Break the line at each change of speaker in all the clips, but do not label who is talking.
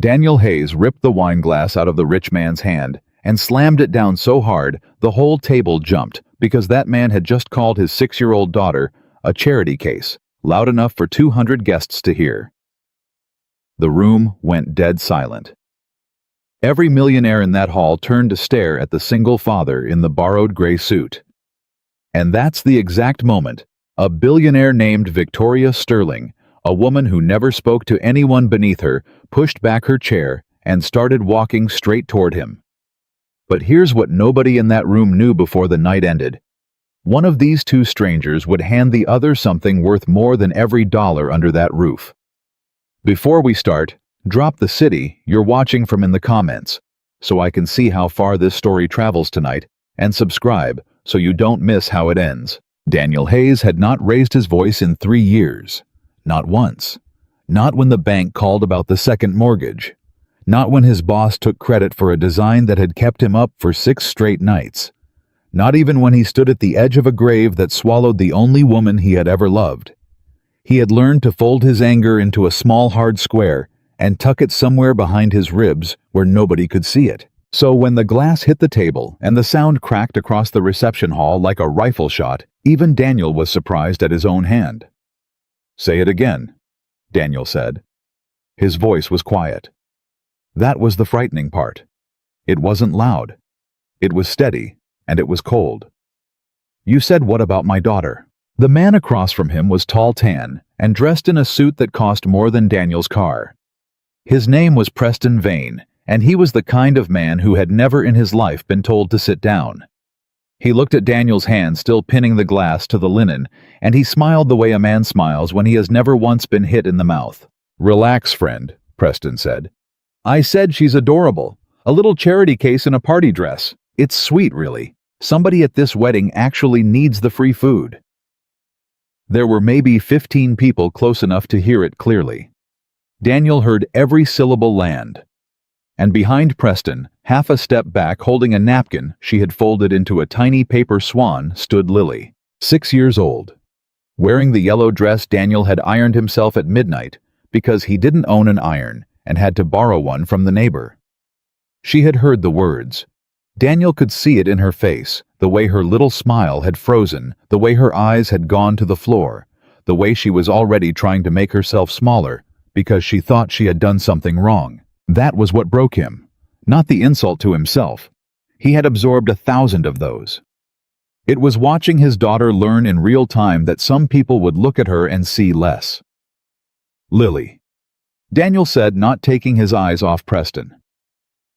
Daniel Hayes ripped the wine glass out of the rich man's hand and slammed it down so hard the whole table jumped because that man had just called his 6-year-old daughter a charity case, loud enough for 200 guests to hear. The room went dead silent. Every millionaire in that hall turned to stare at the single father in the borrowed gray suit. And that's the exact moment a billionaire named Victoria Sterling, a woman who never spoke to anyone beneath her, pushed back her chair and started walking straight toward him. But here's what nobody in that room knew before the night ended. One of these two strangers would hand the other something worth more than every dollar under that roof. Before we start, drop the city you're watching from in the comments, so I can see how far this story travels tonight, and subscribe so you don't miss how it ends. Daniel Hayes had not raised his voice in 3 years. Not once. Not when the bank called about the second mortgage. Not when his boss took credit for a design that had kept him up for 6 straight nights. Not even when he stood at the edge of a grave that swallowed the only woman he had ever loved. He had learned to fold his anger into a small hard square and tuck it somewhere behind his ribs where nobody could see it. So when the glass hit the table and the sound cracked across the reception hall like a rifle shot, even Daniel was surprised at his own hand. "Say it again," Daniel said. His voice was quiet. That was the frightening part. It wasn't loud. It was steady, and it was cold. "You said what about my daughter?" The man across from him was tall, tan, and dressed in a suit that cost more than Daniel's car. His name was Preston Vane, and he was the kind of man who had never in his life been told to sit down. He looked at Daniel's hand still pinning the glass to the linen, and he smiled the way a man smiles when he has never once been hit in the mouth. "Relax, friend," Preston said. "I said she's adorable. A little charity case in a party dress. It's sweet, really. Somebody at this wedding actually needs the free food." There were maybe 15 people close enough to hear it clearly. Daniel heard every syllable land. And behind Preston, half a step back holding a napkin she had folded into a tiny paper swan, stood Lily, 6 years old. Wearing the yellow dress Daniel had ironed himself at midnight because he didn't own an iron and had to borrow one from the neighbor. She had heard the words. Daniel could see it in her face, the way her little smile had frozen, the way her eyes had gone to the floor, the way she was already trying to make herself smaller because she thought she had done something wrong. That was what broke him, not the insult to himself. He had absorbed 1,000 of those. It was watching his daughter learn in real time that some people would look at her and see less. "Lily," Daniel said, not taking his eyes off Preston.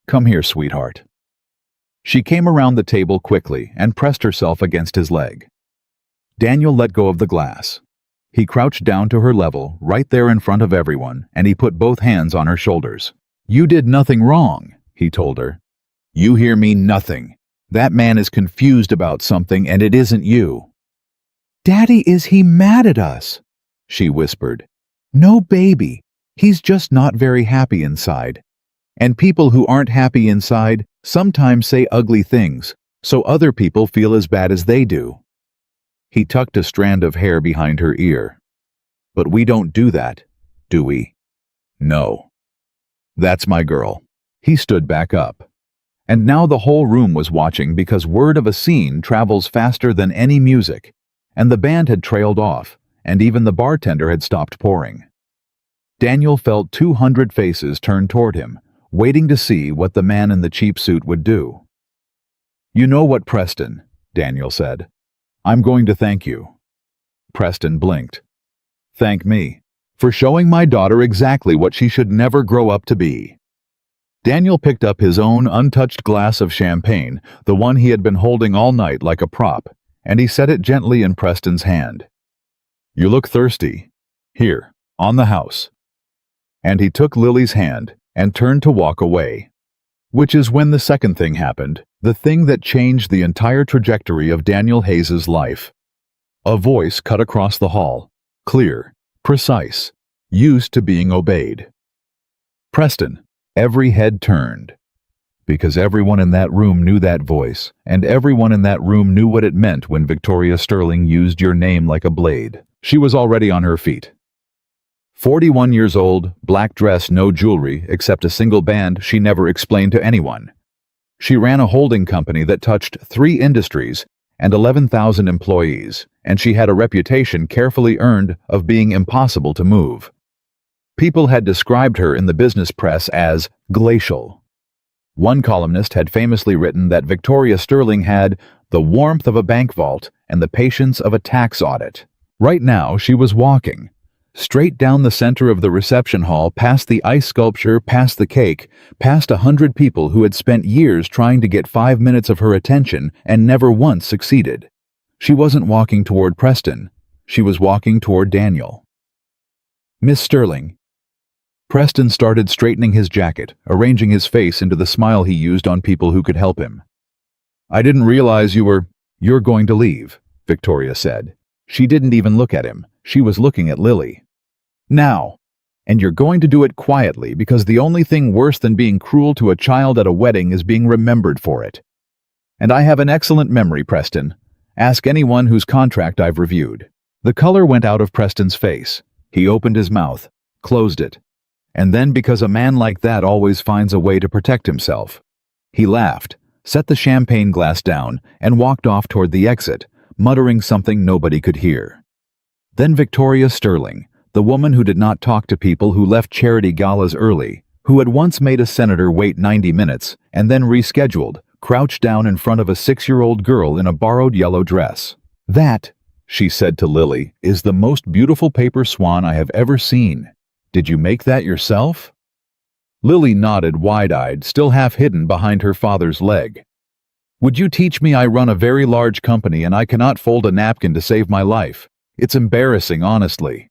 "Come here, sweetheart." She came around the table quickly and pressed herself against his leg. Daniel let go of the glass. He crouched down to her level, right there in front of everyone, and he put both hands on her shoulders. "You did nothing wrong," he told her. "You hear me? Nothing. That man is confused about something, and it isn't you." "Daddy, is he mad at us?" she whispered. "No, baby. He's just not very happy inside. And people who aren't happy inside sometimes say ugly things, so other people feel as bad as they do." He tucked a strand of hair behind her ear. "But we don't do that, do we?" "No." "That's my girl." He stood back up. And now the whole room was watching because word of a scene travels faster than any music, and the band had trailed off, and even the bartender had stopped pouring. Daniel felt 200 faces turn toward him, waiting to see what the man in the cheap suit would do. "You know what, Preston," Daniel said. "I'm going to thank you." Preston blinked. "Thank me for showing my daughter exactly what she should never grow up to be." Daniel picked up his own untouched glass of champagne, the one he had been holding all night like a prop, and he set it gently in Preston's hand. "You look thirsty. Here, on the house." And he took Lily's hand and turned to walk away. Which is when the second thing happened, the thing that changed the entire trajectory of Daniel Hayes's life. A voice cut across the hall, clear, precise, used to being obeyed. "Preston." Every head turned. Because everyone in that room knew that voice, and everyone in that room knew what it meant when Victoria Sterling used your name like a blade. She was already on her feet. 41 years old, black dress, no jewelry, except a single band she never explained to anyone. She ran a holding company that touched 3 industries and 11,000 employees, and she had a reputation carefully earned of being impossible to move. People had described her in the business press as glacial. One columnist had famously written that Victoria Sterling had the warmth of a bank vault and the patience of a tax audit. Right now, she was walking straight down the center of the reception hall, past the ice sculpture, past the cake, past 100 people who had spent years trying to get 5 minutes of her attention and never once succeeded. She wasn't walking toward Preston. She was walking toward Daniel. "Miss Sterling." Preston started straightening his jacket, arranging his face into the smile he used on people who could help him. "I didn't realize you're going to leave," Victoria said. She didn't even look at him. She was looking at Lily. "Now. And you're going to do it quietly, because the only thing worse than being cruel to a child at a wedding is being remembered for it. And I have an excellent memory, Preston. Ask anyone whose contract I've reviewed." The color went out of Preston's face. He opened his mouth, closed it. And then, because a man like that always finds a way to protect himself, he laughed, set the champagne glass down, and walked off toward the exit, muttering something nobody could hear. Then Victoria Sterling, the woman who did not talk to people, who left charity galas early, who had once made a senator wait 90 minutes and then rescheduled, crouched down in front of a 6-year-old girl in a borrowed yellow dress. "That," she said to Lily, "is the most beautiful paper swan I have ever seen. Did you make that yourself?" Lily nodded, wide-eyed, still half hidden behind her father's leg. "Would you teach me? I run a very large company and I cannot fold a napkin to save my life. It's embarrassing, honestly."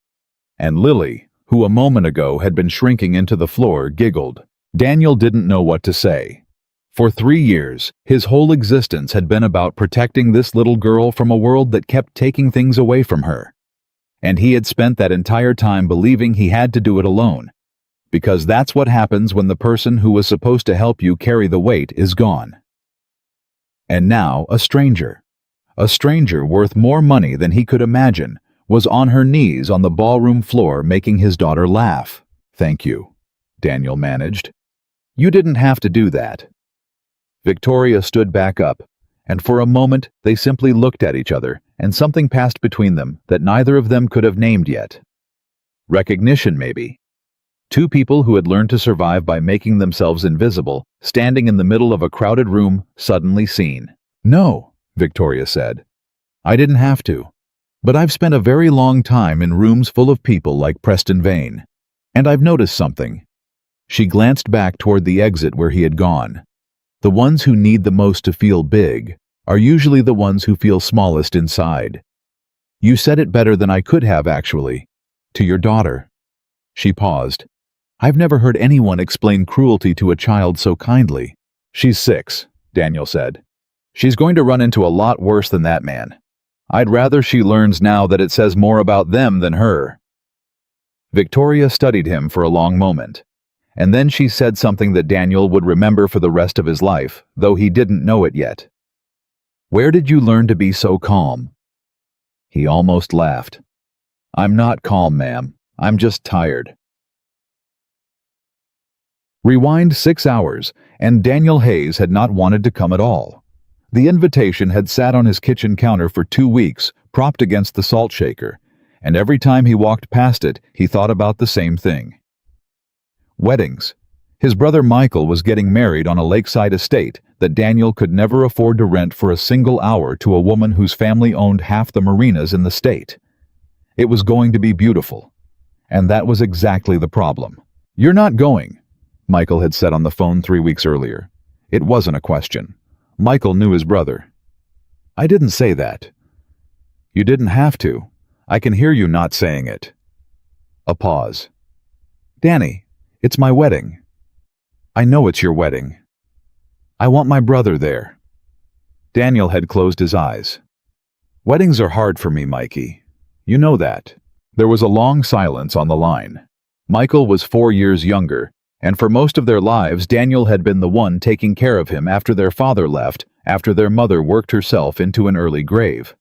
And Lily, who a moment ago had been shrinking into the floor, giggled. Daniel didn't know what to say. For 3 years, his whole existence had been about protecting this little girl from a world that kept taking things away from her. And he had spent that entire time believing he had to do it alone. Because that's what happens when the person who was supposed to help you carry the weight is gone. And now a stranger worth more money than he could imagine, was on her knees on the ballroom floor making his daughter laugh. "Thank you," Daniel managed. "You didn't have to do that." Victoria stood back up, and for a moment they simply looked at each other, and something passed between them that neither of them could have named yet. Recognition, maybe. 2 people who had learned to survive by making themselves invisible, standing in the middle of a crowded room, suddenly seen. "No," Victoria said. "I didn't have to. But I've spent a very long time in rooms full of people like Preston Vane. And I've noticed something." She glanced back toward the exit where he had gone. "The ones who need the most to feel big are usually the ones who feel smallest inside. You said it better than I could have, actually. To your daughter." She paused. "I've never heard anyone explain cruelty to a child so kindly." "She's 6, Daniel said. "She's going to run into a lot worse than that man. I'd rather she learns now that it says more about them than her." Victoria studied him for a long moment, and then she said something that Daniel would remember for the rest of his life, though he didn't know it yet. "Where did you learn to be so calm?" He almost laughed. "I'm not calm, ma'am. I'm just tired." Rewind 6 hours, and Daniel Hayes had not wanted to come at all. The invitation had sat on his kitchen counter for 2 weeks, propped against the salt shaker, and every time he walked past it, he thought about the same thing. Weddings. His brother Michael was getting married on a lakeside estate that Daniel could never afford to rent for a single hour to a woman whose family owned half the marinas in the state. It was going to be beautiful. And that was exactly the problem. "You're not going," Michael had said on the phone 3 weeks earlier. It wasn't a question. Michael knew his brother. "I didn't say that." "You didn't have to. I can hear you not saying it." A pause. "Danny, it's my wedding." "I know it's your wedding." "I want my brother there." Daniel had closed his eyes. "Weddings are hard for me, Mikey. You know that." There was a long silence on the line. Michael was 4 years younger, and for most of their lives Daniel had been the one taking care of him after their father left, after their mother worked herself into an early grave.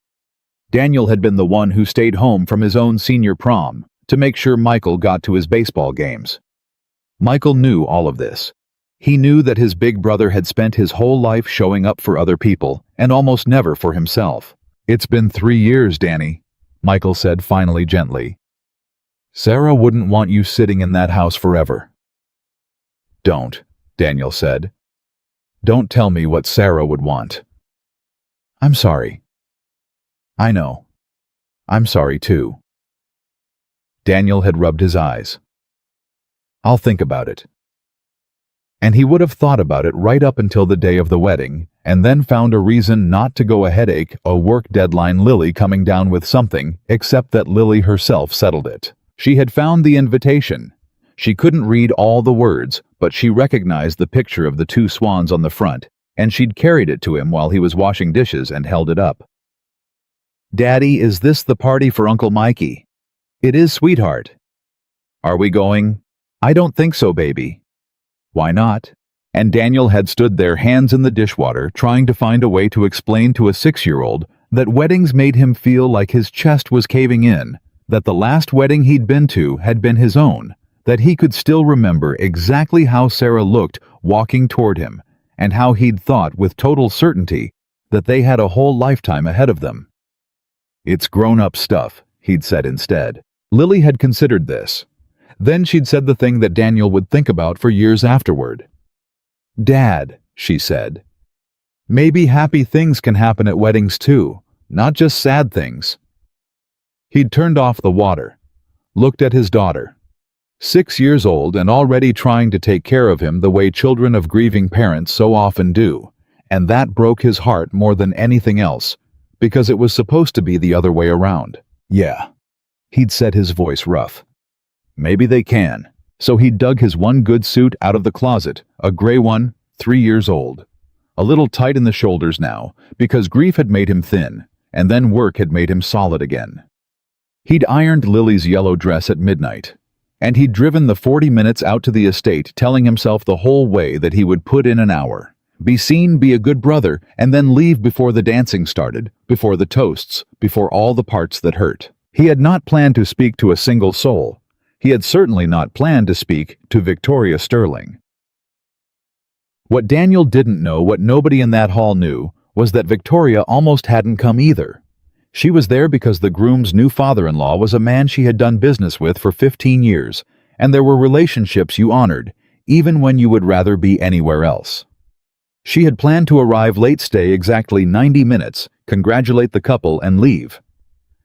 Daniel had been the one who stayed home from his own senior prom, to make sure Michael got to his baseball games. Michael knew all of this. He knew that his big brother had spent his whole life showing up for other people and almost never for himself. "It's been 3 years, Danny," Michael said finally gently. "Sarah wouldn't want you sitting in that house forever." "Don't," Daniel said. "Don't tell me what Sarah would want." "I'm sorry." "I know. I'm sorry too." Daniel had rubbed his eyes. "I'll think about it." And he would have thought about it right up until the day of the wedding, and then found a reason not to go a headache, a work deadline, Lily coming down with something, except that Lily herself settled it. She had found the invitation. She couldn't read all the words, but she recognized the picture of the 2 swans on the front, and she'd carried it to him while he was washing dishes and held it up. "Daddy, is this the party for Uncle Mikey?" "It is, sweetheart." "Are we going?" "I don't think so, baby." "Why not?" And Daniel had stood there, hands in the dishwater, trying to find a way to explain to a 6-year-old that weddings made him feel like his chest was caving in, that the last wedding he'd been to had been his own, that he could still remember exactly how Sarah looked walking toward him, and how he'd thought with total certainty that they had a whole lifetime ahead of them. "It's grown-up stuff," he'd said instead. Lily had considered this. Then she'd said the thing that Daniel would think about for years afterward. "Dad," she said, "maybe happy things can happen at weddings too, not just sad things." He'd turned off the water, looked at his daughter, 6 years old and already trying to take care of him the way children of grieving parents so often do, and that broke his heart more than anything else, because it was supposed to be the other way around. "Yeah," he'd said, his voice rough. "Maybe they can." So he dug his one good suit out of the closet, a gray one, 3 years old. A little tight in the shoulders now, because grief had made him thin, and then work had made him solid again. He'd ironed Lily's yellow dress at midnight, and he'd driven the 40 minutes out to the estate, telling himself the whole way that he would put in an hour, be seen, be a good brother, and then leave before the dancing started, before the toasts, before all the parts that hurt. He had not planned to speak to a single soul. He had certainly not planned to speak to Victoria Sterling. What Daniel didn't know, what nobody in that hall knew, was that Victoria almost hadn't come either. She was there because the groom's new father-in-law was a man she had done business with for 15 years, and there were relationships you honored, even when you would rather be anywhere else. She had planned to arrive late, stay exactly 90 minutes, congratulate the couple, and leave.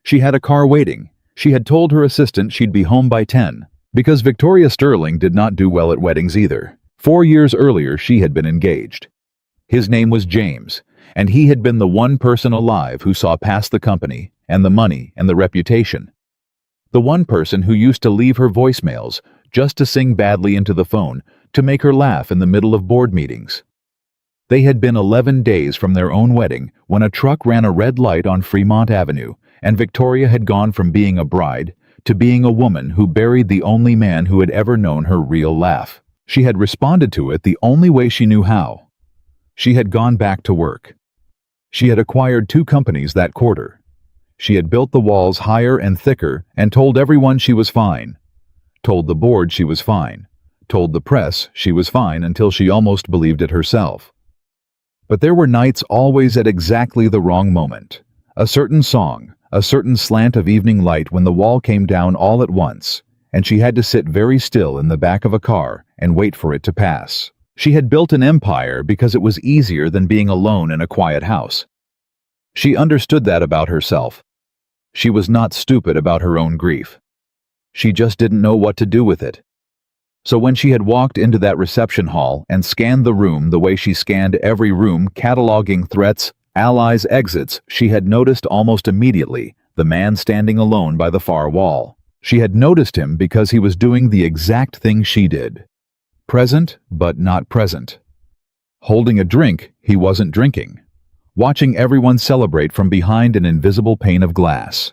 She had a car waiting. She had told her assistant she'd be home by 10, because Victoria Sterling did not do well at weddings either. 4 years earlier she had been engaged. His name was James, and he had been the one person alive who saw past the company, and the money, and the reputation. The one person who used to leave her voicemails just to sing badly into the phone to make her laugh in the middle of board meetings. They had been 11 days from their own wedding when a truck ran a red light on Fremont Avenue, and Victoria had gone from being a bride to being a woman who buried the only man who had ever known her real laugh. She had responded to it the only way she knew how. She had gone back to work. She had acquired 2 companies that quarter. She had built the walls higher and thicker and told everyone she was fine. Told the board she was fine. Told the press she was fine until she almost believed it herself. But there were nights always at exactly the wrong moment. A certain song, a certain slant of evening light when the wall came down all at once, and she had to sit very still in the back of a car and wait for it to pass. She had built an empire because it was easier than being alone in a quiet house. She understood that about herself. She was not stupid about her own grief. She just didn't know what to do with it. So when she had walked into that reception hall and scanned the room the way she scanned every room, cataloging threats, allies, exits, she had noticed almost immediately the man standing alone by the far wall. She had noticed him because he was doing the exact thing she did. Present, but not present. Holding a drink, he wasn't drinking. Watching everyone celebrate from behind an invisible pane of glass.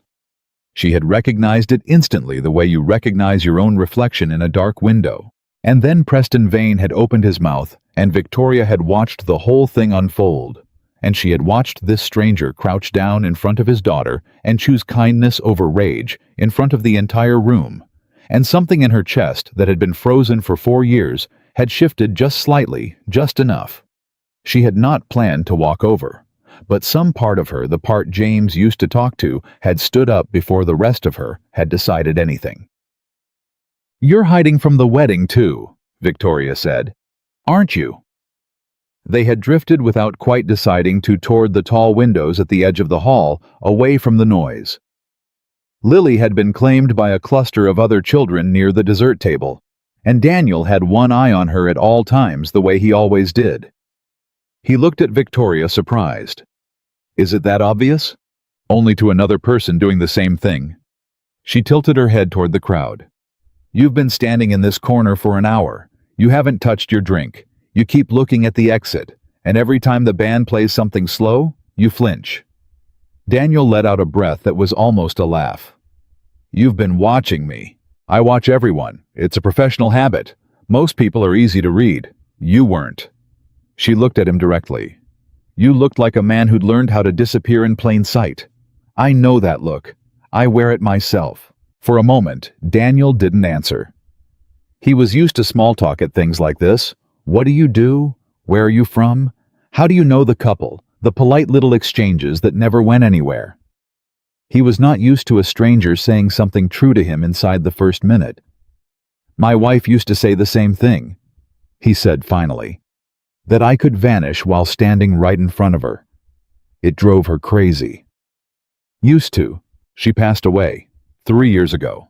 She had recognized it instantly, the way you recognize your own reflection in a dark window. And then Preston Vane had opened his mouth, and Victoria had watched the whole thing unfold. and she had watched this stranger crouch down in front of his daughter and choose kindness over rage in front of the entire room, and something in her chest that had been frozen for 4 years had shifted just slightly, just enough. She had not planned to walk over, but some part of her, the part James used to talk to, had stood up before the rest of her had decided anything. "You're hiding from the wedding, too," Victoria said. "Aren't you?" They had drifted without quite deciding to toward the tall windows at the edge of the hall, away from the noise. Lily had been claimed by a cluster of other children near the dessert table, and Daniel had one eye on her at all times the way he always did. He looked at Victoria surprised. "Is it that obvious?" "Only to another person doing the same thing." She tilted her head toward the crowd. "You've been standing in this corner for an hour. You haven't touched your drink. You keep looking at the exit, and every time the band plays something slow, you flinch." Daniel let out a breath that was almost a laugh. "You've been watching me. I watch everyone. It's a professional habit. Most people are easy to read. You weren't." She looked at him directly. "You looked like a man who'd learned how to disappear in plain sight. I know that look. I wear it myself." For a moment, Daniel didn't answer. He was used to small talk at things like this. What do you do? Where are you from? How do you know the couple? The polite little exchanges that never went anywhere. He was not used to a stranger saying something true to him inside the first minute. "My wife used to say the same thing," he said finally, "that I could vanish while standing right in front of her. It drove her crazy." "Used to. She passed away 3 years ago."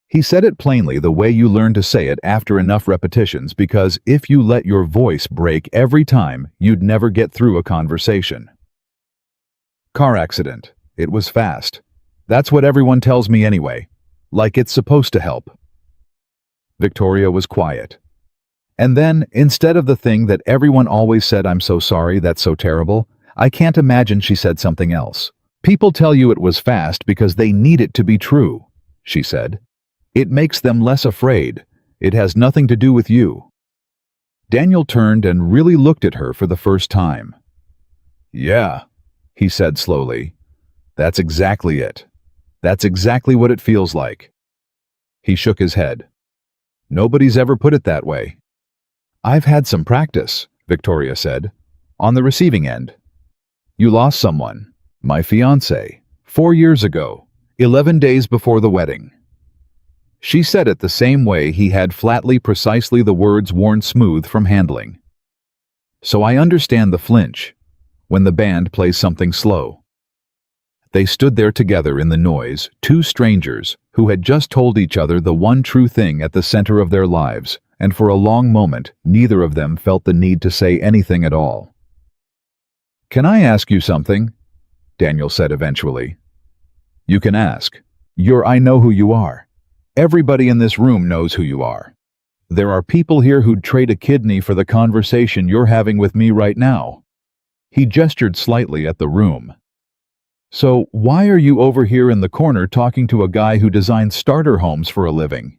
He said it plainly, the way you learn to say it after enough repetitions, because if you let your voice break every time, you'd never get through a conversation. "Car accident. It was fast. That's what everyone tells me anyway. Like it's supposed to help." Victoria was quiet. And then, instead of the thing that everyone always said, "I'm so sorry, that's so terrible," I can't imagine she said something else. "People tell you it was fast because they need it to be true," she said. "It makes them less afraid. It has nothing to do with you." Daniel turned and really looked at her for the first time. "Yeah," he said slowly. "That's exactly it. That's exactly what it feels like." He shook his head. "Nobody's ever put it that way." "I've had some practice," Victoria said. "On the receiving end." "You lost someone." "My fiancé. 4 years ago. 11 days before the wedding." She said it the same way he had, flatly, precisely, the words worn smooth from handling. "So I understand the flinch when the band plays something slow." They stood there together in the noise, two strangers who had just told each other the one true thing at the center of their lives, and for a long moment neither of them felt the need to say anything at all. "Can I ask you something?" Daniel said eventually. "You can ask. I know who you are. Everybody in this room knows who you are. There are people here who'd trade a kidney for the conversation you're having with me right now." He gestured slightly at the room. "So why are you over here in the corner talking to a guy who designs starter homes for a living?"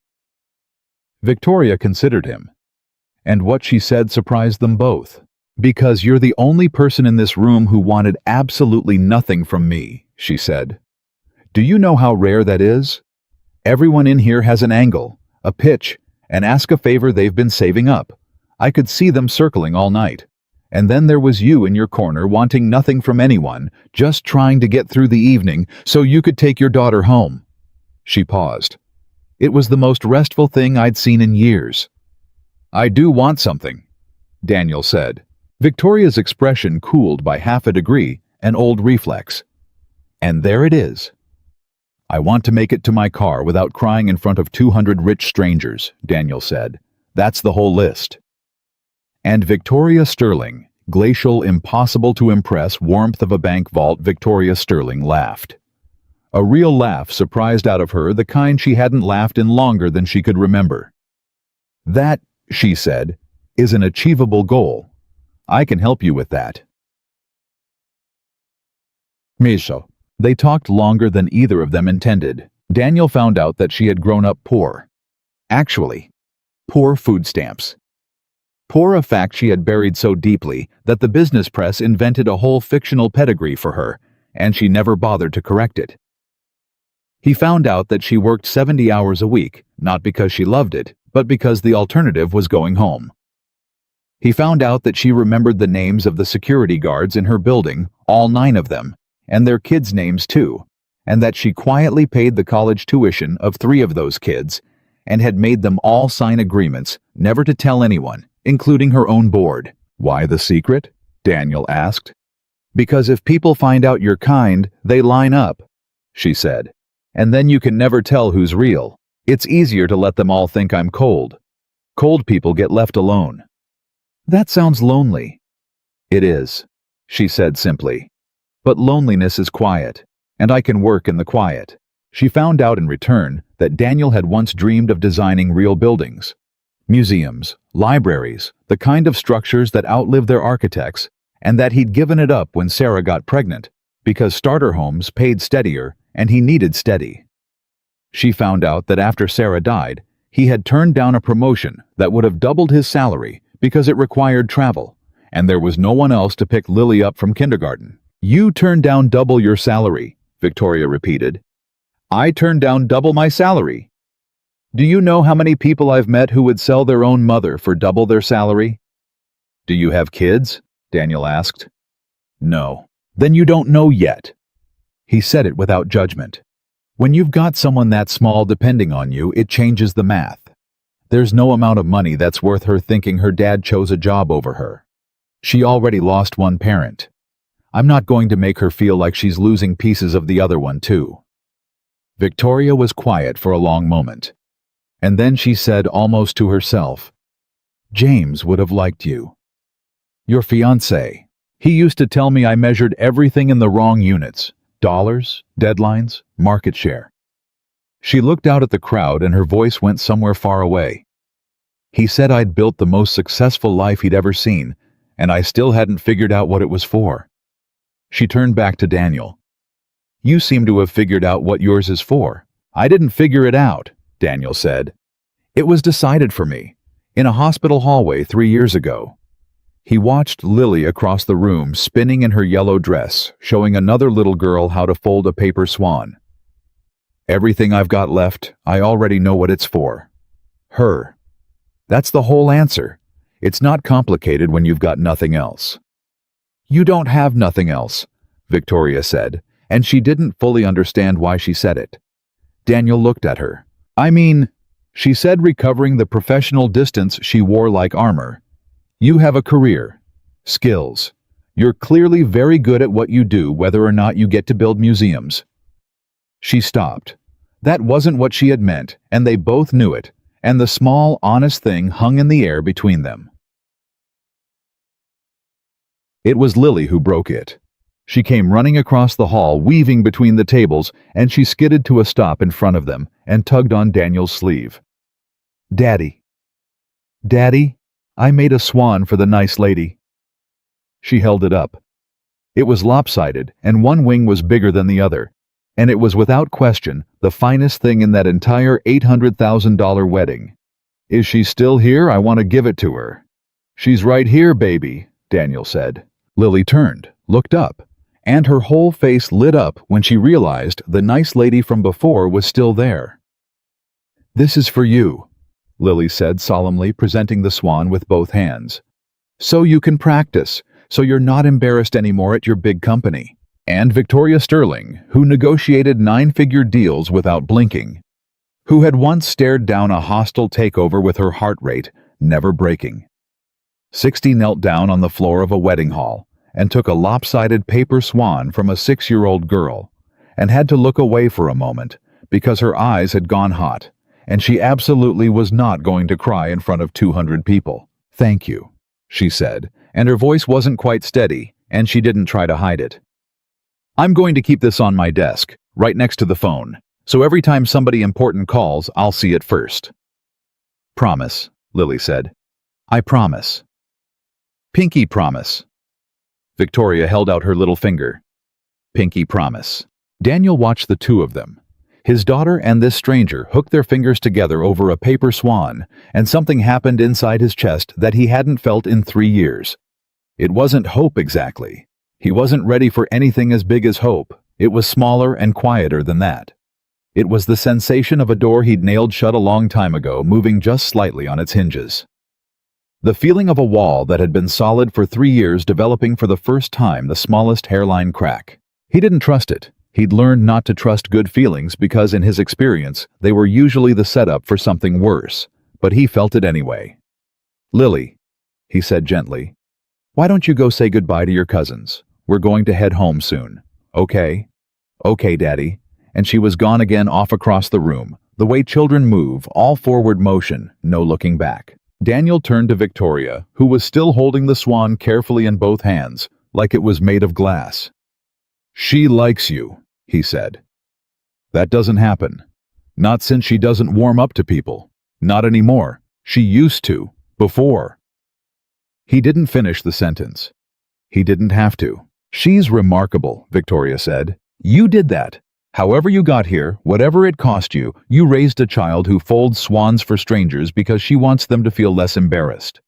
Victoria considered him, and what she said surprised them both. "Because you're the only person in this room who wanted absolutely nothing from me," she said. "Do you know how rare that is? Everyone in here has an angle, a pitch, and ask a favor they've been saving up. I could see them circling all night. And then there was you in your corner wanting nothing from anyone, just trying to get through the evening so you could take your daughter home." She paused. "It was the most restful thing I'd seen in years." "I do want something," Daniel said. Victoria's expression cooled by half a degree, an old reflex. "And there it is." "I want to make it to my car without crying in front of 200 rich strangers," Daniel said. "That's the whole list." And Victoria Sterling, glacial, impossible to impress warmth of a bank vault, Victoria Sterling laughed. A real laugh surprised out of her, the kind she hadn't laughed in longer than she could remember. "That," she said, "is an achievable goal. I can help you with that." Misho. They talked longer than either of them intended. Daniel found out that she had grown up poor. Actually, poor food stamps. Poor a fact she had buried so deeply that the business press invented a whole fictional pedigree for her, and she never bothered to correct it. He found out that she worked 70 hours a week, not because she loved it, but because the alternative was going home. He found out that she remembered the names of the security guards in her building, all 9 of them, and their kids' names too, and that she quietly paid the college tuition of 3 of those kids, and had made them all sign agreements never to tell anyone, including her own board. Why the secret? Daniel asked. Because if people find out you're kind, they line up, she said. And then you can never tell who's real. It's easier to let them all think I'm cold. Cold people get left alone. That sounds lonely. It is, she said simply. But loneliness is quiet, and I can work in the quiet. She found out in return that Daniel had once dreamed of designing real buildings. Museums, libraries, the kind of structures that outlive their architects, and that he'd given it up when Sarah got pregnant, because starter homes paid steadier and he needed steady. She found out that after Sarah died, he had turned down a promotion that would have doubled his salary because it required travel, and there was no one else to pick Lily up from kindergarten. You turned down double your salary, Victoria repeated. I turned down double my salary. Do you know how many people I've met who would sell their own mother for double their salary? Do you have kids? Daniel asked. No. Then you don't know yet. He said it without judgment. When you've got someone that small depending on you, it changes the math. There's no amount of money that's worth her thinking her dad chose a job over her. She already lost one parent. I'm not going to make her feel like she's losing pieces of the other one too. Victoria was quiet for a long moment. And then she said almost to herself, James would have liked you. Your fiancé. He used to tell me I measured everything in the wrong units. Dollars, deadlines, market share. She looked out at the crowd and her voice went somewhere far away. He said I'd built the most successful life he'd ever seen, and I still hadn't figured out what it was for. She turned back to Daniel. You seem to have figured out what yours is for. I didn't figure it out, Daniel said. It was decided for me, in a hospital hallway 3 years ago. He watched Lily across the room spinning in her yellow dress, showing another little girl how to fold a paper swan. Everything I've got left, I already know what it's for. Her. That's the whole answer. It's not complicated when you've got nothing else. You don't have nothing else, Victoria said, and she didn't fully understand why she said it. Daniel looked at her. I mean, she said, recovering the professional distance she wore like armor. You have a career, skills. You're clearly very good at what you do, whether or not you get to build museums. She stopped. That wasn't what she had meant, and they both knew it, and the small, honest thing hung in the air between them. It was Lily who broke it. She came running across the hall, weaving between the tables, and she skidded to a stop in front of them and tugged on Daniel's sleeve. Daddy. Daddy? I made a swan for the nice lady. She held it up. It was lopsided, and one wing was bigger than the other, and it was without question the finest thing in that entire $800,000 wedding. Is she still here? I want to give it to her. She's right here, baby, Daniel said. Lily turned, looked up, and her whole face lit up when she realized the nice lady from before was still there. This is for you, Lily said solemnly, presenting the swan with both hands. So you can practice, so you're not embarrassed anymore at your big company. And Victoria Sterling, who negotiated 9-figure deals without blinking, who had once stared down a hostile takeover with her heart rate never breaking. 60 knelt down on the floor of a wedding hall and took a lopsided paper swan from a 6-year-old girl, and had to look away for a moment because her eyes had gone hot, and she absolutely was not going to cry in front of 200 people. Thank you, she said, and her voice wasn't quite steady, and she didn't try to hide it. I'm going to keep this on my desk, right next to the phone, so every time somebody important calls, I'll see it first. Promise, Lily said. I promise. Pinky promise. Victoria held out her little finger. Pinky promise. Daniel watched the two of them. His daughter and this stranger hooked their fingers together over a paper swan, and something happened inside his chest that he hadn't felt in 3 years. It wasn't hope exactly. He wasn't ready for anything as big as hope. It was smaller and quieter than that. It was the sensation of a door he'd nailed shut a long time ago, moving just slightly on its hinges. The feeling of a wall that had been solid for 3 years developing for the first time the smallest hairline crack. He didn't trust it. He'd learned not to trust good feelings because, in his experience, they were usually the setup for something worse. But he felt it anyway. "Lily," he said gently, "why don't you go say goodbye to your cousins? We're going to head home soon. Okay?" "Okay, Daddy." And she was gone again, off across the room, the way children move, all forward motion, no looking back. Daniel turned to Victoria, who was still holding the swan carefully in both hands, like it was made of glass. "She likes you," he said. "That doesn't happen. Not since she doesn't warm up to people. Not anymore. She used to, before." He didn't finish the sentence. He didn't have to. "She's remarkable," Victoria said. "You did that. However you got here, whatever it cost you, you raised a child who folds swans for strangers because she wants them to feel less embarrassed.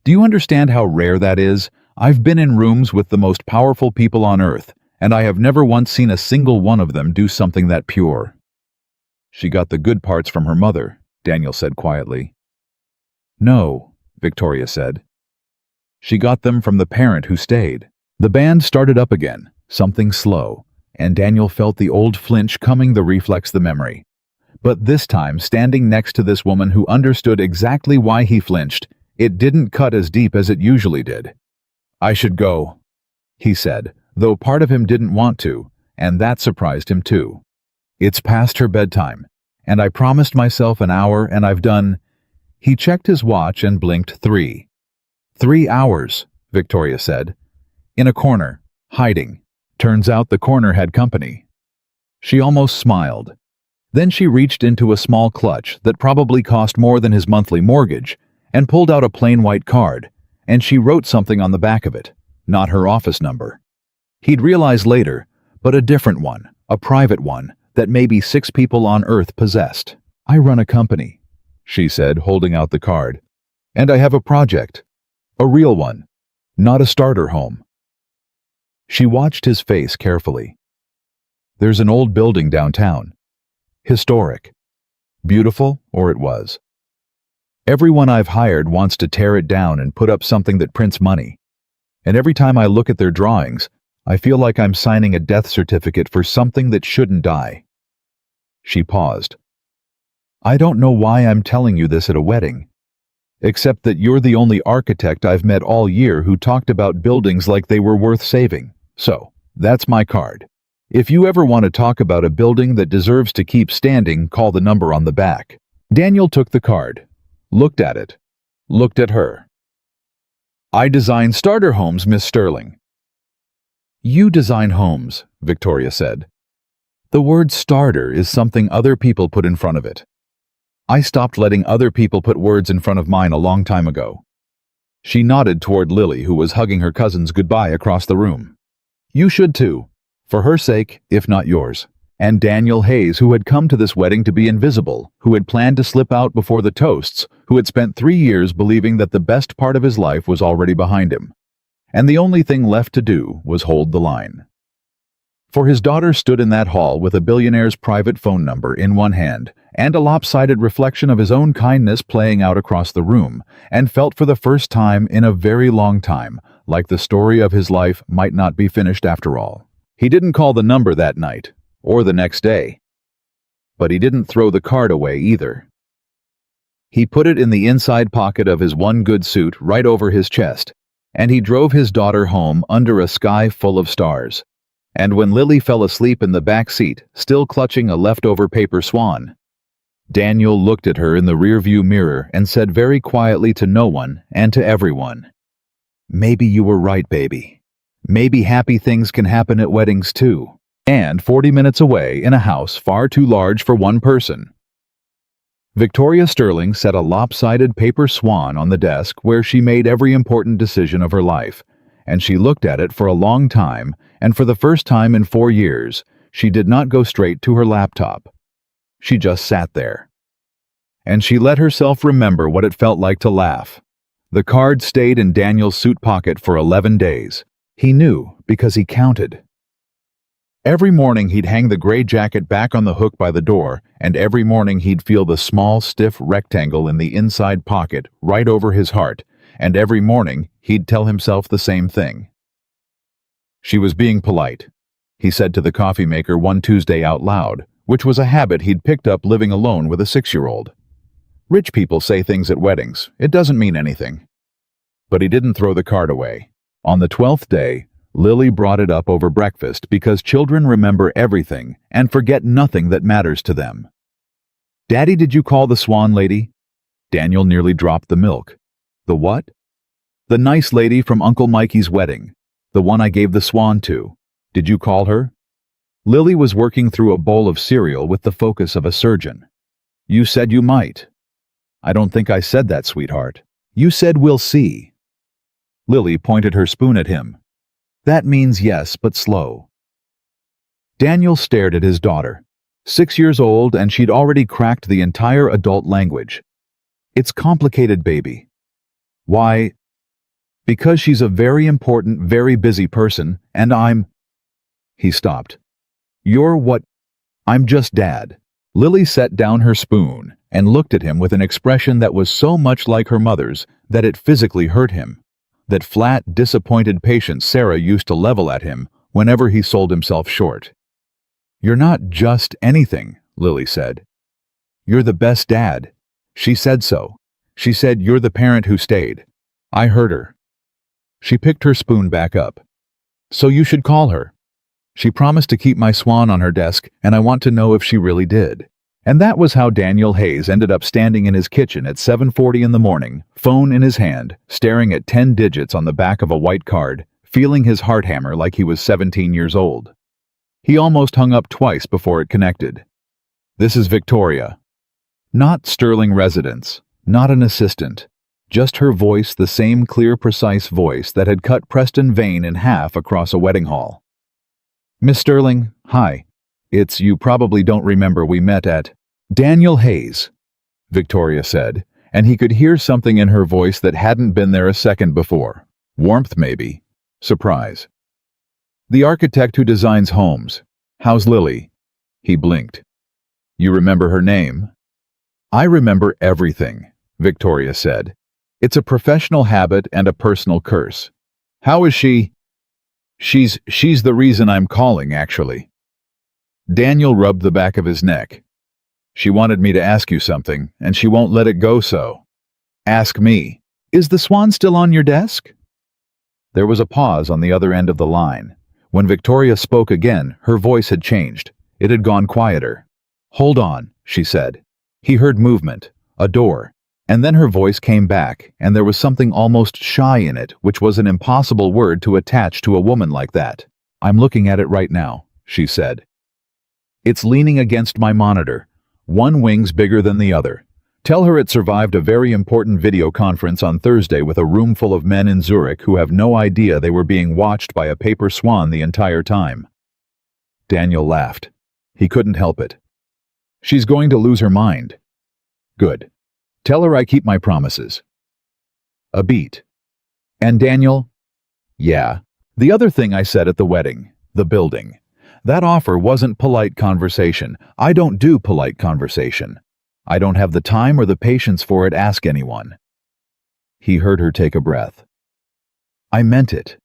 Do you understand how rare that is? I've been in rooms with the most powerful people on earth, and I have never once seen a single one of them do something that pure." "She got the good parts from her mother," Daniel said quietly. "No," Victoria said. "She got them from the parent who stayed." The band started up again, something slow, and Daniel felt the old flinch coming, the reflex, the memory. But this time, standing next to this woman who understood exactly why he flinched, it didn't cut as deep as it usually did. "I should go," he said, though part of him didn't want to, and that surprised him too. "It's past her bedtime, and I promised myself an hour, and I've done—" He checked his watch and blinked 3. 3 hours, Victoria said. "In a corner, hiding. Turns out the corner had company." She almost smiled. Then she reached into a small clutch that probably cost more than his monthly mortgage and pulled out a plain white card, and she wrote something on the back of it, not her office number. He'd realize later, but a different one, a private one, that maybe 6 people on Earth possessed. "I run a company," she said, holding out the card. "And I have a project. A real one, not a starter home." She watched his face carefully. "There's an old building downtown. Historic. Beautiful, or it was. Everyone I've hired wants to tear it down and put up something that prints money. And every time I look at their drawings, I feel like I'm signing a death certificate for something that shouldn't die." She paused. "I don't know why I'm telling you this at a wedding, except that you're the only architect I've met all year who talked about buildings like they were worth saving. So, that's my card. If you ever want to talk about a building that deserves to keep standing, call the number on the back." Daniel took the card, looked at it, looked at her. "I design starter homes, Miss Sterling." "You design homes," Victoria said. "The word starter is something other people put in front of it. I stopped letting other people put words in front of mine a long time ago." She nodded toward Lily, who was hugging her cousins goodbye across the room. "You should too, for her sake, if not yours." And Daniel Hayes, who had come to this wedding to be invisible, who had planned to slip out before the toasts, who had spent 3 years believing that the best part of his life was already behind him. And the only thing left to do was hold the line. For his daughter stood in that hall with a billionaire's private phone number in one hand and a lopsided reflection of his own kindness playing out across the room, and felt for the first time in a very long time like the story of his life might not be finished after all. He didn't call the number that night, or the next day. But he didn't throw the card away either. He put it in the inside pocket of his one good suit right over his chest, and he drove his daughter home under a sky full of stars. And when Lily fell asleep in the back seat, still clutching a leftover paper swan, Daniel looked at her in the rearview mirror and said very quietly to no one and to everyone, "Maybe you were right, baby. Maybe happy things can happen at weddings too." And 40 minutes away, in a house far too large for one person, Victoria Sterling set a lopsided paper swan on the desk where she made every important decision of her life, and she looked at it for a long time, and for the first time in 4 years, she did not go straight to her laptop. She just sat there. And she let herself remember what it felt like to laugh. The card stayed in Daniel's suit pocket for 11 days. He knew because he counted. Every morning he'd hang the gray jacket back on the hook by the door, and every morning he'd feel the small, stiff rectangle in the inside pocket right over his heart, and every morning he'd tell himself the same thing. She was being polite, he said to the coffee maker one Tuesday out loud, which was a habit he'd picked up living alone with a 6-year-old. Rich people say things at weddings. It doesn't mean anything. But he didn't throw the card away. On the 12th day, Lily brought it up over breakfast because children remember everything and forget nothing that matters to them. "Daddy, did you call the Swan lady?" Daniel nearly dropped the milk. "The what?" "The nice lady from Uncle Mikey's wedding. The one I gave the swan to. Did you call her?" Lily was working through a bowl of cereal with the focus of a surgeon. "You said you might." "I don't think I said that, sweetheart. You said we'll see." Lily pointed her spoon at him. "That means yes, but slow." Daniel stared at his daughter. 6 years old, and she'd already cracked the entire adult language. "It's complicated, baby." "Why?" "Because she's a very important, very busy person, and I'm—" He stopped. "You're what?" "I'm just Dad." Lily set down her spoon and looked at him with an expression that was so much like her mother's that it physically hurt him. That flat, disappointed patience Sarah used to level at him whenever he sold himself short. "You're not just anything," Lily said. "You're the best dad." She said so. She said, "You're the parent who stayed." I heard her. She picked her spoon back up. "So you should call her. She promised to keep my swan on her desk, and I want to know if she really did." And that was how Daniel Hayes ended up standing in his kitchen at 7:40 in the morning, phone in his hand, staring at 10 digits on the back of a white card, feeling his heart hammer like he was 17 years old. He almost hung up twice before it connected. "This is Victoria." Not Sterling residence, not an assistant. Just her voice, the same clear, precise voice that had cut Preston Vane in half across a wedding hall. "Miss Sterling, hi. You probably don't remember we met at—" "Daniel Hayes," Victoria said, and he could hear something in her voice that hadn't been there a second before. Warmth, maybe. Surprise. "The architect who designs homes. How's Lily?" He blinked. "You remember her name?" "I remember everything," Victoria said. "It's a professional habit and a personal curse. How is she?" She's the reason I'm calling, actually." Daniel rubbed the back of his neck. "She wanted me to ask you something, and she won't let it go so." "Ask me. Is the swan still on your desk?" There was a pause on the other end of the line. When Victoria spoke again, her voice had changed. It had gone quieter. "Hold on," she said. He heard movement, a door, and then her voice came back, and there was something almost shy in it, which was an impossible word to attach to a woman like that. "I'm looking at it right now," she said. "It's leaning against my monitor. One wing's bigger than the other. Tell her it survived a very important video conference on Thursday with a room full of men in Zurich who have no idea they were being watched by a paper swan the entire time." Daniel laughed. He couldn't help it. "She's going to lose her mind." "Good. Tell her I keep my promises." A beat. "And Daniel?" "Yeah. The other thing I said at the wedding. The building. That offer wasn't polite conversation. I don't do polite conversation. I don't have the time or the patience for it, ask anyone." He heard her take a breath. "I meant it.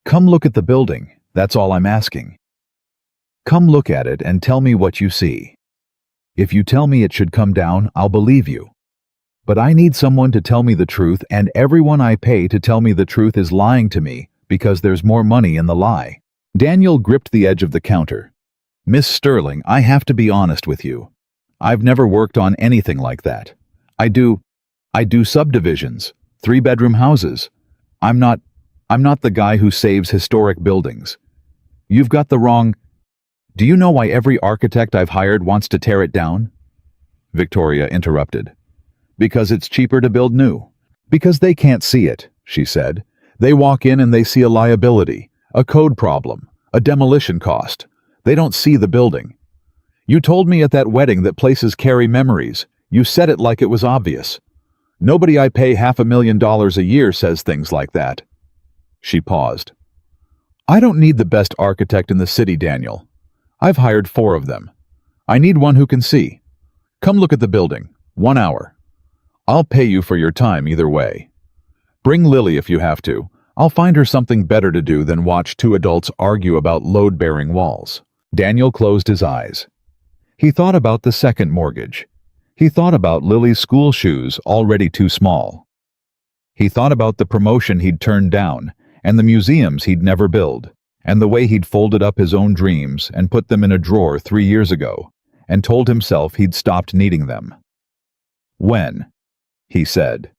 Come look at the building, that's all I'm asking. Come look at it and tell me what you see. If you tell me it should come down, I'll believe you. But I need someone to tell me the truth, and everyone I pay to tell me the truth is lying to me because there's more money in the lie." Daniel gripped the edge of the counter. "Miss Sterling, I have to be honest with you. I've never worked on anything like that. I do subdivisions, 3-bedroom houses. I'm not the guy who saves historic buildings. You've got the wrong... Do you know why every architect I've hired wants to tear it down?" Victoria interrupted. "Because it's cheaper to build new. Because they can't see it," she said. "They walk in and they see a liability, a code problem, a demolition cost. They don't see the building. You told me at that wedding that places carry memories. You said it like it was obvious. Nobody I pay $500,000 a year says things like that." She paused. "I don't need the best architect in the city, Daniel. I've hired 4 of them. I need one who can see. Come look at the building. 1 hour. I'll pay you for your time either way. Bring Lily if you have to. I'll find her something better to do than watch 2 adults argue about load-bearing walls." Daniel closed his eyes. He thought about the second mortgage. He thought about Lily's school shoes already too small. He thought about the promotion he'd turned down, and the museums he'd never build, and the way he'd folded up his own dreams and put them in a drawer 3 years ago, and told himself he'd stopped needing them. "When?" he said.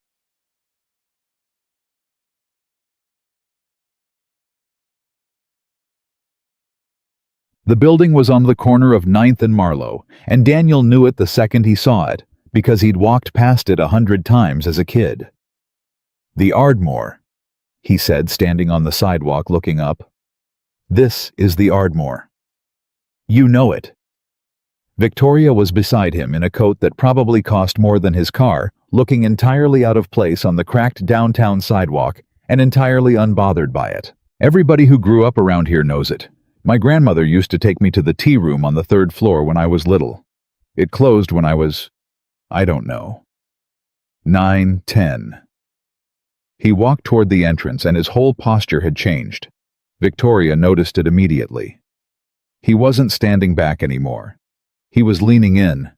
The building was on the corner of 9th and Marlowe, and Daniel knew it the second he saw it, because he'd walked past it 100 times as a kid. "The Ardmore," he said, standing on the sidewalk looking up. "This is the Ardmore. You know it." Victoria was beside him in a coat that probably cost more than his car, looking entirely out of place on the cracked downtown sidewalk and entirely unbothered by it. "Everybody who grew up around here knows it. My grandmother used to take me to the tea room on the 3rd floor when I was little. It closed when I was, I don't know, 9, 10. He walked toward the entrance and his whole posture had changed. Victoria noticed it immediately. He wasn't standing back anymore. He was leaning in.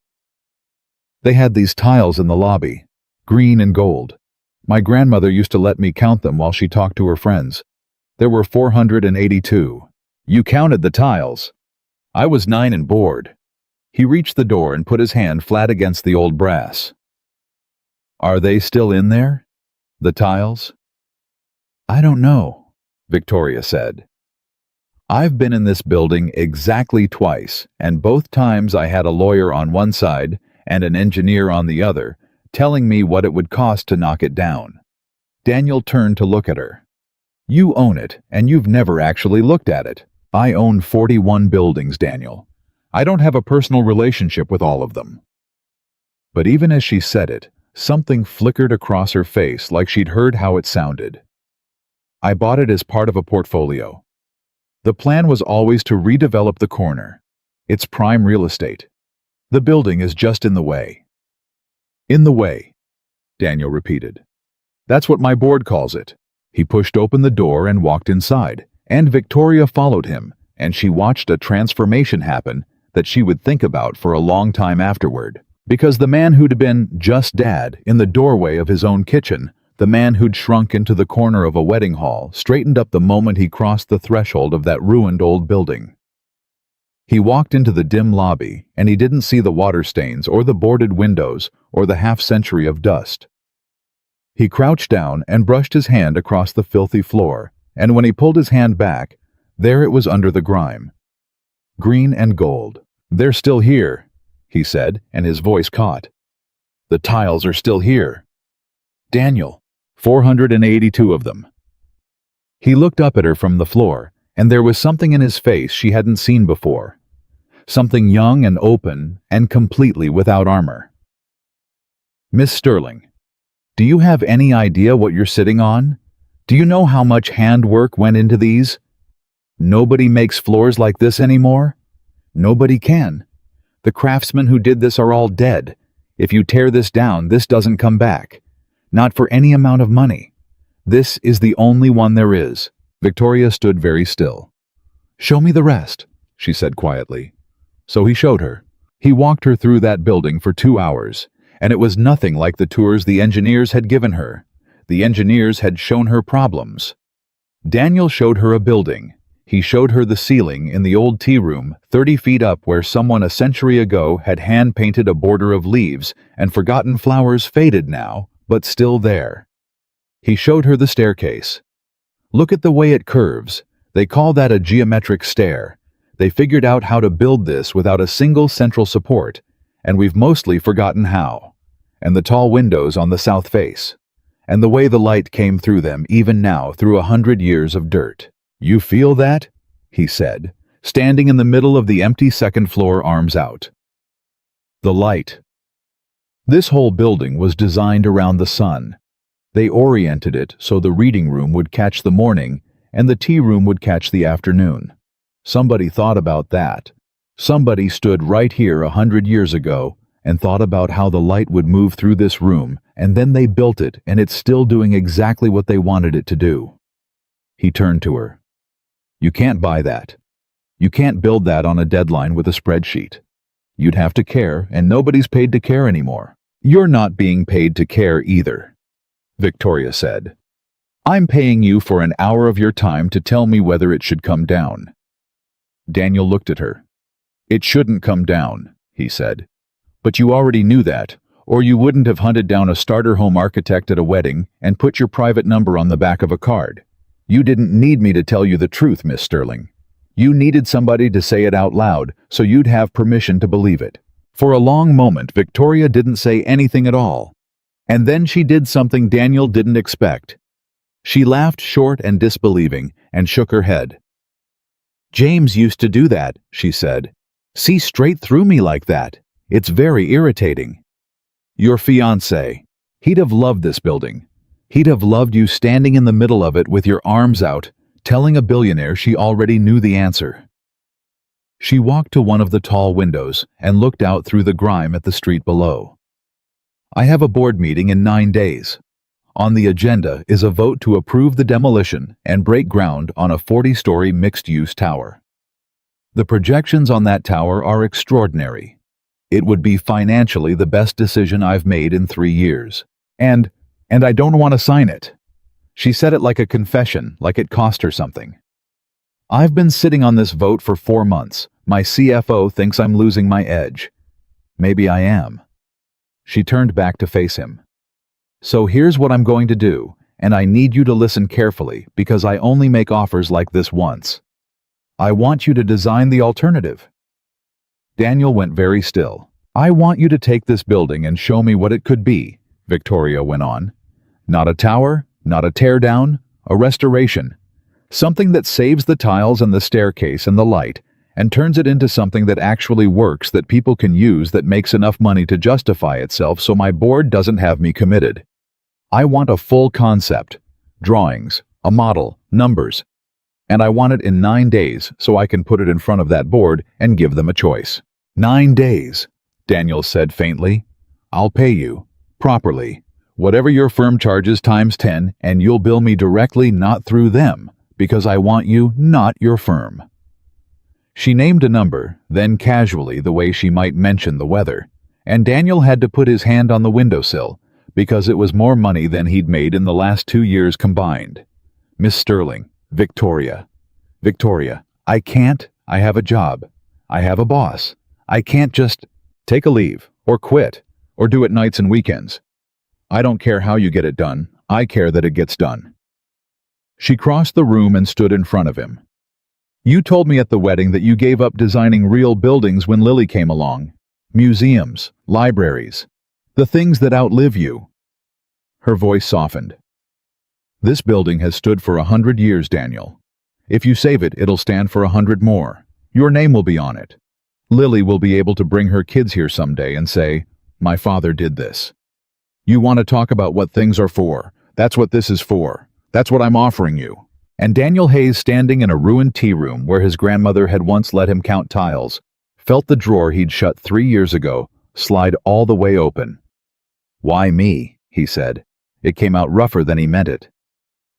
They had these tiles in the lobby, green and gold. My grandmother used to let me count them while she talked to her friends. There were 482. "You counted the tiles." I was 9 and bored. He reached the door and put his hand flat against the old brass. "Are they still in there? The tiles?" "I don't know," Victoria said. "I've been in this building exactly twice, and both times I had a lawyer on one side and an engineer on the other, telling me what it would cost to knock it down." Daniel turned to look at her. "You own it, and you've never actually looked at it. I own 41 buildings, Daniel. I don't have a personal relationship with all of them." But even as she said it, something flickered across her face like she'd heard how it sounded. "I bought it as part of a portfolio. The plan was always to redevelop the corner. It's prime real estate. The building is just in the way." "In the way," Daniel repeated. "That's what my board calls it." He pushed open the door and walked inside, and Victoria followed him, and she watched a transformation happen that she would think about for a long time afterward. Because the man who'd been just Dad in the doorway of his own kitchen, the man who'd shrunk into the corner of a wedding hall, straightened up the moment he crossed the threshold of that ruined old building. He walked into the dim lobby, and he didn't see the water stains or the boarded windows or the half-century of dust. He crouched down and brushed his hand across the filthy floor, and when he pulled his hand back, there it was under the grime. Green and gold. "They're still here," he said, and his voice caught. "The tiles are still here. Daniel, 482 of them." He looked up at her from the floor, and there was something in his face she hadn't seen before. Something young and open and completely without armor. "Miss Sterling, do you have any idea what you're sitting on? Do you know how much handwork went into these? Nobody makes floors like this anymore. Nobody can. The craftsmen who did this are all dead. If you tear this down, this doesn't come back. Not for any amount of money. This is the only one there is." Victoria stood very still. "Show me the rest," she said quietly. So he showed her. He walked her through that building for 2 hours, and it was nothing like the tours the engineers had given her. The engineers had shown her problems. Daniel showed her a building. He showed her the ceiling in the old tea room 30 feet up where someone a century ago had hand-painted a border of leaves and forgotten flowers faded now, but still there. He showed her the staircase. "Look at the way it curves. They call that a geometric stair. They figured out how to build this without a single central support, and we've mostly forgotten how. And the tall windows on the south face. And the way the light came through them even now through 100 years of dirt. You feel that?" he said, standing in the middle of the empty second floor, arms out. The light. This whole building was designed around the sun. They oriented it so the reading room would catch the morning and the tea room would catch the afternoon. Somebody thought about that. Somebody stood right here 100 years ago and thought about how the light would move through this room, and then they built it, and it's still doing exactly what they wanted it to do. He turned to her. You can't buy that. You can't build that on a deadline with a spreadsheet. You'd have to care, and nobody's paid to care anymore. You're not being paid to care either, Victoria said. I'm paying you for an hour of your time to tell me whether it should come down. Daniel looked at her. It shouldn't come down, he said. But you already knew that, or you wouldn't have hunted down a starter home architect at a wedding and put your private number on the back of a card. You didn't need me to tell you the truth, Miss Sterling. You needed somebody to say it out loud so you'd have permission to believe it. For a long moment, Victoria didn't say anything at all. And then she did something Daniel didn't expect. She laughed short and disbelieving and shook her head. James used to do that, she said. See straight through me like that. It's very irritating. Your fiancé. He'd have loved this building. He'd have loved you standing in the middle of it with your arms out, telling a billionaire she already knew the answer. She walked to one of the tall windows and looked out through the grime at the street below. I have a board meeting in 9 days. On the agenda is a vote to approve the demolition and break ground on a 40-story mixed-use tower. The projections on that tower are extraordinary. It would be financially the best decision I've made in 3 years. And I don't want to sign it. She said it like a confession, like it cost her something. I've been sitting on this vote for 4 months. My CFO thinks I'm losing my edge. Maybe I am. She turned back to face him. So here's what I'm going to do, and I need you to listen carefully because I only make offers like this once. I want you to design the alternative. Daniel went very still. I want you to take this building and show me what it could be, Victoria went on. Not a tower, not a teardown, a restoration. Something that saves the tiles and the staircase and the light and turns it into something that actually works, that people can use, that makes enough money to justify itself so my board doesn't have me committed. I want a full concept, drawings, a model, numbers, and I want it in 9 days so I can put it in front of that board and give them a choice. 9 days, Daniel said faintly. I'll pay you, properly, whatever your firm charges times 10, and you'll bill me directly, not through them, because I want you, not your firm. She named a number, then casually, the way she might mention the weather, and Daniel had to put his hand on the windowsill, because it was more money than he'd made in the last 2 years combined. Miss Sterling, Victoria. Victoria, I can't. I have a job. I have a boss. I can't just take a leave, or quit, or do it nights and weekends. I don't care how you get it done. I care that it gets done. She crossed the room and stood in front of him. You told me at the wedding that you gave up designing real buildings when Lily came along. Museums, libraries, the things that outlive you. Her voice softened. This building has stood for 100 years, Daniel. If you save it, it'll stand for 100 more. Your name will be on it. Lily will be able to bring her kids here someday and say, my father did this. You want to talk about what things are for. That's what this is for. That's what I'm offering you. And Daniel Hayes, standing in a ruined tea room where his grandmother had once let him count tiles, felt the drawer he'd shut 3 years ago slide all the way open. Why me? He said. It came out rougher than he meant it.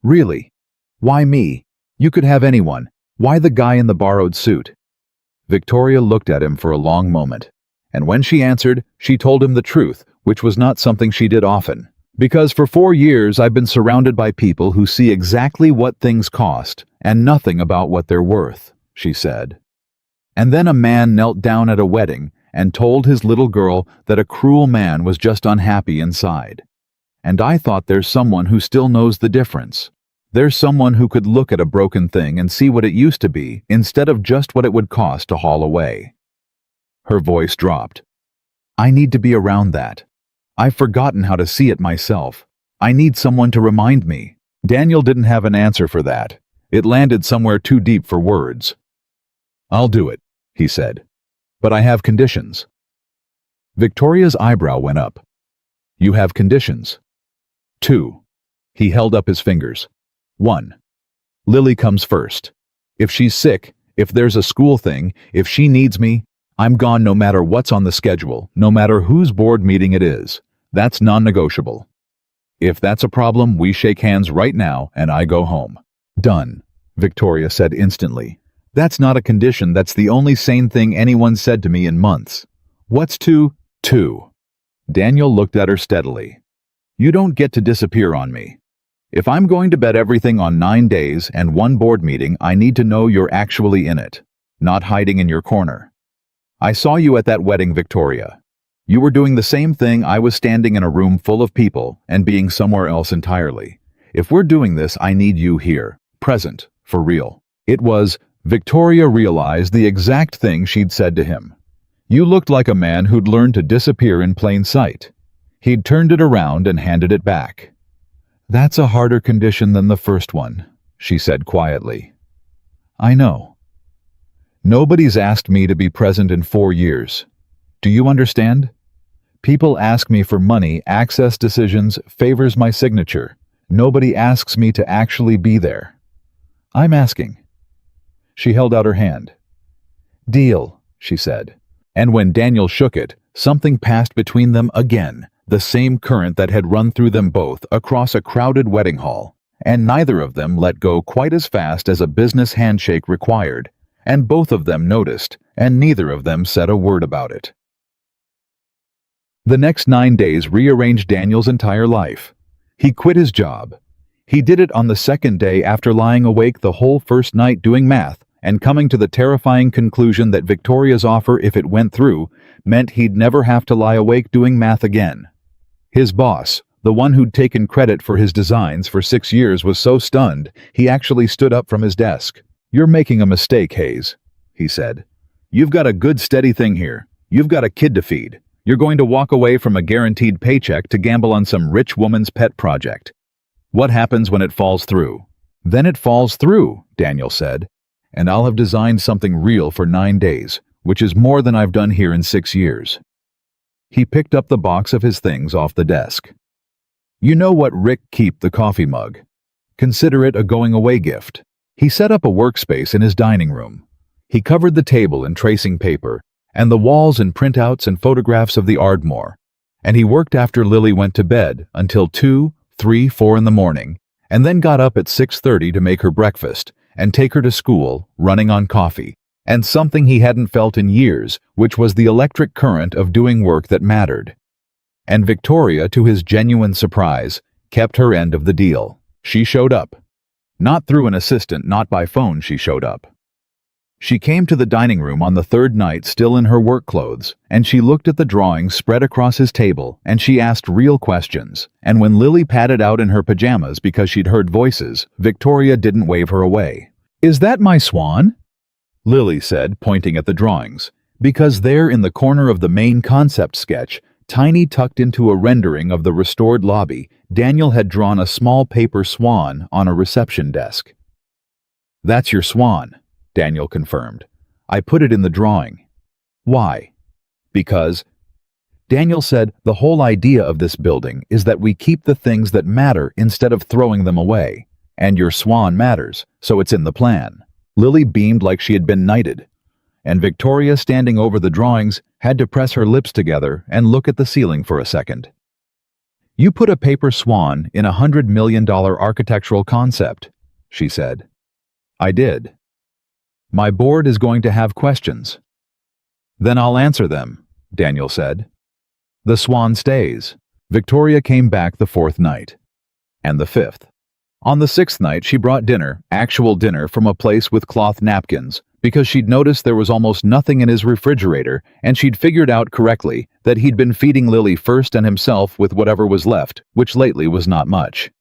Really? Why me? You could have anyone. Why the guy in the borrowed suit? Victoria looked at him for a long moment, and when she answered, she told him the truth, which was not something she did often. Because for 4 years I've been surrounded by people who see exactly what things cost and nothing about what they're worth, she said. And then a man knelt down at a wedding and told his little girl that a cruel man was just unhappy inside. And I thought there's someone who still knows the difference. There's someone who could look at a broken thing and see what it used to be instead of just what it would cost to haul away. Her voice dropped. I need to be around that. I've forgotten how to see it myself. I need someone to remind me. Daniel didn't have an answer for that. It landed somewhere too deep for words. I'll do it, he said. But I have conditions. Victoria's eyebrow went up. You have conditions. 2. He held up his fingers. 1. Lily comes first. If she's sick, if there's a school thing, if she needs me, I'm gone no matter what's on the schedule, no matter whose board meeting it is. That's non-negotiable. If that's a problem, we shake hands right now and I go home. Done, Victoria said instantly. That's not a condition, that's the only sane thing anyone said to me in months. What's 2? 2. Daniel looked at her steadily. You don't get to disappear on me. If I'm going to bet everything on 9 days and 1 board meeting, I need to know you're actually in it, not hiding in your corner. I saw you at that wedding, Victoria. You were doing the same thing. I was standing in a room full of people and being somewhere else entirely. If we're doing this, I need you here, present, for real. It was, Victoria realized the exact thing she'd said to him. You looked like a man who'd learned to disappear in plain sight. He'd turned it around and handed it back. That's a harder condition than the first one, she said quietly. I know. Nobody's asked me to be present in 4 years. Do you understand? People ask me for money, access decisions, favors my signature. Nobody asks me to actually be there. I'm asking. She held out her hand. Deal, she said. And when Daniel shook it, something passed between them again, the same current that had run through them both across a crowded wedding hall, and neither of them let go quite as fast as a business handshake required, and both of them noticed, and neither of them said a word about it. The next 9 days rearranged Daniel's entire life. He quit his job. He did it on the second day after lying awake the whole first night doing math and coming to the terrifying conclusion that Victoria's offer, if it went through, meant he'd never have to lie awake doing math again. His boss, the one who'd taken credit for his designs for 6 years, was so stunned he actually stood up from his desk. You're making a mistake, Hayes, he said. You've got a good steady thing here. You've got a kid to feed. You're going to walk away from a guaranteed paycheck to gamble on some rich woman's pet project. What happens when it falls through? Then it falls through, Daniel said, and I'll have designed something real for 9 days, which is more than I've done here in 6 years. He picked up the box of his things off the desk. You know what, Rick, keep the coffee mug. Consider it a going-away gift. He set up a workspace in his dining room. He covered the table in tracing paper, and the walls in printouts and photographs of the Ardmore, and he worked after Lily went to bed until 2, 3, 4 in the morning, and then got up at 6:30 to make her breakfast and take her to school, running on coffee, and something he hadn't felt in years, which was the electric current of doing work that mattered. And Victoria, to his genuine surprise, kept her end of the deal. She showed up. Not through an assistant, not by phone, she showed up. She came to the dining room on the 3rd night still in her work clothes, and she looked at the drawings spread across his table, and she asked real questions. And when Lily padded out in her pajamas because she'd heard voices, Victoria didn't wave her away. Is that my swan? Lily said, pointing at the drawings, because there in the corner of the main concept sketch, tiny tucked into a rendering of the restored lobby, Daniel had drawn a small paper swan on a reception desk. That's your swan, Daniel confirmed. I put it in the drawing. Why? Because, Daniel said, the whole idea of this building is that we keep the things that matter instead of throwing them away. And your swan matters, so it's in the plan. Lily beamed like she had been knighted, and Victoria, standing over the drawings, had to press her lips together and look at the ceiling for a second. You put a paper swan in $100 million architectural concept, she said. I did. My board is going to have questions. Then I'll answer them, Daniel said. The swan stays. Victoria came back the 4th night. And the 5th. On the 6th night, she brought dinner, actual dinner, from a place with cloth napkins, because she'd noticed there was almost nothing in his refrigerator, and she'd figured out correctly that he'd been feeding Lily first and himself with whatever was left, which lately was not much.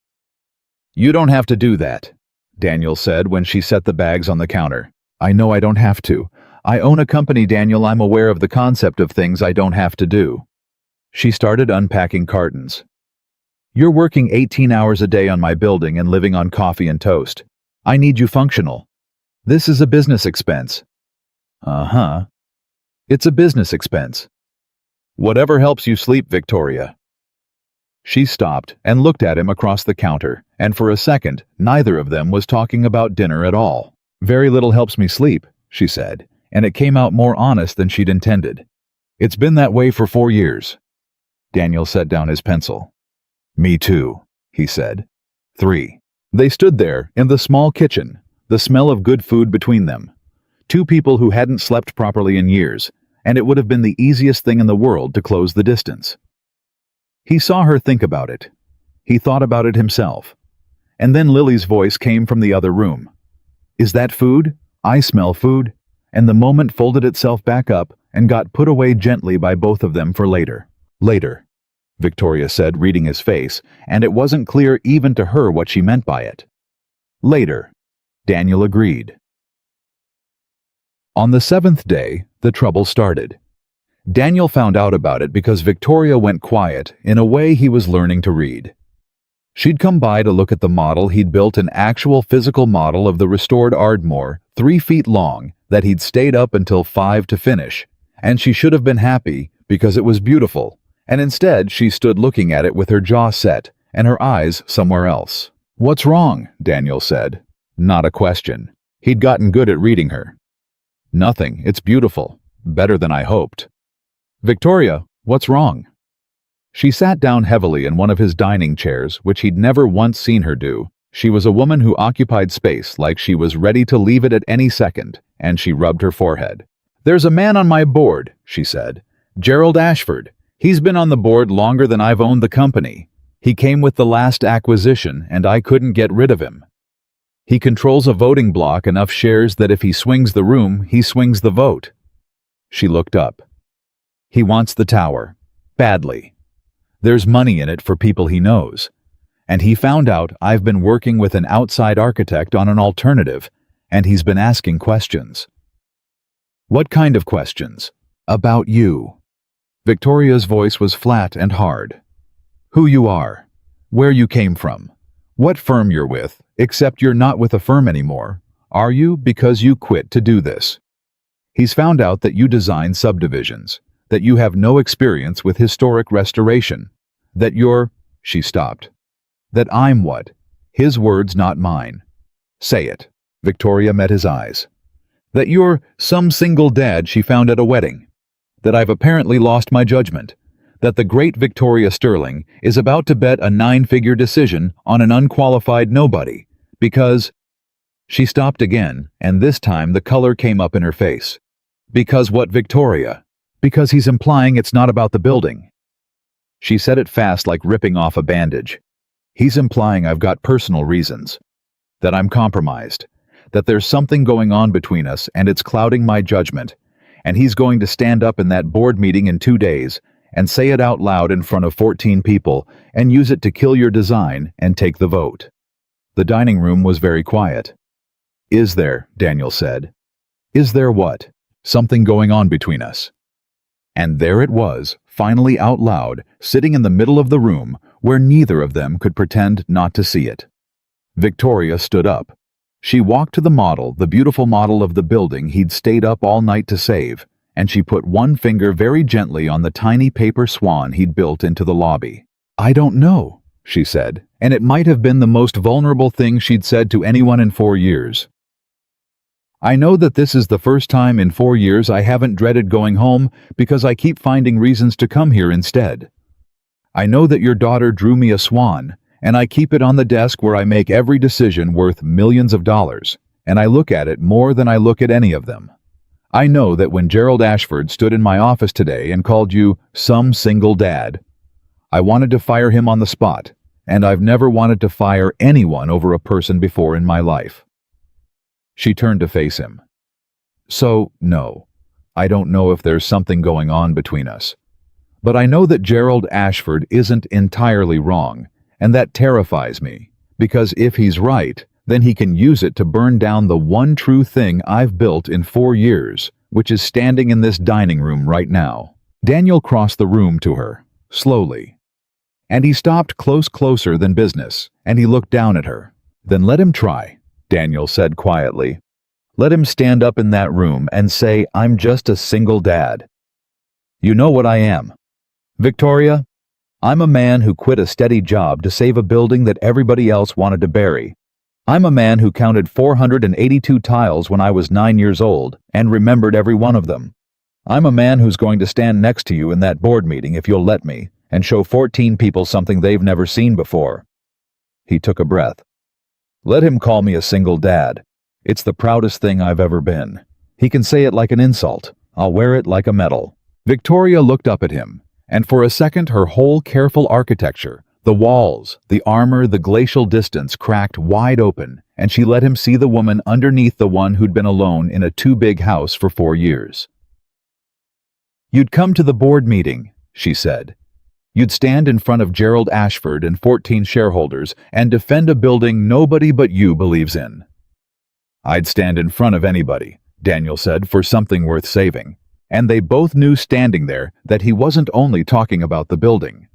You don't have to do that, Daniel said when she set the bags on the counter. I know I don't have to. I own a company, Daniel. I'm aware of the concept of things I don't have to do. She started unpacking cartons. You're working 18 hours a day on my building and living on coffee and toast. I need you functional. This is a business expense. Uh-huh. It's a business expense. Whatever helps you sleep, Victoria. She stopped and looked at him across the counter, and for a second, neither of them was talking about dinner at all. Very little helps me sleep, she said, and it came out more honest than she'd intended. It's been that way for 4 years. Daniel set down his pencil. Me too, he said. 3. They stood there in the small kitchen, the smell of good food between them. 2 people who hadn't slept properly in years, and it would have been the easiest thing in the world to close the distance. He saw her think about it. He thought about it himself. And then Lily's voice came from the other room. Is that food? I smell food. And the moment folded itself back up and got put away gently by both of them for later. Later, Victoria said, reading his face, and it wasn't clear even to her what she meant by it. Later, Daniel agreed. On the 7th day, the trouble started. Daniel found out about it because Victoria went quiet in a way he was learning to read. She'd come by to look at the model he'd built, an actual physical model of the restored Ardmore, 3 feet long, that he'd stayed up until 5 to finish, and she should have been happy because it was beautiful, and instead she stood looking at it with her jaw set and her eyes somewhere else. What's wrong? Daniel said. Not a question. He'd gotten good at reading her. Nothing. It's beautiful. Better than I hoped. Victoria, what's wrong? She sat down heavily in one of his dining chairs, which he'd never once seen her do. She was a woman who occupied space like she was ready to leave it at any second, and she rubbed her forehead. There's a man on my board, she said. Gerald Ashford. He's been on the board longer than I've owned the company. He came with the last acquisition, and I couldn't get rid of him. He controls a voting block, enough shares that if he swings the room, he swings the vote. She looked up. He wants the tower. Badly. There's money in it for people he knows. And he found out I've been working with an outside architect on an alternative, and he's been asking questions. What kind of questions? About you. Victoria's voice was flat and hard. Who you are. Where you came from. What firm you're with, except you're not with a firm anymore. Are you, because you quit to do this? He's found out that you design subdivisions, that you have no experience with historic restoration, that you're... She stopped. That I'm what? His words, not mine. Say it. Victoria met his eyes. That you're some single dad she found at a wedding. That I've apparently lost my judgment. That the great Victoria Sterling is about to bet a 9-figure decision on an unqualified nobody, because... She stopped again, and this time the color came up in her face. Because what, Victoria? Because he's implying it's not about the building. She said it fast, like ripping off a bandage. He's implying I've got personal reasons. That I'm compromised. That there's something going on between us and it's clouding my judgment. And he's going to stand up in that board meeting in 2 days and say it out loud in front of 14 people and use it to kill your design and take the vote. The dining room was very quiet. Is there, Daniel said. Is there what? Something going on between us. And there it was, finally out loud, sitting in the middle of the room, where neither of them could pretend not to see it. Victoria stood up. She walked to the model, the beautiful model of the building he'd stayed up all night to save, and she put one finger very gently on the tiny paper swan he'd built into the lobby. I don't know, she said, and it might have been the most vulnerable thing she'd said to anyone in 4 years. I know that this is the first time in 4 years I haven't dreaded going home because I keep finding reasons to come here instead. I know that your daughter drew me a swan, and I keep it on the desk where I make every decision worth millions of dollars, and I look at it more than I look at any of them. I know that when Gerald Ashford stood in my office today and called you some single dad, I wanted to fire him on the spot, and I've never wanted to fire anyone over a person before in my life. She turned to face him. So, no, I don't know if there's something going on between us. But I know that Gerald Ashford isn't entirely wrong, and that terrifies me, because if he's right, then he can use it to burn down the one true thing I've built in 4 years, which is standing in this dining room right now. Daniel crossed the room to her, slowly. And he stopped closer than business, and he looked down at her. Then let him try, Daniel said quietly. Let him stand up in that room and say, "I'm just a single dad." You know what I am. Victoria, I'm a man who quit a steady job to save a building that everybody else wanted to bury. I'm a man who counted 482 tiles when I was 9 years old and remembered every one of them. I'm a man who's going to stand next to you in that board meeting if you'll let me, and show 14 people something they've never seen before. He took a breath. Let him call me a single dad. It's the proudest thing I've ever been. He can say it like an insult. I'll wear it like a medal. Victoria looked up at him, and for a second her whole careful architecture, the walls, the armor, the glacial distance cracked wide open, and she let him see the woman underneath the one who'd been alone in a too-big house for 4 years. You'd come to the board meeting, she said. You'd stand in front of Gerald Ashford and 14 shareholders and defend a building nobody but you believes in. I'd stand in front of anybody, Daniel said, for something worth saving. And they both knew standing there that he wasn't only talking about the building.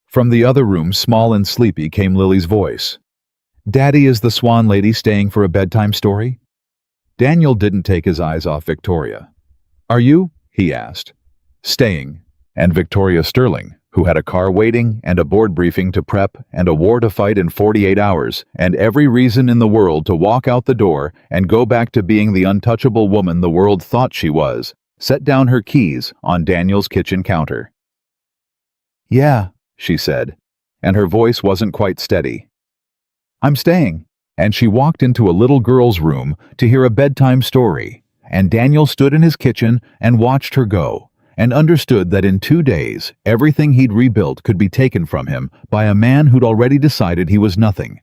From the other room, small and sleepy, came Lily's voice. Daddy, is the Swan lady staying for a bedtime story? Daniel didn't take his eyes off Victoria. Are you? He asked. Staying. And Victoria Sterling, who had a car waiting and a board briefing to prep and a war to fight in 48 hours and every reason in the world to walk out the door and go back to being the untouchable woman the world thought she was, set down her keys on Daniel's kitchen counter. Yeah, she said, and her voice wasn't quite steady. I'm staying. And she walked into a little girl's room to hear a bedtime story, and Daniel stood in his kitchen and watched her go, and understood that in 2 days everything he'd rebuilt could be taken from him by a man who'd already decided he was nothing,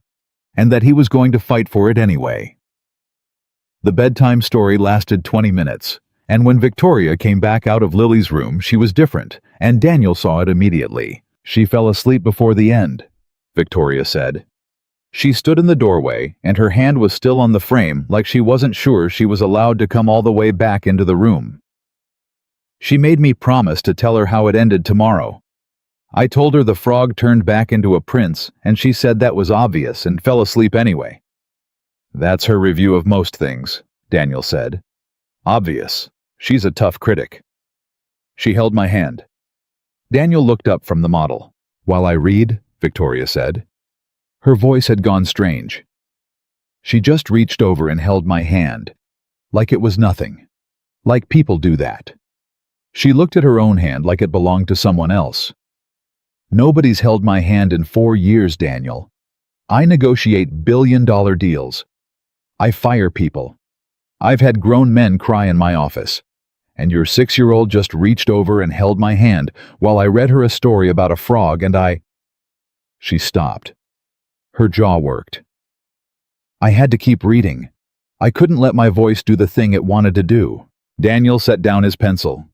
and that he was going to fight for it anyway. The bedtime story lasted 20 minutes, and when Victoria came back out of Lily's room, she was different, and Daniel saw it immediately. She fell asleep before the end, Victoria said. She stood in the doorway, and her hand was still on the frame, like she wasn't sure she was allowed to come all the way back into the room. She made me promise to tell her how it ended tomorrow. I told her the frog turned back into a prince, and she said that was obvious and fell asleep anyway. That's her review of most things, Daniel said. Obvious. She's a tough critic. She held my hand. Daniel looked up from the model. While I read, Victoria said. Her voice had gone strange. She just reached over and held my hand, like it was nothing, like people do that. She looked at her own hand like it belonged to someone else. Nobody's held my hand in 4 years, Daniel. I negotiate billion-dollar deals. I fire people. I've had grown men cry in my office. And your 6-year-old just reached over and held my hand while I read her a story about a frog and She stopped. Her jaw worked. I had to keep reading. I couldn't let my voice do the thing it wanted to do. Daniel set down his pencil.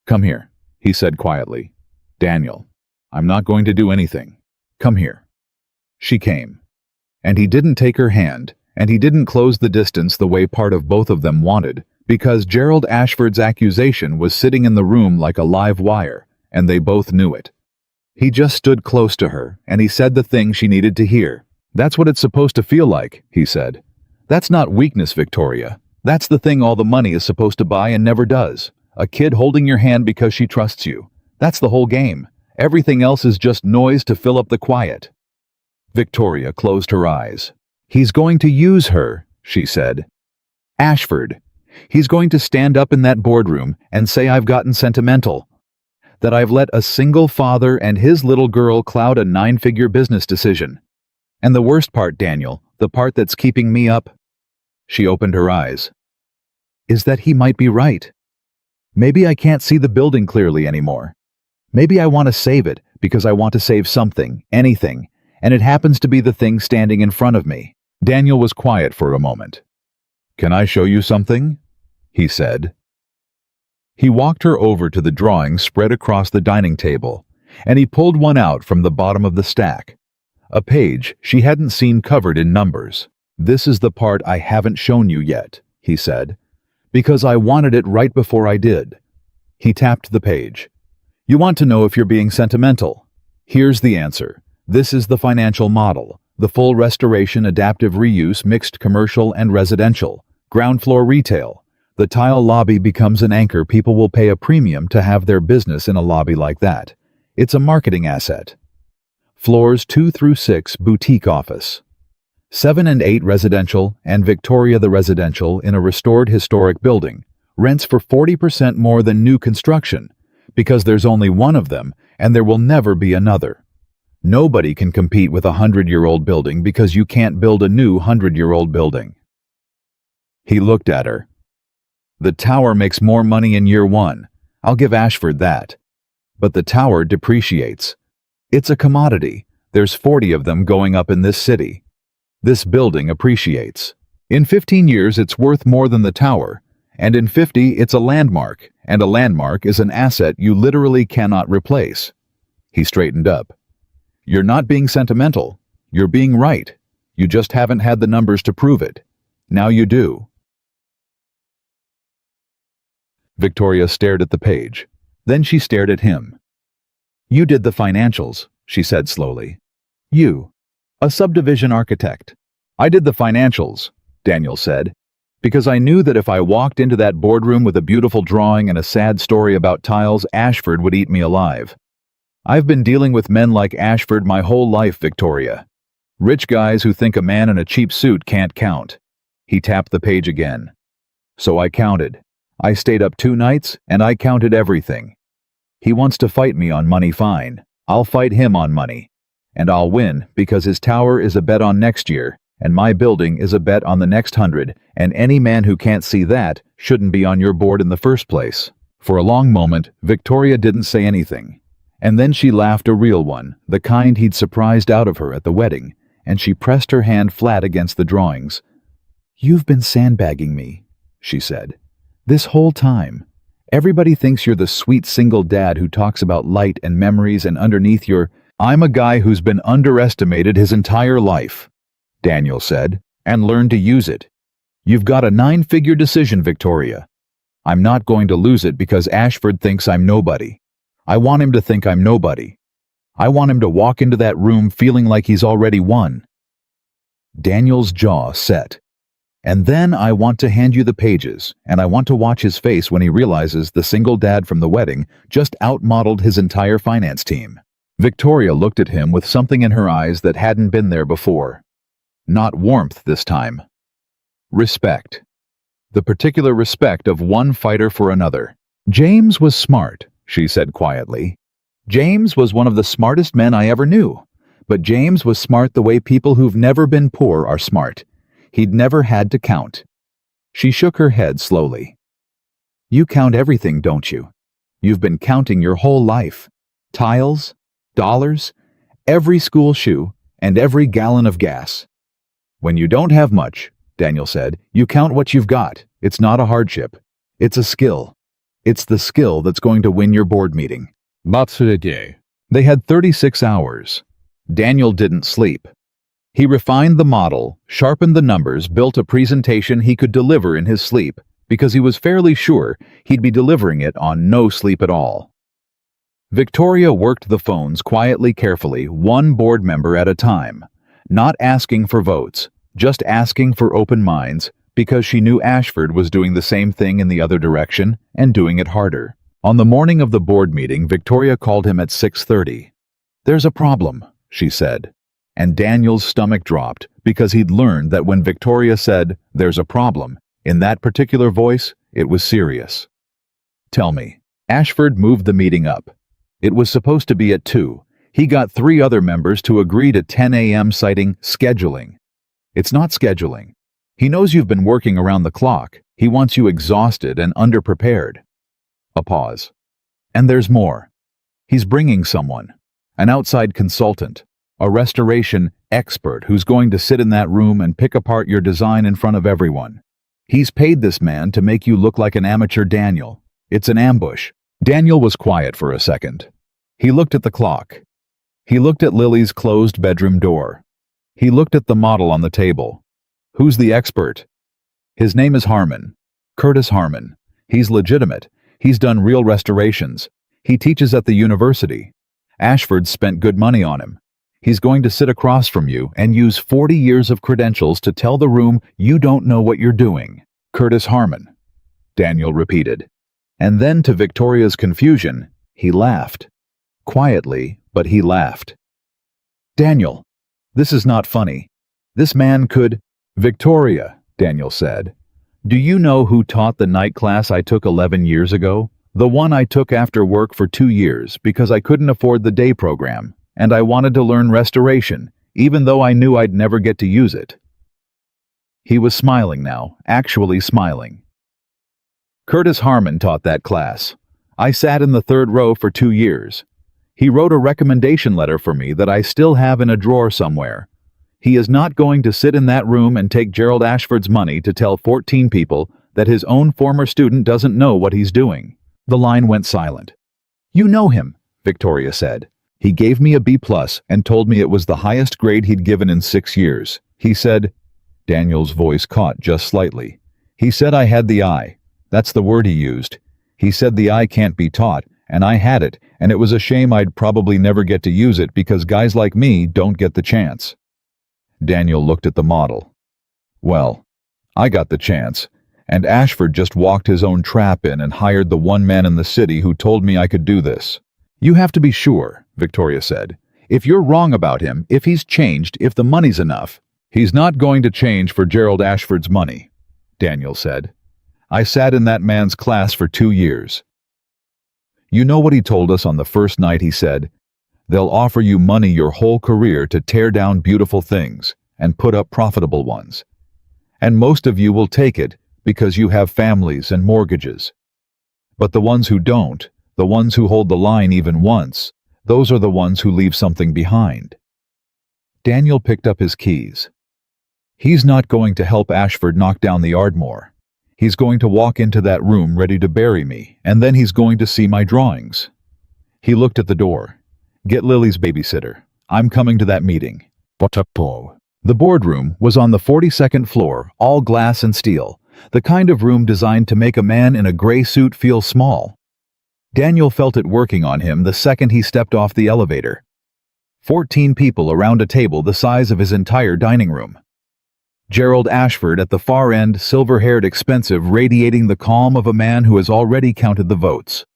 Come here, he said quietly. Daniel, I'm not going to do anything. Come here. She came. And he didn't take her hand, and he didn't close the distance the way part of both of them wanted, because Gerald Ashford's accusation was sitting in the room like a live wire, and they both knew it. He just stood close to her, and he said the thing she needed to hear. That's what it's supposed to feel like, he said. That's not weakness, Victoria. That's the thing all the money is supposed to buy and never does. A kid holding your hand because she trusts you. That's the whole game. Everything else is just noise to fill up the quiet. Victoria closed her eyes. He's going to use her, she said. Ashford. He's going to stand up in that boardroom and say I've gotten sentimental. That I've let a single father and his little girl cloud a 9-figure business decision. And the worst part, Daniel, the part that's keeping me up, she opened her eyes, is that he might be right. Maybe I can't see the building clearly anymore. Maybe I want to save it because I want to save something, anything, and it happens to be the thing standing in front of me. Daniel was quiet for a moment. Can I show you something? He said. He walked her over to the drawing spread across the dining table, and he pulled one out from the bottom of the stack. A page she hadn't seen covered in numbers. This is the part I haven't shown you yet, he said, because I wanted it right before I did. He tapped the page. You want to know if you're being sentimental? Here's the answer. This is the financial model, the full restoration, adaptive reuse, mixed commercial and residential. Ground floor retail. The tile lobby becomes an anchor. People will pay a premium to have their business in a lobby like that. It's a marketing asset. Floors 2 through 6, boutique office. 7 and 8 residential, and Victoria the residential in a restored historic building. Rents for 40% more than new construction, because there's only one of them and there will never be another. Nobody can compete with a 100-year-old building because you can't build a new 100-year-old building. He looked at her. The tower makes more money in year 1. I'll give Ashford that. But the tower depreciates. It's a commodity. There's 40 of them going up in this city. This building appreciates. In 15 years, it's worth more than the tower. And in 50, it's a landmark. And a landmark is an asset you literally cannot replace. He straightened up. You're not being sentimental. You're being right. You just haven't had the numbers to prove it. Now you do. Victoria stared at the page. Then she stared at him. You did the financials, she said slowly. You, a subdivision architect. I did the financials, Daniel said, because I knew that if I walked into that boardroom with a beautiful drawing and a sad story about tiles, Ashford would eat me alive. I've been dealing with men like Ashford my whole life, Victoria. Rich guys who think a man in a cheap suit can't count. He tapped the page again. So I counted. I stayed up 2 nights, and I counted everything. He wants to fight me on money, fine. I'll fight him on money. And I'll win, because his tower is a bet on next year, and my building is a bet on the next 100, and any man who can't see that shouldn't be on your board in the first place. For a long moment, Victoria didn't say anything. And then she laughed, a real one, the kind he'd surprised out of her at the wedding, and she pressed her hand flat against the drawings. You've been sandbagging me, she said. This whole time. Everybody thinks you're the sweet single dad who talks about light and memories, and underneath I'm a guy who's been underestimated his entire life, Daniel said, and learned to use it. You've got a 9-figure decision, Victoria. I'm not going to lose it because Ashford thinks I'm nobody. I want him to think I'm nobody. I want him to walk into that room feeling like he's already won. Daniel's jaw set. And then I want to hand you the pages, and I want to watch his face when he realizes the single dad from the wedding just outmodeled his entire finance team. Victoria looked at him with something in her eyes that hadn't been there before. Not warmth this time. Respect. The particular respect of one fighter for another. James was smart, she said quietly. James was one of the smartest men I ever knew. But James was smart the way people who've never been poor are smart. He'd never had to count. She shook her head slowly. You count everything, don't you? You've been counting your whole life. Tiles, dollars, every school shoe, and every gallon of gas. When you don't have much, Daniel said, you count what you've got. It's not a hardship. It's a skill. It's the skill that's going to win your board meeting. They had 36 hours. Daniel didn't sleep. He refined the model, sharpened the numbers, built a presentation he could deliver in his sleep, because he was fairly sure he'd be delivering it on no sleep at all. Victoria worked the phones quietly, carefully, one board member at a time, not asking for votes, just asking for open minds, because she knew Ashford was doing the same thing in the other direction and doing it harder. On the morning of the board meeting, Victoria called him at 6:30. There's a problem, she said. And Daniel's stomach dropped because he'd learned that when Victoria said, there's a problem, in that particular voice, it was serious. Tell me. Ashford moved the meeting up. It was supposed to be at 2. He got 3 other members to agree to 10 a.m. citing scheduling. It's not scheduling. He knows you've been working around the clock. He wants you exhausted and underprepared. A pause. And there's more. He's bringing someone, an outside consultant, a restoration expert who's going to sit in that room and pick apart your design in front of everyone. He's paid this man to make you look like an amateur Daniel. It's an ambush. Daniel was quiet for a second. He looked at the clock. He looked at Lily's closed bedroom door. He looked at the model on the table. Who's the expert? His name is Harmon. Curtis Harmon. He's legitimate. He's done real restorations. He teaches at the university. Ashford spent good money on him. He's going to sit across from you and use 40 years of credentials to tell the room you don't know what you're doing. Curtis Harmon, Daniel repeated. And then, to Victoria's confusion, he laughed. Quietly, but he laughed. Daniel, this is not funny. This man could— Victoria, Daniel said. Do you know who taught the night class I took 11 years ago? The one I took after work for 2 years because I couldn't afford the day program, and I wanted to learn restoration, even though I knew I'd never get to use it. He was smiling now, actually smiling. Curtis Harmon taught that class. I sat in the third row for 2 years. He wrote a recommendation letter for me that I still have in a drawer somewhere. He is not going to sit in that room and take Gerald Ashford's money to tell 14 people that his own former student doesn't know what he's doing. The line went silent. You know him, Victoria said. He gave me a B+ and told me it was the highest grade he'd given in 6 years. He said— Daniel's voice caught just slightly. He said I had the eye. That's the word he used. He said the eye can't be taught, and I had it, and it was a shame I'd probably never get to use it because guys like me don't get the chance. Daniel looked at the model. Well, I got the chance, and Ashford just walked his own trap in and hired the one man in the city who told me I could do this. You have to be sure, Victoria said. If you're wrong about him, if he's changed, if the money's enough— He's not going to change for Gerald Ashford's money, Daniel said. I sat in that man's class for 2 years. You know what he told us on the first night? He said, they'll offer you money your whole career to tear down beautiful things and put up profitable ones. And most of you will take it because you have families and mortgages. But the ones who don't, the ones who hold the line even once, those are the ones who leave something behind. Daniel picked up his keys. He's not going to help Ashford knock down the Ardmore. He's going to walk into that room ready to bury me, and then he's going to see my drawings. He looked at the door. Get Lily's babysitter. I'm coming to that meeting. The boardroom was on the 42nd floor, all glass and steel, the kind of room designed to make a man in a gray suit feel small. Daniel felt it working on him the second he stepped off the elevator. 14 people around a table the size of his entire dining room. Gerald Ashford at the far end, silver-haired, expensive, radiating the calm of a man who has already counted the votes.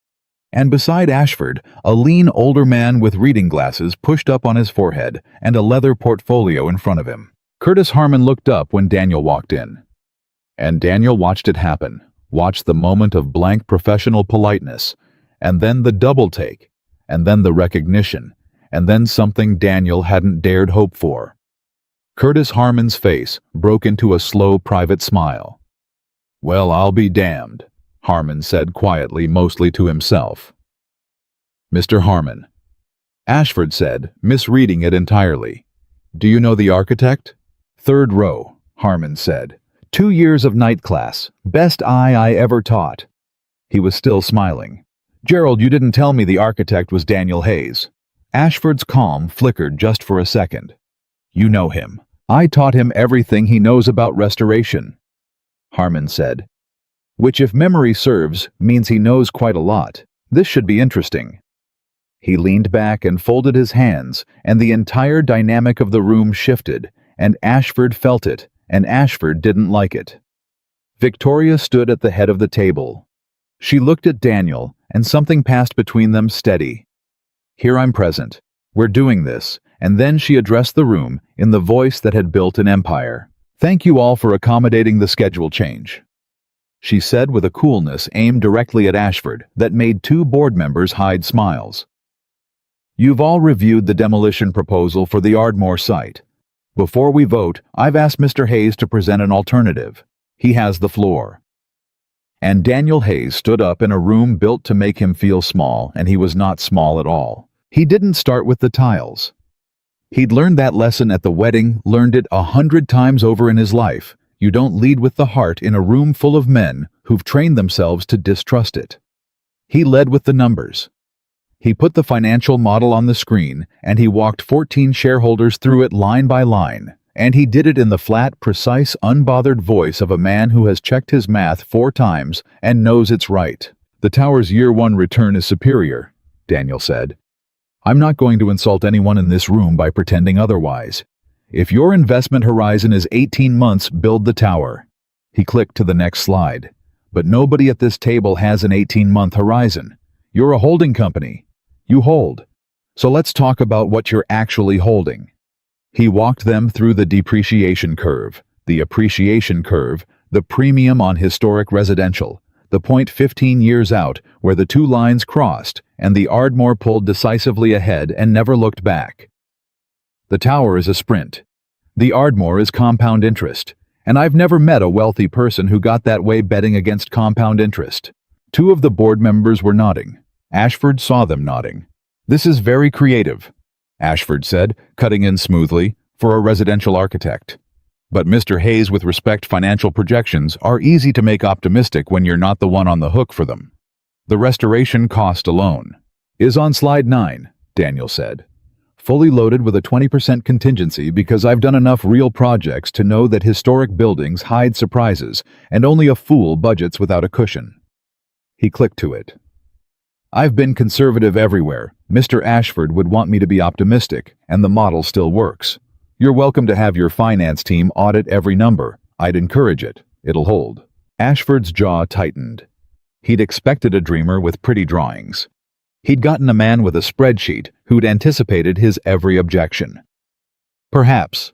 And beside Ashford, a lean older man with reading glasses pushed up on his forehead and a leather portfolio in front of him. Curtis Harmon looked up when Daniel walked in. And Daniel watched it happen, watched the moment of blank professional politeness, and then the double take, and then the recognition, and then something Daniel hadn't dared hope for. Curtis Harmon's face broke into a slow private smile. Well, I'll be damned, Harmon said quietly, mostly to himself. Mr. Harmon, Ashford said, misreading it entirely. Do you know the architect? Third row, Harmon said. 2 years of night class, best I ever taught. He was still smiling. Gerald, you didn't tell me the architect was Daniel Hayes. Ashford's calm flickered just for a second. You know him. I taught him everything he knows about restoration, Harmon said. Which, if memory serves, means he knows quite a lot. This should be interesting. He leaned back and folded his hands, and the entire dynamic of the room shifted, and Ashford felt it, and Ashford didn't like it. Victoria stood at the head of the table. She looked at Daniel, and something passed between them steady. Here I'm present. We're doing this. And then she addressed the room in the voice that had built an empire. Thank you all for accommodating the schedule change, she said with a coolness aimed directly at Ashford that made 2 board members hide smiles. You've all reviewed the demolition proposal for the Ardmore site. Before we vote, I've asked Mr. Hayes to present an alternative. He has the floor. And Daniel Hayes stood up in a room built to make him feel small, and he was not small at all. He didn't start with the tiles. He'd learned that lesson at the wedding, learned it 100 times over in his life. You don't lead with the heart in a room full of men who've trained themselves to distrust it. He led with the numbers. He put the financial model on the screen, and he walked 14 shareholders through it line by line. And he did it in the flat, precise, unbothered voice of a man who has checked his math 4 times and knows it's right. The tower's year 1 return is superior, Daniel said. I'm not going to insult anyone in this room by pretending otherwise. If your investment horizon is 18 months, build the tower. He clicked to the next slide. But nobody at this table has an 18-month horizon. You're a holding company. You hold. So let's talk about what you're actually holding. He walked them through the depreciation curve, the appreciation curve, the premium on historic residential, the point 15 years out where the two lines crossed and the Ardmore pulled decisively ahead and never looked back. The tower is a sprint. The Ardmore is compound interest. And I've never met a wealthy person who got that way betting against compound interest. Two of the board members were nodding. Ashford saw them nodding. This is very creative, Ashford said, cutting in smoothly, for a residential architect. But Mr. Hayes, with respect, financial projections are easy to make optimistic when you're not the one on the hook for them. The restoration cost alone is on slide 9, Daniel said. Fully loaded with a 20% contingency because I've done enough real projects to know that historic buildings hide surprises and only a fool budgets without a cushion. He clicked to it. I've been conservative everywhere. Mr. Ashford would want me to be optimistic, and the model still works. You're welcome to have your finance team audit every number. I'd encourage it. It'll hold. Ashford's jaw tightened. He'd expected a dreamer with pretty drawings. He'd gotten a man with a spreadsheet who'd anticipated his every objection. Perhaps.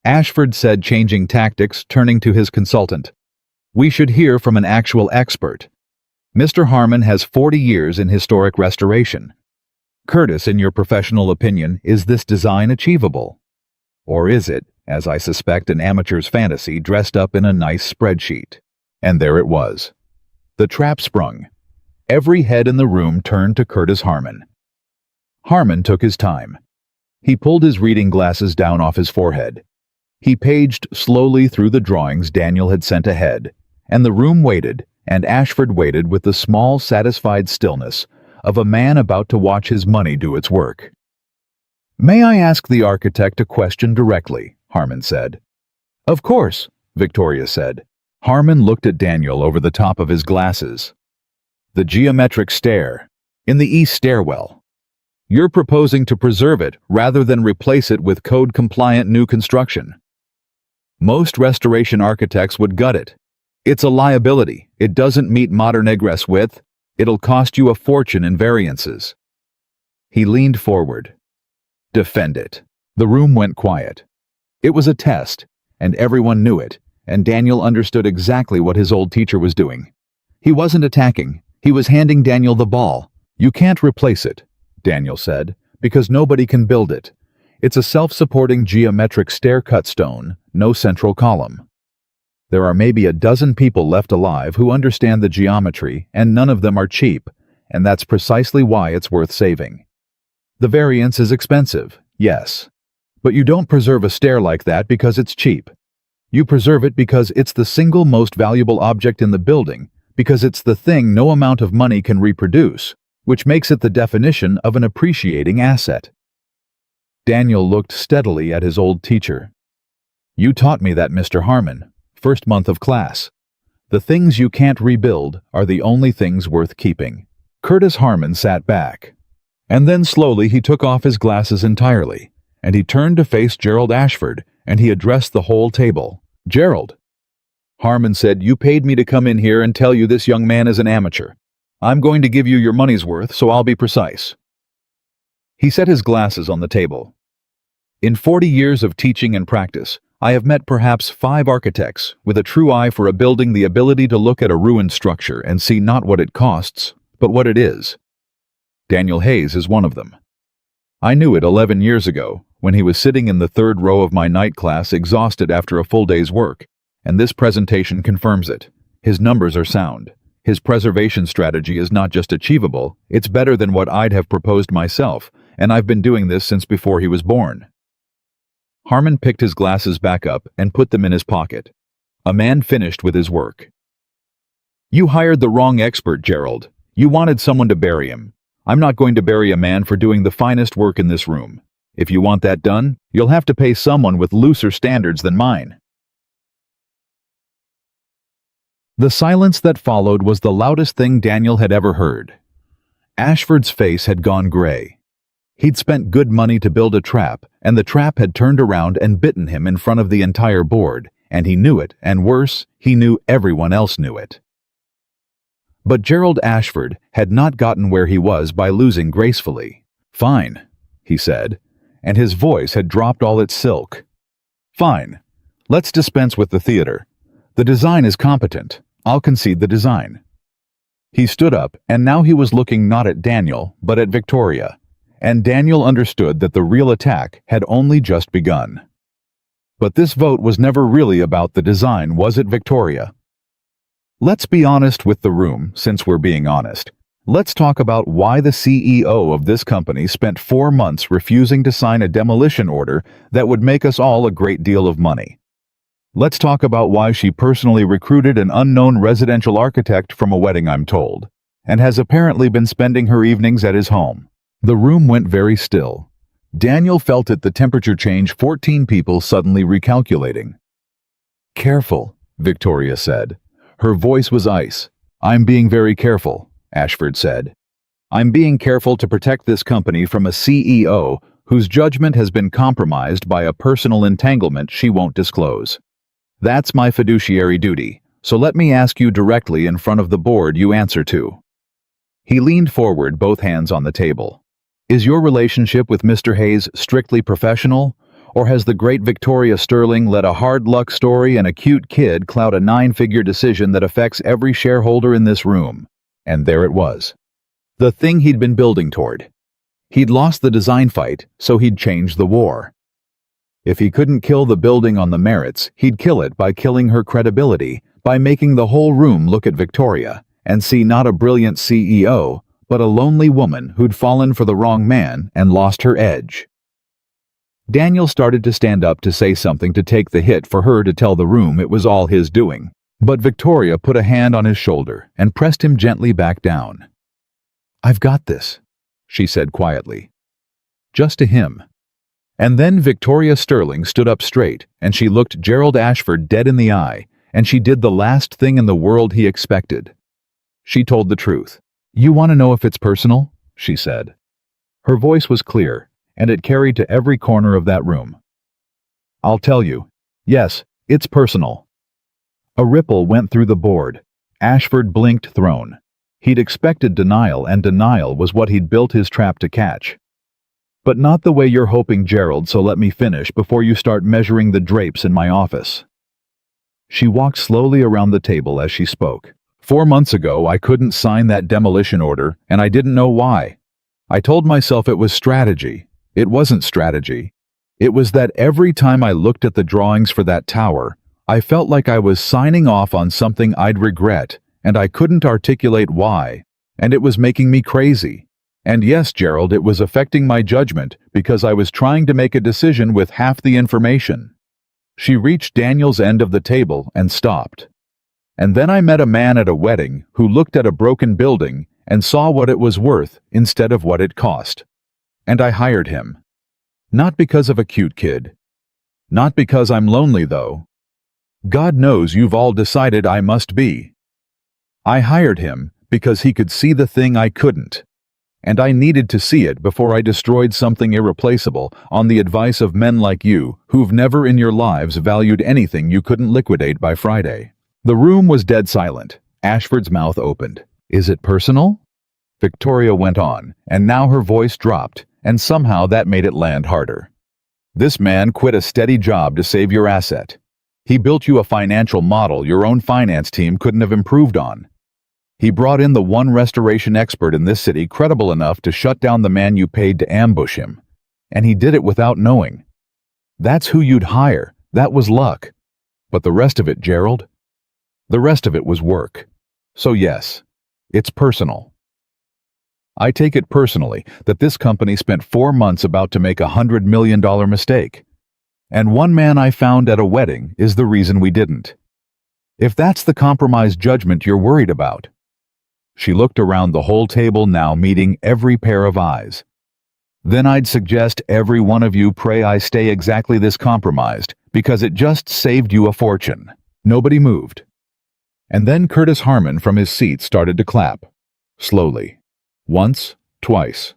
Ashford said, changing tactics, turning to his consultant. We should hear from an actual expert. Mr. Harmon has 40 years in historic restoration. Curtis, in your professional opinion, is this design achievable? Or is it, as I suspect, an amateur's fantasy dressed up in a nice spreadsheet? And there it was. The trap sprung. Every head in the room turned to Curtis Harmon. Harmon took his time. He pulled his reading glasses down off his forehead. He paged slowly through the drawings Daniel had sent ahead, and the room waited, and Ashford waited with the small, satisfied stillness of a man about to watch his money do its work. May I ask the architect a question directly? Harmon said. Of course, Victoria said. Harmon looked at Daniel over the top of his glasses. The geometric stair, in the east stairwell. You're proposing to preserve it rather than replace it with code-compliant new construction. Most restoration architects would gut it. It's a liability. It doesn't meet modern egress width. It'll cost you a fortune in variances. He leaned forward. Defend it. The room went quiet. It was a test, and everyone knew it, and Daniel understood exactly what his old teacher was doing. He wasn't attacking. He was handing Daniel the ball. You can't replace it, Daniel said, because nobody can build it. It's a self-supporting geometric stair-cut stone, no central column. There are maybe a dozen people left alive who understand the geometry, and none of them are cheap, and that's precisely why it's worth saving. The variance is expensive, yes. But you don't preserve a stair like that because it's cheap. You preserve it because it's the single most valuable object in the building, because it's the thing no amount of money can reproduce, which makes it the definition of an appreciating asset. Daniel looked steadily at his old teacher. You taught me that, Mr. Harmon, first month of class. The things you can't rebuild are the only things worth keeping. Curtis Harmon sat back. And then slowly he took off his glasses entirely, and he turned to face Gerald Ashford, and he addressed the whole table. Gerald. Harmon said, you paid me to come in here and tell you this young man is an amateur. I'm going to give you your money's worth, so I'll be precise. He set his glasses on the table. In 40 years of teaching and practice, I have met perhaps 5 architects with a true eye for a building, the ability to look at a ruined structure and see not what it costs, but what it is. Daniel Hayes is one of them. I knew it 11 years ago, when he was sitting in the 3rd row of my night class, exhausted after a full day's work, and this presentation confirms it. His numbers are sound. His preservation strategy is not just achievable, it's better than what I'd have proposed myself, and I've been doing this since before he was born. Harmon picked his glasses back up and put them in his pocket. A man finished with his work. You hired the wrong expert, Gerald. You wanted someone to bury him. I'm not going to bury a man for doing the finest work in this room. If you want that done, you'll have to pay someone with looser standards than mine. The silence that followed was the loudest thing Daniel had ever heard. Ashford's face had gone gray. He'd spent good money to build a trap, and the trap had turned around and bitten him in front of the entire board, and he knew it, and worse, he knew everyone else knew it. But Gerald Ashford had not gotten where he was by losing gracefully. "Fine," he said, and his voice had dropped all its silk. "Fine. Let's dispense with the theater. The design is competent. I'll concede the design." He stood up, and now he was looking not at Daniel, but at Victoria, and Daniel understood that the real attack had only just begun. But this vote was never really about the design, was it, Victoria? Let's be honest with the room, since we're being honest. Let's talk about why the CEO of this company spent 4 months refusing to sign a demolition order that would make us all a great deal of money. Let's talk about why she personally recruited an unknown residential architect from a wedding, I'm told, and has apparently been spending her evenings at his home. The room went very still. Daniel felt it, the temperature change, 14 people suddenly recalculating. "Careful," Victoria said. Her voice was ice. "I'm being very careful," Ashford said. "I'm being careful to protect this company from a CEO whose judgment has been compromised by a personal entanglement she won't disclose. That's my fiduciary duty, so let me ask you directly in front of the board you answer to." He leaned forward, both hands on the table. "Is your relationship with Mr. Hayes strictly professional, or has the great Victoria Sterling let a hard luck story and a cute kid cloud a 9-figure decision that affects every shareholder in this room?" And there it was. The thing he'd been building toward. He'd lost the design fight, so he'd change the war. If he couldn't kill the building on the merits, he'd kill it by killing her credibility, by making the whole room look at Victoria and see not a brilliant CEO, but a lonely woman who'd fallen for the wrong man and lost her edge. Daniel started to stand up to say something to take the hit for her to tell the room it was all his doing, but Victoria put a hand on his shoulder and pressed him gently back down. "I've got this," she said quietly. Just to him. And then Victoria Sterling stood up straight, and she looked Gerald Ashford dead in the eye, and she did the last thing in the world he expected. She told the truth. "You want to know if it's personal?" she said. Her voice was clear, and it carried to every corner of that room. "I'll tell you. Yes, it's personal." A ripple went through the board. Ashford blinked, thrown. He'd expected denial, and denial was what he'd built his trap to catch. "But not the way you're hoping, Gerald, so let me finish before you start measuring the drapes in my office." She walked slowly around the table as she spoke. 4 months ago, I couldn't sign that demolition order, and I didn't know why. I told myself it was strategy. It wasn't strategy. It was that every time I looked at the drawings for that tower, I felt like I was signing off on something I'd regret, and I couldn't articulate why, and it was making me crazy. And yes, Gerald, it was affecting my judgment because I was trying to make a decision with half the information. She reached Daniel's end of the table and stopped. And then I met a man at a wedding who looked at a broken building and saw what it was worth instead of what it cost. And I hired him. Not because of a cute kid. Not because I'm lonely, though. God knows you've all decided I must be. I hired him because he could see the thing I couldn't. And I needed to see it before I destroyed something irreplaceable on the advice of men like you who've never in your lives valued anything you couldn't liquidate by Friday. The room was dead silent. Ashford's mouth opened. "Is it personal?" Victoria went on, and now her voice dropped, and somehow that made it land harder. "This man quit a steady job to save your asset. He built you a financial model your own finance team couldn't have improved on. He brought in the one restoration expert in this city credible enough to shut down the man you paid to ambush him. And he did it without knowing. That's who you'd hire. That was luck. But the rest of it, Gerald? The rest of it was work. So yes, it's personal. I take it personally that this company spent 4 months about to make a $100 million mistake. And one man I found at a wedding is the reason we didn't. If that's the compromised judgment you're worried about." She looked around the whole table now, meeting every pair of eyes. "Then I'd suggest every one of you pray I stay exactly this compromised, because it just saved you a fortune." Nobody moved. And then Curtis Harmon from his seat started to clap. Slowly. Once, twice.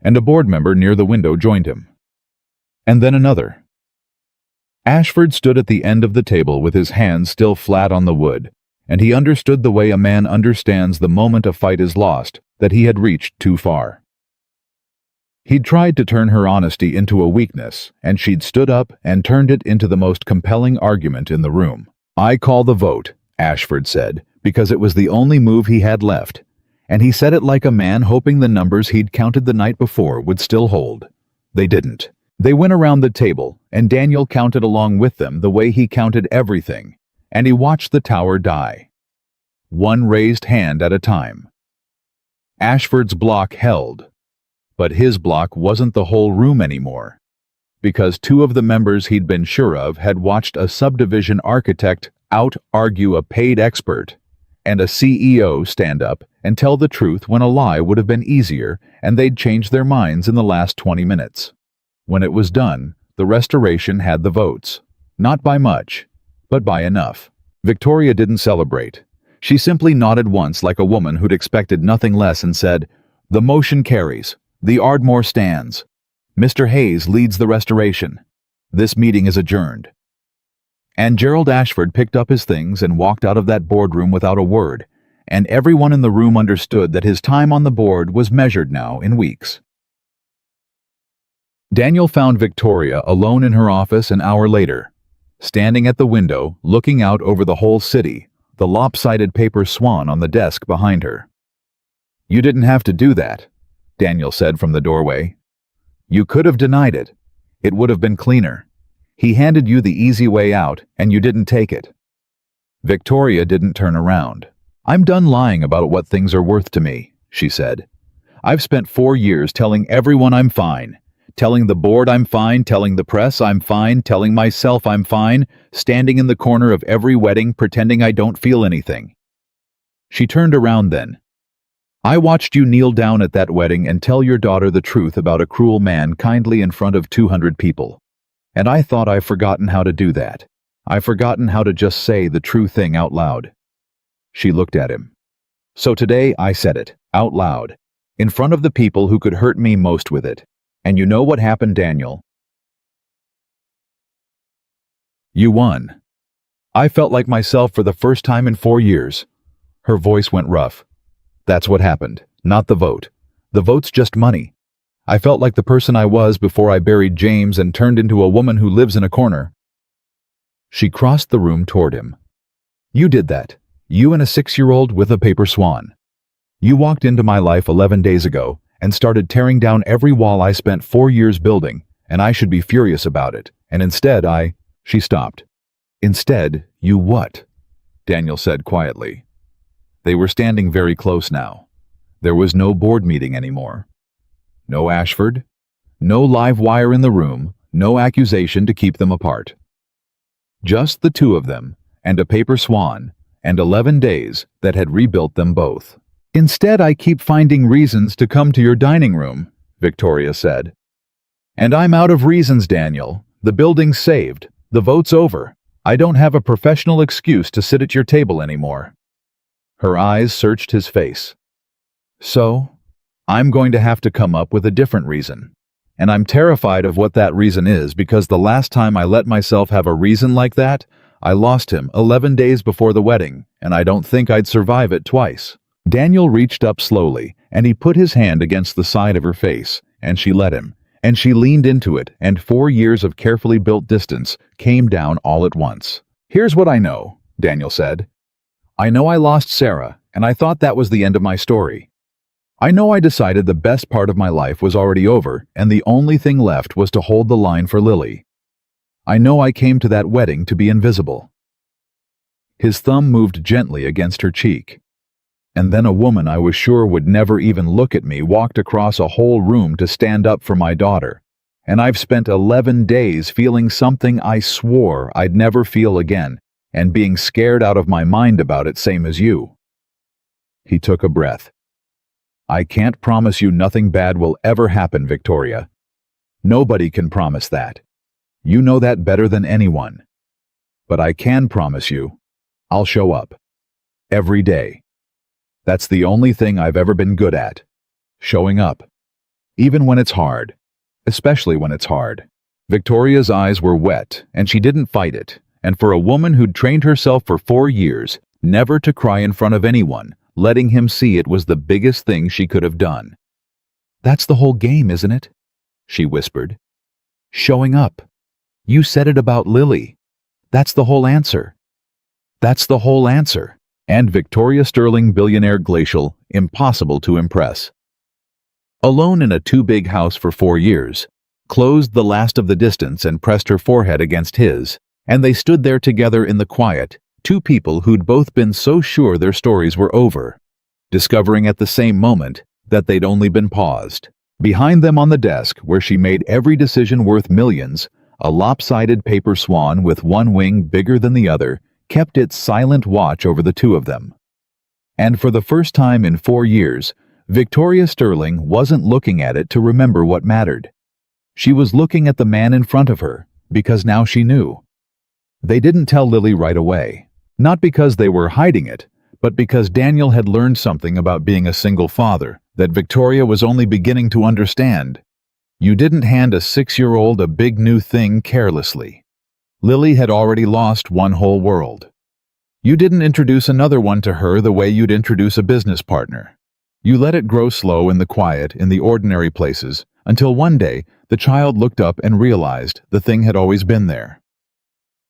And a board member near the window joined him. And then another. Ashford stood at the end of the table with his hands still flat on the wood, and he understood the way a man understands the moment a fight is lost, that he had reached too far. He'd tried to turn her honesty into a weakness, and she'd stood up and turned it into the most compelling argument in the room. "I call the vote," Ashford said, because it was the only move he had left, and he said it like a man hoping the numbers he'd counted the night before would still hold. They didn't. They went around the table, and Daniel counted along with them the way he counted everything, and he watched the tower die. One raised hand at a time. Ashford's block held, but his block wasn't the whole room anymore, because two of the members he'd been sure of had watched a subdivision architect out-argue a paid expert, and a CEO stand up and tell the truth when a lie would have been easier and they'd changed their minds in the last 20 minutes. When it was done, the restoration had the votes. Not by much, but by enough. Victoria didn't celebrate. She simply nodded once like a woman who'd expected nothing less and said, "The motion carries. The Ardmore stands. Mr. Hayes leads the restoration. This meeting is adjourned." And Gerald Ashford picked up his things and walked out of that boardroom without a word, and everyone in the room understood that his time on the board was measured now in weeks. Daniel found Victoria alone in her office an hour later, standing at the window, looking out over the whole city, the lopsided paper swan on the desk behind her. "You didn't have to do that," Daniel said from the doorway. "You could have denied it. It would have been cleaner. He handed you the easy way out, and you didn't take it." Victoria didn't turn around. "I'm done lying about what things are worth to me," she said. "I've spent 4 years telling everyone I'm fine, telling the board I'm fine, telling the press I'm fine, telling myself I'm fine, standing in the corner of every wedding pretending I don't feel anything." She turned around then. "I watched you kneel down at that wedding and tell your daughter the truth about a cruel man kindly in front of 200 people. And I thought I've forgotten how to do that. I've forgotten how to just say the true thing out loud." She looked at him. "So today I said it, out loud, in front of the people who could hurt me most with it. And you know what happened, Daniel? You won. I felt like myself for the first time in 4 years." Her voice went rough. "That's what happened, not the vote. The vote's just money. I felt like the person I was before I buried James and turned into a woman who lives in a corner." She crossed the room toward him. "You did that. You and a 6-year-old with a paper swan. You walked into my life 11 days ago and started tearing down every wall I spent 4 years building, and I should be furious about it. And instead She stopped. "Instead, you what?" Daniel said quietly. They were standing very close now. There was no board meeting anymore. No Ashford, no live wire in the room, no accusation to keep them apart. Just the two of them, and a paper swan, and 11 days that had rebuilt them both. "Instead, I keep finding reasons to come to your dining room," Victoria said. "And I'm out of reasons, Daniel. The building's saved. The vote's over. I don't have a professional excuse to sit at your table anymore." Her eyes searched his face. "So, I'm going to have to come up with a different reason. And I'm terrified of what that reason is because the last time I let myself have a reason like that, I lost him 11 days before the wedding, and I don't think I'd survive it twice." Daniel reached up slowly, and he put his hand against the side of her face, and she let him, and she leaned into it, and 4 years of carefully built distance came down all at once. "Here's what I know," Daniel said. "I know I lost Sarah, and I thought that was the end of my story. I know I decided the best part of my life was already over, and the only thing left was to hold the line for Lily. I know I came to that wedding to be invisible." His thumb moved gently against her cheek. "And then a woman I was sure would never even look at me walked across a whole room to stand up for my daughter. And I've spent 11 days feeling something I swore I'd never feel again, and being scared out of my mind about it, same as you." He took a breath. "I can't promise you nothing bad will ever happen, Victoria. Nobody can promise that. You know that better than anyone. But I can promise you, I'll show up. Every day. That's the only thing I've ever been good at. Showing up. Even when it's hard. Especially when it's hard." Victoria's eyes were wet, and she didn't fight it. And for a woman who'd trained herself for 4 years, never to cry in front of anyone, letting him see it was the biggest thing she could have done. "That's the whole game, isn't it?" she whispered. "Showing up. You said it about Lily. That's the whole answer. That's the whole answer." And Victoria Sterling, billionaire, glacial, impossible to impress. Alone in a too-big house for 4 years, closed the last of the distance and pressed her forehead against his, and they stood there together in the quiet, two people who'd both been so sure their stories were over, discovering at the same moment that they'd only been paused. Behind them on the desk, where she made every decision worth millions, a lopsided paper swan with one wing bigger than the other kept its silent watch over the two of them. And for the first time in 4 years, Victoria Sterling wasn't looking at it to remember what mattered. She was looking at the man in front of her, because now she knew. They didn't tell Lily right away, not because they were hiding it, but because Daniel had learned something about being a single father that Victoria was only beginning to understand. You didn't hand a 6-year-old a big new thing carelessly. Lily had already lost one whole world. You didn't introduce another one to her the way you'd introduce a business partner. You let it grow slow in the quiet, in the ordinary places, until one day the child looked up and realized the thing had always been there.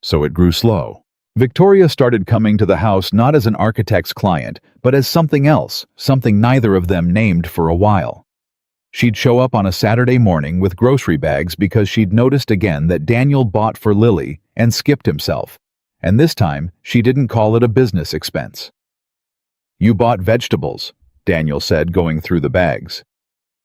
So it grew slow. Victoria started coming to the house not as an architect's client, but as something else, something neither of them named for a while. She'd show up on a Saturday morning with grocery bags because she'd noticed again that Daniel bought for Lily and skipped himself, and this time she didn't call it a business expense. "You bought vegetables," Daniel said, going through the bags.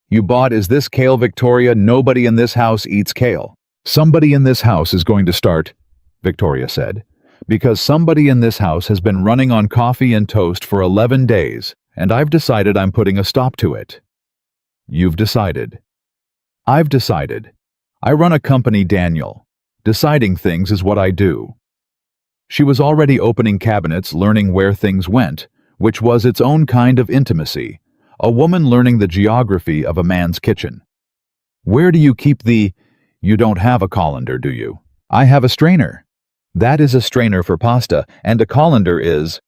"You bought, is this kale, Victoria? Nobody in this house eats kale." "Somebody in this house is going to start," Victoria said, "because somebody in this house has been running on coffee and toast for 11 days, and I've decided I'm putting a stop to it." "You've decided." "I've decided. I run a company, Daniel. Deciding things is what I do." She was already opening cabinets, learning where things went, which was its own kind of intimacy, a woman learning the geography of a man's kitchen. "Where do you keep the—" "You don't have a colander, do you?" "I have a strainer." "That is a strainer for pasta, and a colander is—"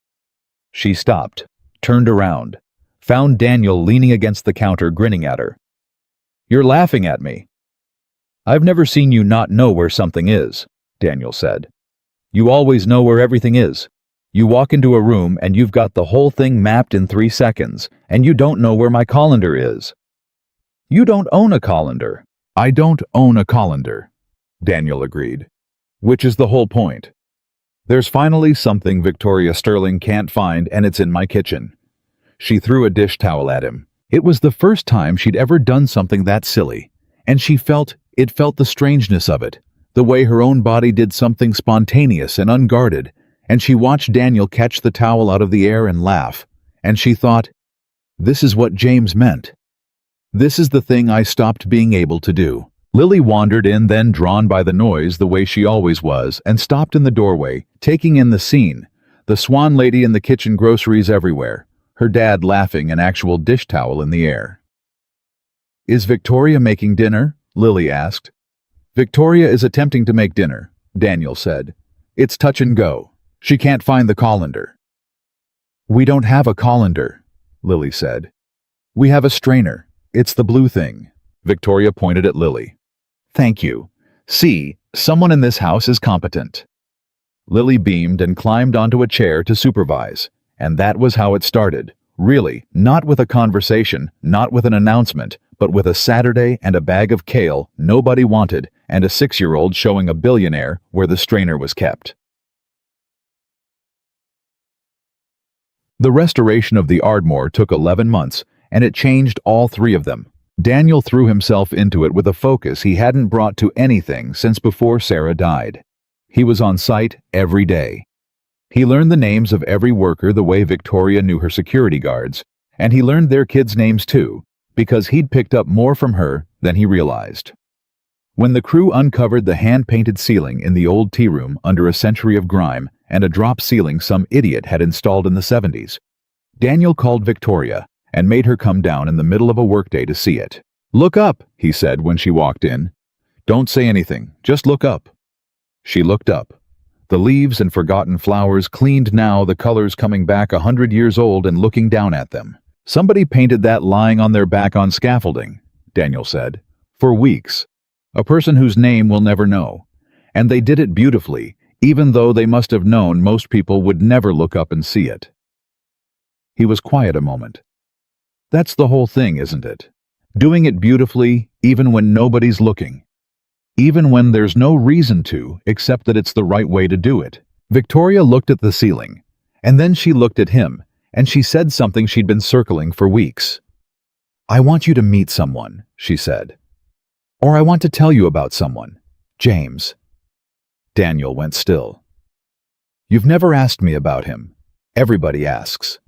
She stopped, turned around, found Daniel leaning against the counter grinning at her. "You're laughing at me." "I've never seen you not know where something is," Daniel said. "You always know where everything is. You walk into a room and you've got the whole thing mapped in 3 seconds, and you don't know where my colander is." "You don't own a colander." "I don't own a colander," Daniel agreed. "Which is the whole point. There's finally something Victoria Sterling can't find, and it's in my kitchen." She threw a dish towel at him. It was the first time she'd ever done something that silly, and she felt the strangeness of it, the way her own body did something spontaneous and unguarded, and she watched Daniel catch the towel out of the air and laugh, and she thought, this is what James meant. This is the thing I stopped being able to do. Lily wandered in, then drawn by the noise the way she always was, and stopped in the doorway, taking in the scene, the swan lady in the kitchen, groceries everywhere, her dad laughing, an actual dish towel in the air. "Is Victoria making dinner?" Lily asked. "Victoria is attempting to make dinner," Daniel said. "It's touch and go. She can't find the colander." "We don't have a colander," Lily said. "We have a strainer. It's the blue thing." Victoria pointed at Lily. "Thank you. See, someone in this house is competent." Lily beamed and climbed onto a chair to supervise, and that was how it started. Really, not with a conversation, not with an announcement, but with a Saturday and a bag of kale nobody wanted, and a 6-year-old showing a billionaire where the strainer was kept. The restoration of the Ardmore took 11 months, and it changed all 3 of them. Daniel threw himself into it with a focus he hadn't brought to anything since before Sarah died. He was on site every day. He learned the names of every worker the way Victoria knew her security guards, and he learned their kids' names too, because he'd picked up more from her than he realized. When the crew uncovered the hand-painted ceiling in the old tea room under a century of grime and a drop ceiling some idiot had installed in the 70s, Daniel called Victoria and made her come down in the middle of a workday to see it. "Look up," he said when she walked in. Don't say anything, just look up. She looked up. The leaves and forgotten flowers cleaned now, the colors coming back 100 years old and looking down at them. Somebody painted that lying on their back on scaffolding, Daniel said, for weeks. A person whose name we'll never know. And they did it beautifully, even though they must have known most people would never look up and see it. He was quiet a moment. That's the whole thing, isn't it? Doing it beautifully, even when nobody's looking. Even when there's no reason to, except that it's the right way to do it. Victoria looked at the ceiling, and then she looked at him, and she said something she'd been circling for weeks. I want you to meet someone, she said. Or I want to tell you about someone. James. Daniel went still. You've never asked me about him. Everybody asks.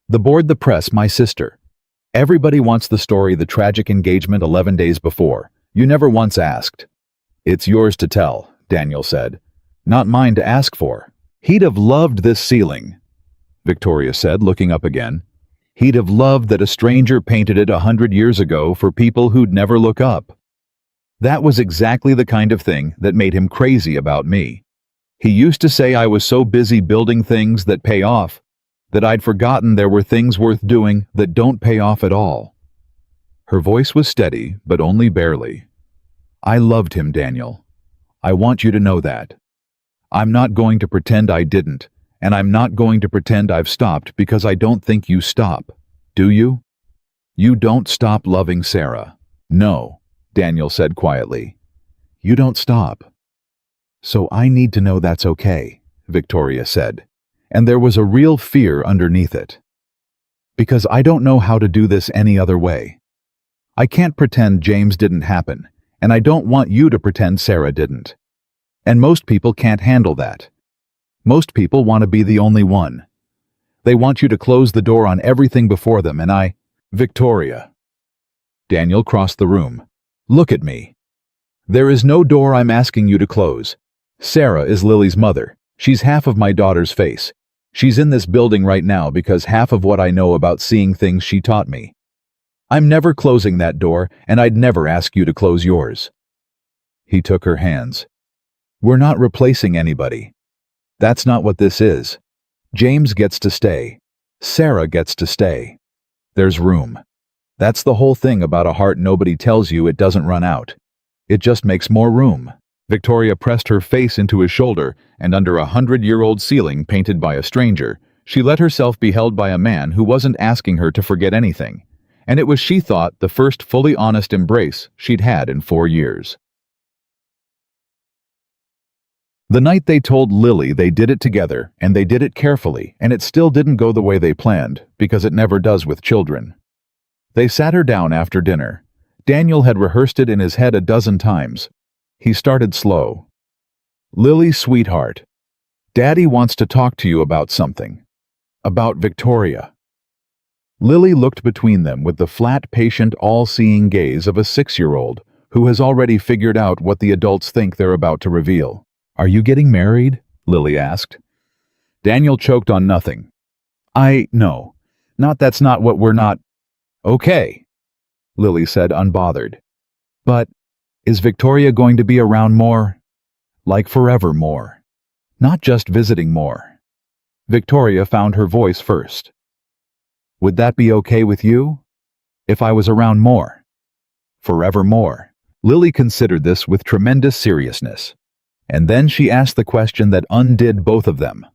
The board, the press, my sister. Everybody wants the story, the tragic engagement 11 days before. You never once asked. It's yours to tell, Daniel said. Not mine to ask for. He'd have loved this ceiling, Victoria said, looking up again. He'd have loved that a stranger painted it 100 years ago for people who'd never look up. That was exactly the kind of thing that made him crazy about me. He used to say I was so busy building things that pay off, that I'd forgotten there were things worth doing that don't pay off at all. Her voice was steady, but only barely. I loved him, Daniel. I want you to know that. I'm not going to pretend I didn't, and I'm not going to pretend I've stopped because I don't think you stop. Do you? You don't stop loving Sarah. No, Daniel said quietly. You don't stop. So I need to know that's okay, Victoria said, and there was a real fear underneath it. Because I don't know how to do this any other way. I can't pretend James didn't happen, and I don't want you to pretend Sarah didn't. And most people can't handle that. Most people want to be the only one. They want you to close the door on everything before them, and Victoria. Daniel crossed the room. Look at me. There is no door I'm asking you to close. Sarah is Lily's mother. She's half of my daughter's face. She's in this building right now because half of what I know about seeing things she taught me. I'm never closing that door, and I'd never ask you to close yours. He took her hands. We're not replacing anybody. That's not what this is. James gets to stay. Sarah gets to stay. There's room. That's the whole thing about a heart. Nobody tells you it doesn't run out. It just makes more room. Victoria pressed her face into his shoulder, and under a 100-year-old ceiling painted by a stranger, she let herself be held by a man who wasn't asking her to forget anything. And it was, she thought, the first fully honest embrace she'd had in 4 years. The night they told Lily they did it together, and they did it carefully, and it still didn't go the way they planned, because it never does with children. They sat her down after dinner. Daniel had rehearsed it in his head a dozen times. He started slow. Lily, sweetheart, Daddy wants to talk to you about something. About Victoria. Lily looked between them with the flat, patient, all-seeing gaze of a 6-year-old who has already figured out what the adults think they're about to reveal. Are you getting married? Lily asked. Daniel choked on nothing. No. That's not what we're not. Okay, Lily said, unbothered. But is Victoria going to be around more? Like forever more. Not just visiting more. Victoria found her voice first. Would that be okay with you? If I was around more? Forever more. Lily considered this with tremendous seriousness. And then she asked the question that undid both of them.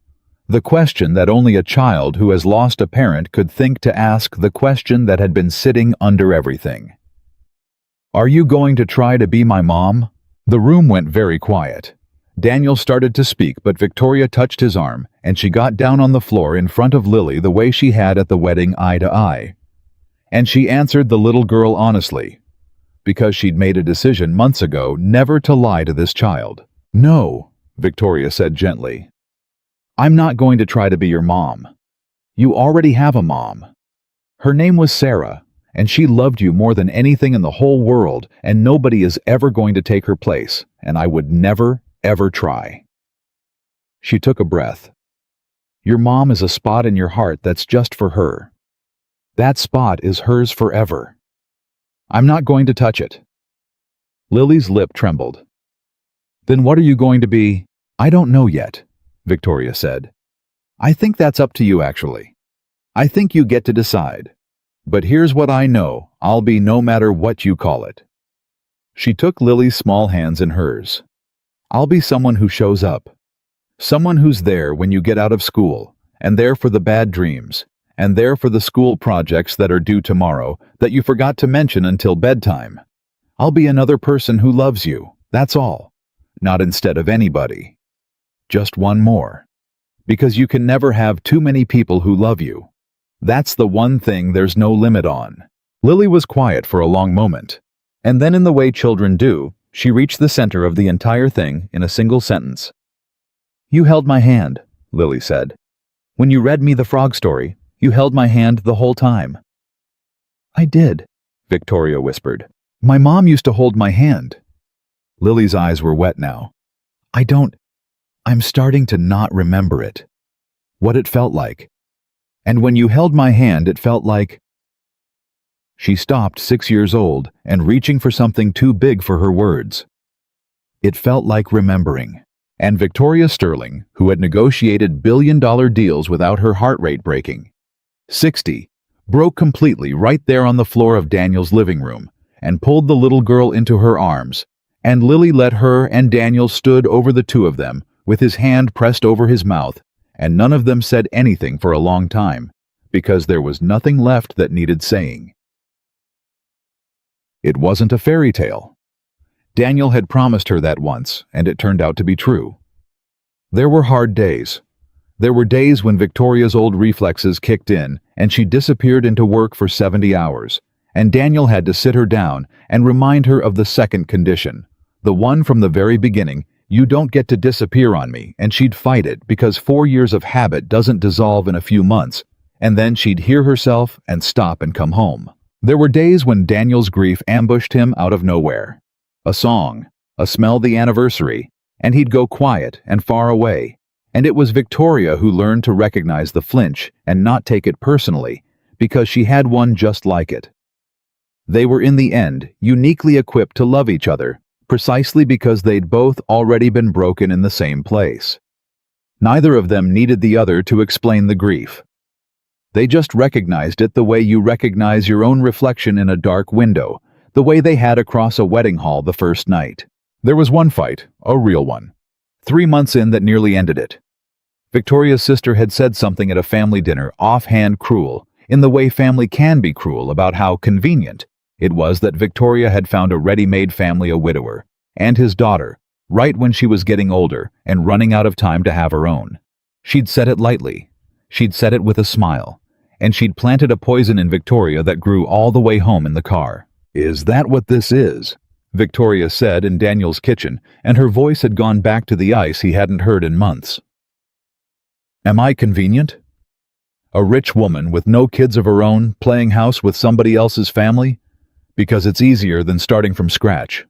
The question that only a child who has lost a parent could think to ask, the question that had been sitting under everything. Are you going to try to be my mom? The room went very quiet. Daniel started to speak, but Victoria touched his arm, and she got down on the floor in front of Lily the way she had at the wedding, eye to eye. And she answered the little girl honestly, because she'd made a decision months ago never to lie to this child. No, Victoria said gently. I'm not going to try to be your mom. You already have a mom. Her name was Sarah, and she loved you more than anything in the whole world, and nobody is ever going to take her place, and I would never, ever try. She took a breath. Your mom is a spot in your heart that's just for her. That spot is hers forever. I'm not going to touch it. Lily's lip trembled. Then what are you going to be? I don't know yet, Victoria said. I think that's up to you, actually. I think you get to decide. But here's what I know, I'll be no matter what you call it. She took Lily's small hands in hers. I'll be someone who shows up. Someone who's there when you get out of school, and there for the bad dreams, and there for the school projects that are due tomorrow that you forgot to mention until bedtime. I'll be another person who loves you, that's all. Not instead of anybody. Just one more. Because you can never have too many people who love you. That's the one thing there's no limit on. Lily was quiet for a long moment, and then in the way children do, she reached the center of the entire thing in a single sentence. You held my hand, Lily said. When you read me the frog story, you held my hand the whole time. I did, Victoria whispered. My mom used to hold my hand. Lily's eyes were wet now. I'm starting to not remember it. What it felt like. And when you held my hand, it felt like... She stopped, 6 years old, and reaching for something too big for her words. It felt like remembering. And Victoria Sterling, who had negotiated billion-dollar deals without her heart rate breaking, 60, broke completely right there on the floor of Daniel's living room and pulled the little girl into her arms, and Lily let her and Daniel stood over the two of them with his hand pressed over his mouth, and none of them said anything for a long time, because there was nothing left that needed saying. It wasn't a fairy tale. Daniel had promised her that once, and it turned out to be true. There were hard days. There were days when Victoria's old reflexes kicked in, and she disappeared into work for 70 hours, and Daniel had to sit her down and remind her of the second condition, the one from the very beginning: you don't get to disappear on me, and she'd fight it because 4 years of habit doesn't dissolve in a few months, and then she'd hear herself and stop and come home. There were days when Daniel's grief ambushed him out of nowhere. A song, a smell the anniversary, and he'd go quiet and far away, and it was Victoria who learned to recognize the flinch and not take it personally, because she had one just like it. They were in the end uniquely equipped to love each other, precisely because they'd both already been broken in the same place. Neither of them needed the other to explain the grief. They just recognized it the way you recognize your own reflection in a dark window, the way they had across a wedding hall the first night. There was one fight, a real one, 3 months in, that nearly ended it. Victoria's sister had said something at a family dinner, offhand cruel, in the way family can be cruel, about how convenient it was that Victoria had found a ready-made family, a widower, and his daughter, right when she was getting older and running out of time to have her own. She'd said it lightly. She'd said it with a smile. And she'd planted a poison in Victoria that grew all the way home in the car. Is that what this is? Victoria said in Daniel's kitchen, and her voice had gone back to the ice he hadn't heard in months. Am I convenient? A rich woman with no kids of her own playing house with somebody else's family? Because it's easier than starting from scratch.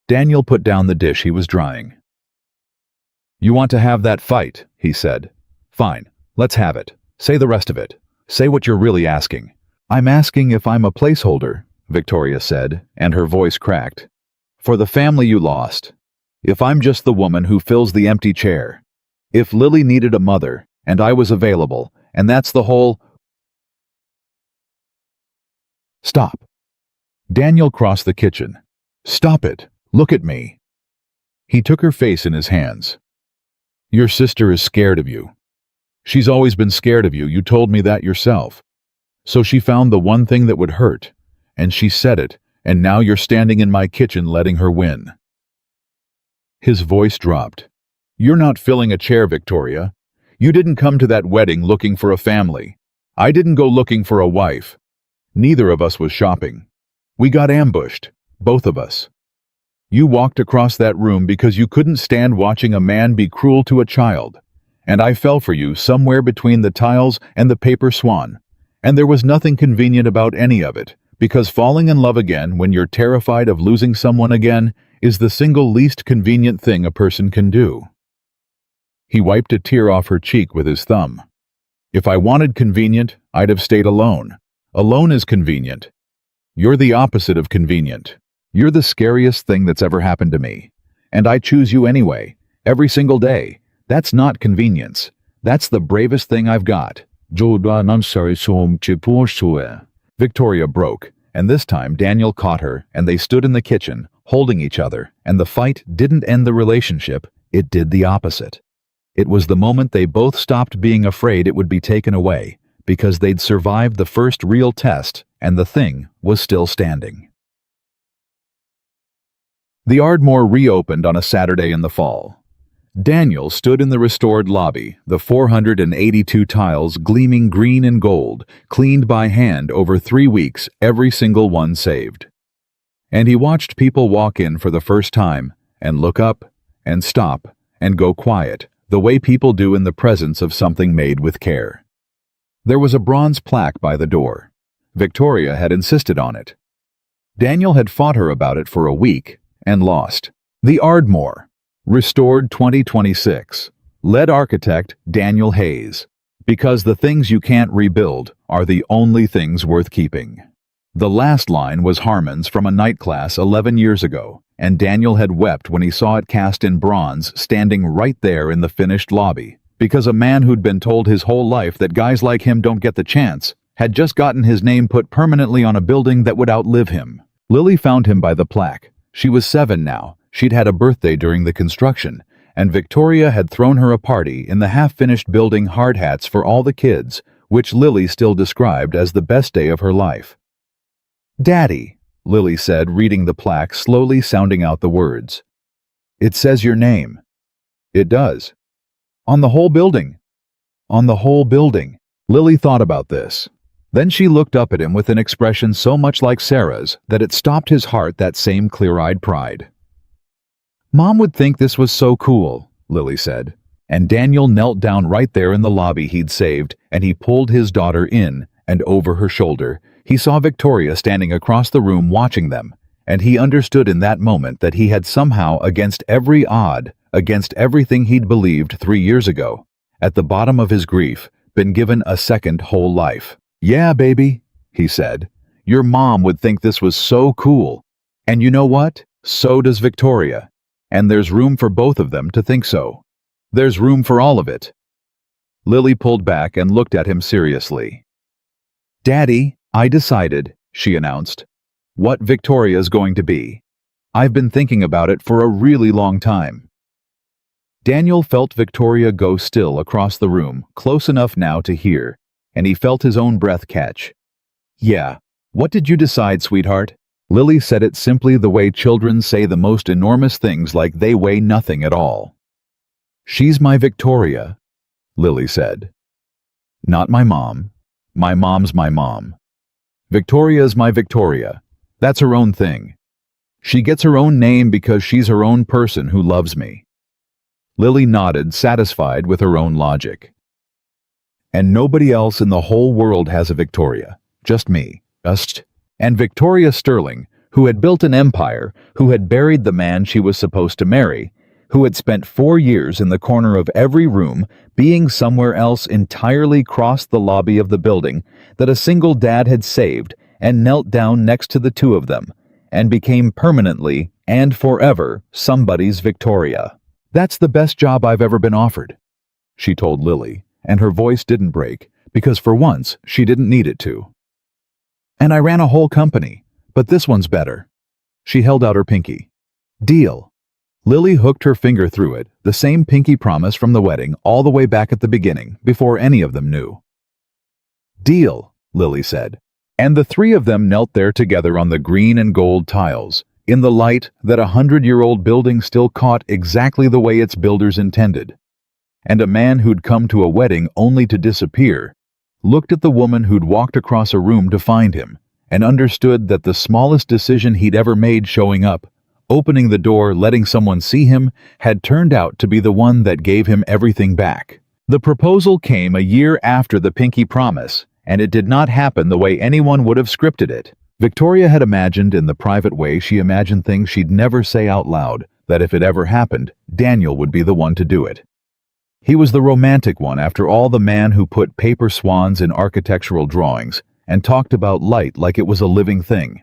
Daniel put down the dish he was drying. You want to have that fight, he said. Fine, let's have it. Say the rest of it. Say what you're really asking. I'm asking if I'm a placeholder, Victoria said, and her voice cracked. For the family you lost. If I'm just the woman who fills the empty chair. If Lily needed a mother, and I was available, and that's the whole... Stop. Daniel crossed the kitchen. Stop it. Look at me. He took her face in his hands. Your sister is scared of you. She's always been scared of you. You told me that yourself. So she found the one thing that would hurt, and she said it, and now you're standing in my kitchen letting her win. His voice dropped. You're not filling a chair, Victoria. You didn't come to that wedding looking for a family. I didn't go looking for a wife. Neither of us was shopping. We got ambushed, both of us. You walked across that room because you couldn't stand watching a man be cruel to a child. And I fell for you somewhere between the tiles and the paper swan. And there was nothing convenient about any of it, because falling in love again when you're terrified of losing someone again is the single least convenient thing a person can do. He wiped a tear off her cheek with his thumb. If I wanted convenient, I'd have stayed alone. Alone is convenient. You're the opposite of convenient. You're the scariest thing that's ever happened to me. And I choose you anyway, every single day. That's not convenience. That's the bravest thing I've got. Victoria broke, and this time Daniel caught her, and they stood in the kitchen, holding each other, and the fight didn't end the relationship, it did the opposite. It was the moment they both stopped being afraid it would be taken away, because they'd survived the first real test, and the thing was still standing. The Ardmore reopened on a Saturday in the fall. Daniel stood in the restored lobby, the 482 tiles gleaming green and gold, cleaned by hand over 3 weeks, every single one saved. And he watched people walk in for the first time, and look up, and stop, and go quiet, the way people do in the presence of something made with care. There was a bronze plaque by the door. Victoria had insisted on it. Daniel had fought her about it for a week, and lost. The Ardmore. Restored 2026. Lead architect Daniel Hayes. Because the things you can't rebuild are the only things worth keeping. The last line was Harmon's from a night class 11 years ago, and Daniel had wept when he saw it cast in bronze standing right there in the finished lobby, because a man who'd been told his whole life that guys like him don't get the chance had just gotten his name put permanently on a building that would outlive him. Lily found him by the plaque. She was 7 now. She'd had a birthday during the construction, and Victoria had thrown her a party in the half-finished building hard hats for all the kids, which Lily still described as the best day of her life. "Daddy," Lily said, reading the plaque, slowly sounding out the words. "It says your name." "It does." "On the whole building." "On the whole building." Lily thought about this. Then she looked up at him with an expression so much like Sarah's that it stopped his heart that same clear-eyed pride. "Mom would think this was so cool," Lily said. And Daniel knelt down right there in the lobby he'd saved, and he pulled his daughter in, and over her shoulder. He saw Victoria standing across the room watching them, and he understood in that moment that he had somehow, against every odd, against everything he'd believed 3 years ago, at the bottom of his grief, been given a second whole life. "Yeah, baby," he said. "Your mom would think this was so cool. And you know what? So does Victoria. And there's room for both of them to think so. There's room for all of it." Lily pulled back and looked at him seriously. "Daddy, I decided," she announced, "what Victoria's going to be. I've been thinking about it for a really long time." Daniel felt Victoria go still across the room, close enough now to hear, and he felt his own breath catch. "Yeah, what did you decide, sweetheart?" Lily said it simply the way children say the most enormous things like they weigh nothing at all. "She's my Victoria," Lily said. "Not my mom. My mom's my mom. Victoria's my Victoria. That's her own thing. She gets her own name because she's her own person who loves me." Lily nodded, satisfied with her own logic. "And nobody else in the whole world has a Victoria. Just me. Just." And Victoria Sterling, who had built an empire, who had buried the man she was supposed to marry, who had spent 4 years in the corner of every room, being somewhere else entirely crossed the lobby of the building that a single dad had saved, and knelt down next to the two of them, and became permanently and forever somebody's Victoria. "That's the best job I've ever been offered," she told Lily, and her voice didn't break, because for once she didn't need it to. "And I ran a whole company, but this one's better." She held out her pinky. "Deal." Lily hooked her finger through it, the same pinky promise from the wedding all the way back at the beginning, before any of them knew. "Deal," Lily said. And the three of them knelt there together on the green and gold tiles, in the light that 100-year-old building still caught exactly the way its builders intended. And a man who'd come to a wedding only to disappear looked at the woman who'd walked across a room to find him, and understood that the smallest decision he'd ever made showing up, opening the door, letting someone see him, had turned out to be the one that gave him everything back. The proposal came a year after the pinky promise, and it did not happen the way anyone would have scripted it. Victoria had imagined in the private way she imagined things she'd never say out loud, that if it ever happened, Daniel would be the one to do it. He was the romantic one, after all, the man who put paper swans in architectural drawings and talked about light like it was a living thing.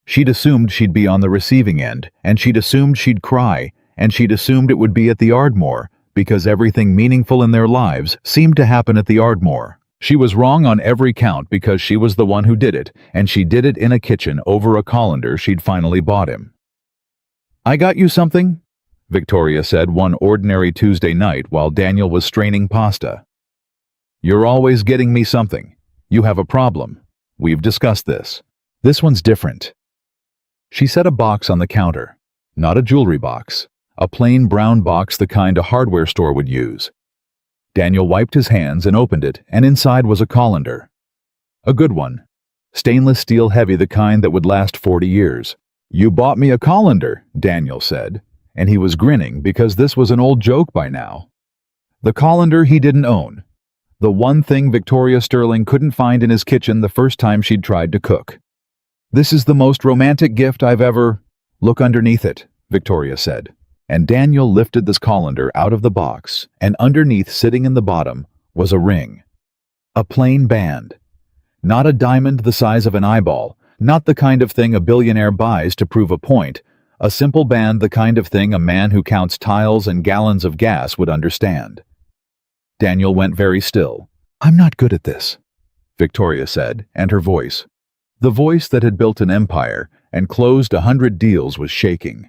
She'd assumed she'd be on the receiving end, and she'd assumed she'd cry, and she'd assumed it would be at the Ardmore, because everything meaningful in their lives seemed to happen at the Ardmore. She was wrong on every count because she was the one who did it, and she did it in a kitchen over a colander she'd finally bought him. "I got you something?" Victoria said one ordinary Tuesday night while Daniel was straining pasta. "You're always getting me something. You have a problem. We've discussed this. This one's different." She set a box on the counter. Not a jewelry box. A plain brown box, the kind a hardware store would use. Daniel wiped his hands and opened it, and inside was a colander. A good one. Stainless steel heavy, the kind that would last 40 years. "You bought me a colander," Daniel said, and he was grinning because this was an old joke by now. The colander he didn't own. The one thing Victoria Sterling couldn't find in his kitchen the first time she'd tried to cook. "This is the most romantic gift I've ever—" "Look underneath it," Victoria said. And Daniel lifted this colander out of the box, and underneath, sitting in the bottom, was a ring. A plain band. Not a diamond the size of an eyeball, not the kind of thing a billionaire buys to prove a point. A simple band, the kind of thing a man who counts tiles and gallons of gas would understand. Daniel went very still. "I'm not good at this," Victoria said, and her voice, the voice that had built an empire and closed 100 deals, was shaking.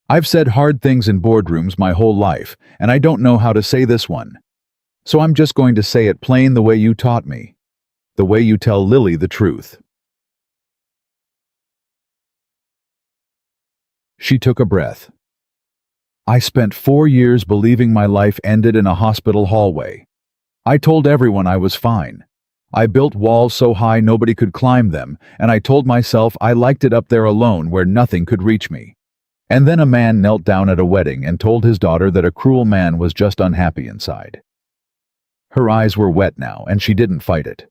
"I've said hard things in boardrooms my whole life, and I don't know how to say this one. So I'm just going to say it plain, the way you taught me. The way you tell Lily the truth." She took a breath. "I spent 4 years believing my life ended in a hospital hallway. I told everyone I was fine. I built walls so high nobody could climb them, and I told myself I liked it up there alone where nothing could reach me. And then a man knelt down at a wedding and told his daughter that a cruel man was just unhappy inside." Her eyes were wet now, and she didn't fight it.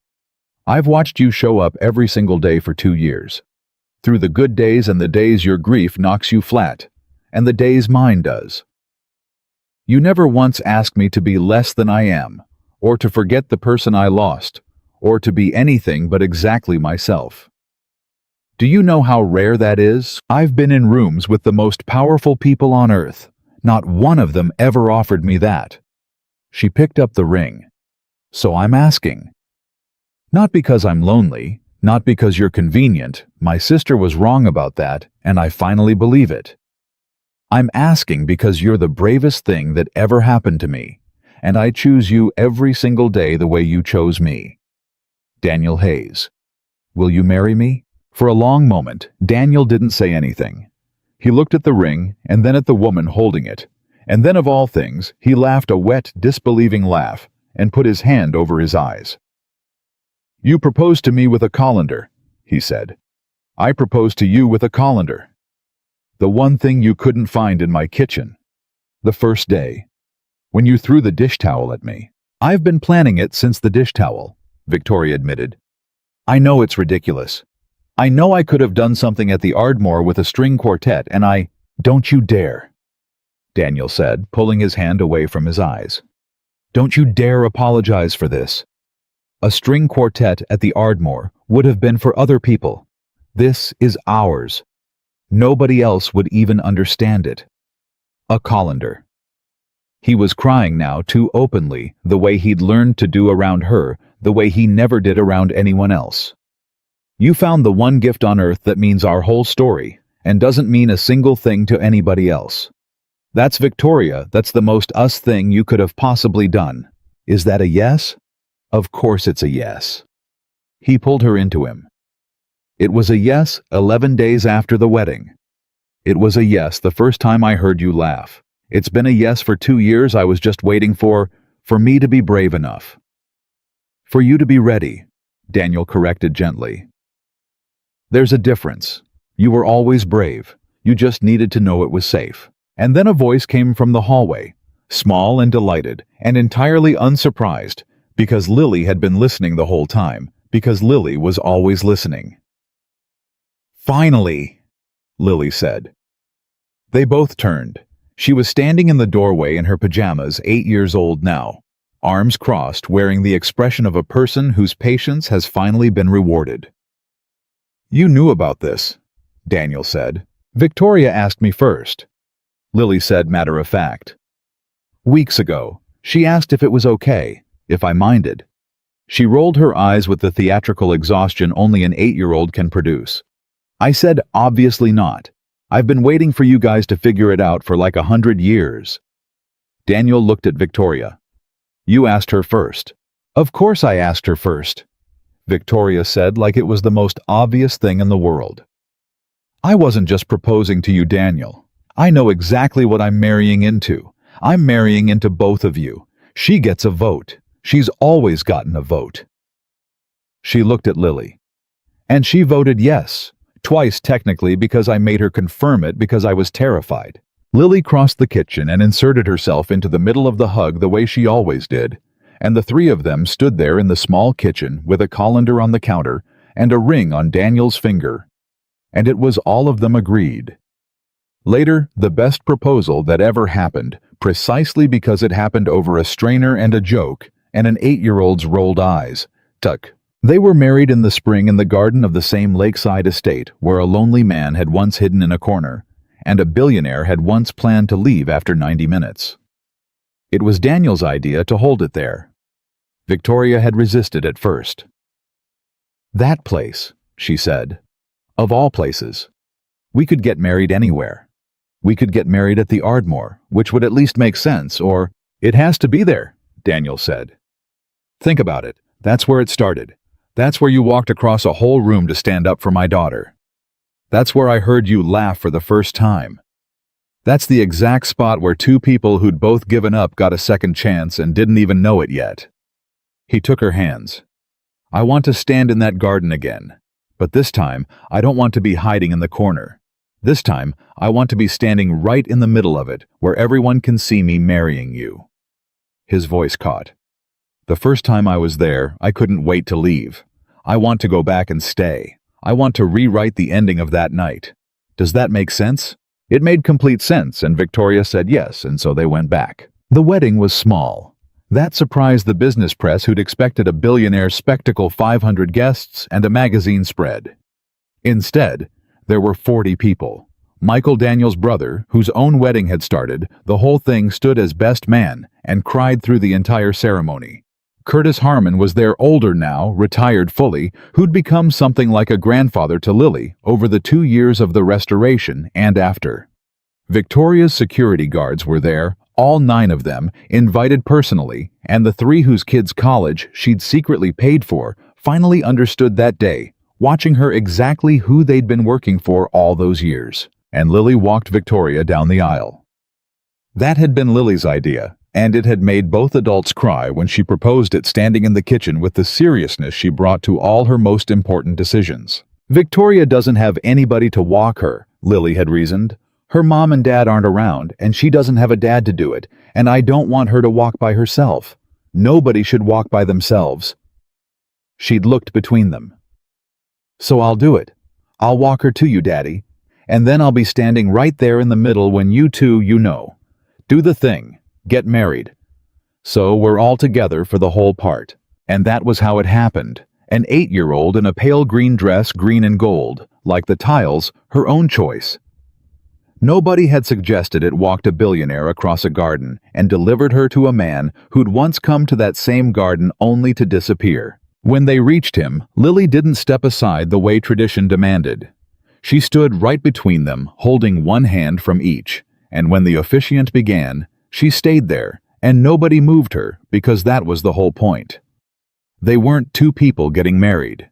"I've watched you show up every single day for 2 years. Through the good days and the days your grief knocks you flat, and the days mine does. You never once asked me to be less than I am, or to forget the person I lost, or to be anything but exactly myself. Do you know how rare that is? I've been in rooms with the most powerful people on earth. Not one of them ever offered me that." She picked up the ring. "So I'm asking. Not because I'm lonely, not because you're convenient. My sister was wrong about that, and I finally believe it. I'm asking because you're the bravest thing that ever happened to me, and I choose you every single day the way you chose me. Daniel Hayes. Will you marry me?" For a long moment, Daniel didn't say anything. He looked at the ring, and then at the woman holding it, and then, of all things, he laughed a wet, disbelieving laugh, and put his hand over his eyes. "You proposed to me with a colander," he said. "I proposed to you with a colander. The one thing you couldn't find in my kitchen. The first day. When you threw the dish towel at me." "I've been planning it since the dish towel," Victoria admitted. "I know it's ridiculous. I know I could have done something at the Ardmore with a string quartet, and I—" "Don't you dare," Daniel said, pulling his hand away from his eyes. "Don't you dare apologize for this. A string quartet at the Ardmore would have been for other people. This is ours. Nobody else would even understand it. A colander." He was crying now too openly, the way he'd learned to do around her, the way he never did around anyone else. "You found the one gift on earth that means our whole story, and doesn't mean a single thing to anybody else. That's Victoria, that's the most us thing you could have possibly done. Is that a yes?" "Of course it's a yes." He pulled her into him. "It was a yes 11 days after the wedding. It was a yes the first time I heard you laugh. It's been a yes for 2 years. I was just waiting for me to be brave enough." "For you to be ready," Daniel corrected gently. "There's a difference. You were always brave. You just needed to know it was safe." And then a voice came from the hallway, small and delighted, and entirely unsurprised, because Lily had been listening the whole time, because Lily was always listening. "Finally," Lily said. They both turned. She was standing in the doorway in her pajamas, 8 years old now, arms crossed, wearing the expression of a person whose patience has finally been rewarded. "You knew about this," Daniel said. Victoria asked me first. Lily said matter of fact. Weeks ago, she asked if it was okay, if I minded. She rolled her eyes with the theatrical exhaustion only an 8-year-old can produce. I said, obviously not. I've been waiting for you guys to figure it out for like 100 years. Daniel looked at Victoria. You asked her first. Of course I asked her first, Victoria said like it was the most obvious thing in the world. I wasn't just proposing to you, Daniel. I know exactly what I'm marrying into. I'm marrying into both of you. She gets a vote. She's always gotten a vote. She looked at Lily. And she voted yes, twice technically because I made her confirm it because I was terrified. Lily crossed the kitchen and inserted herself into the middle of the hug the way she always did, and the three of them stood there in the small kitchen with a colander on the counter and a ring on Daniel's finger. And it was all of them agreed. Later, the best proposal that ever happened, precisely because it happened over a strainer and a joke, and an 8-year-old's rolled eyes. Tuck. They were married in the spring in the garden of the same lakeside estate where a lonely man had once hidden in a corner, and a billionaire had once planned to leave after 90 minutes. It was Daniel's idea to hold it there. Victoria had resisted at first. That place, she said. Of all places. We could get married anywhere. We could get married at the Ardmore, which would at least make sense, or, it has to be there, Daniel said. Think about it. That's where it started. That's where you walked across a whole room to stand up for my daughter. That's where I heard you laugh for the first time. That's the exact spot where two people who'd both given up got a second chance and didn't even know it yet. He took her hands. I want to stand in that garden again. But this time, I don't want to be hiding in the corner. This time, I want to be standing right in the middle of it, where everyone can see me marrying you. His voice caught. The first time I was there, I couldn't wait to leave. I want to go back and stay. I want to rewrite the ending of that night. Does that make sense? It made complete sense, and Victoria said yes, and so they went back. The wedding was small. That surprised the business press who'd expected a billionaire spectacle, 500 guests, and a magazine spread. Instead, there were 40 people. Michael Daniel's brother, whose own wedding had started, the whole thing stood as best man and cried through the entire ceremony. Curtis Harmon was there, older now, retired fully, who'd become something like a grandfather to Lily over the 2 years of the restoration and after. Victoria's security guards were there, all 9 of them, invited personally, and the 3 whose kids' college she'd secretly paid for finally understood that day, watching her exactly who they'd been working for all those years. And Lily walked Victoria down the aisle. That had been Lily's idea, and it had made both adults cry when she proposed it standing in the kitchen with the seriousness she brought to all her most important decisions. Victoria doesn't have anybody to walk her, Lily had reasoned. Her mom and dad aren't around, and she doesn't have a dad to do it, and I don't want her to walk by herself. Nobody should walk by themselves. She'd looked between them. So I'll do it. I'll walk her to you, Daddy, and then I'll be standing right there in the middle when you two, do the thing. Get married. So we're all together for the whole part. And that was how it happened. An 8-year-old in a pale green dress, green and gold, like the tiles, her own choice. Nobody had suggested it walked a billionaire across a garden and delivered her to a man who'd once come to that same garden only to disappear. When they reached him, Lily didn't step aside the way tradition demanded. She stood right between them, holding one hand from each, and when the officiant began, she stayed there, and nobody moved her because that was the whole point. They weren't 2 people getting married.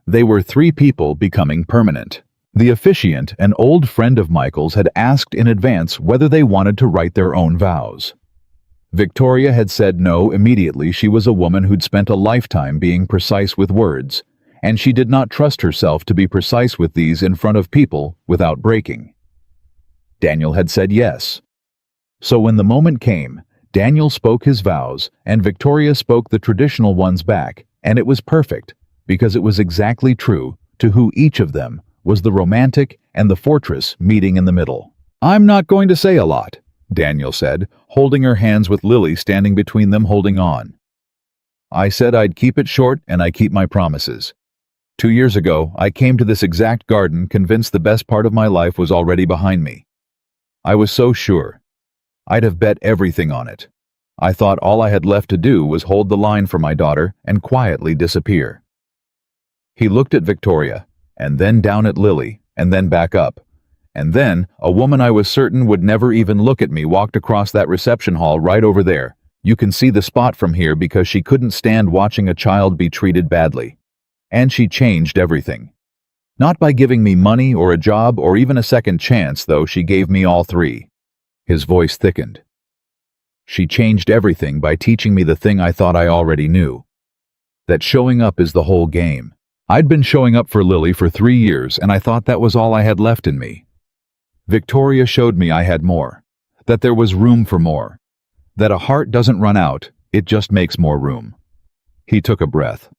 They were 3 people becoming permanent. The officiant, an old friend of Michael's, had asked in advance whether they wanted to write their own vows. Victoria had said no immediately. She was a woman who'd spent a lifetime being precise with words, and she did not trust herself to be precise with these in front of people without breaking. Daniel had said yes. So when the moment came, Daniel spoke his vows, and Victoria spoke the traditional ones back, and it was perfect, because it was exactly true to who each of them was, the romantic and the fortress meeting in the middle. I'm not going to say a lot, Daniel said, holding her hands with Lily standing between them holding on. I said I'd keep it short, and I keep my promises. 2 years ago, I came to this exact garden convinced the best part of my life was already behind me. I was so sure. I'd have bet everything on it. I thought all I had left to do was hold the line for my daughter and quietly disappear. He looked at Victoria, and then down at Lily, and then back up. And then, a woman I was certain would never even look at me walked across that reception hall right over there. You can see the spot from here because she couldn't stand watching a child be treated badly. And she changed everything. Not by giving me money or a job or even a second chance, though she gave me all three. His voice thickened. She changed everything by teaching me the thing I thought I already knew. That showing up is the whole game. I'd been showing up for Lily for 3 years, and I thought that was all I had left in me. Victoria showed me I had more. That there was room for more. That a heart doesn't run out, it just makes more room. He took a breath.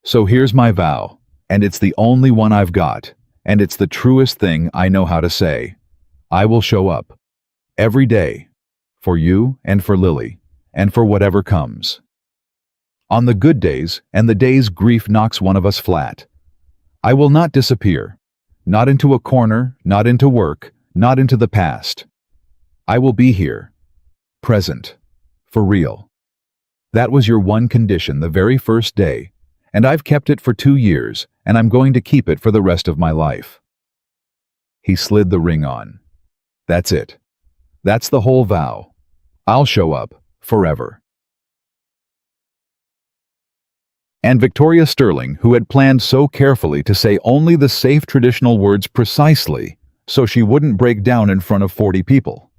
So here's my vow, and it's the only one I've got, and it's the truest thing I know how to say. I will show up. Every day. For you and for Lily, and for whatever comes. On the good days, and the days grief knocks one of us flat. I will not disappear. Not into a corner, not into work, not into the past. I will be here. Present. For real. That was your one condition the very first day, and I've kept it for 2 years, and I'm going to keep it for the rest of my life. He slid the ring on. That's it. That's the whole vow. I'll show up, forever. And Victoria Sterling, who had planned so carefully to say only the safe traditional words precisely, so she wouldn't break down in front of 40 people,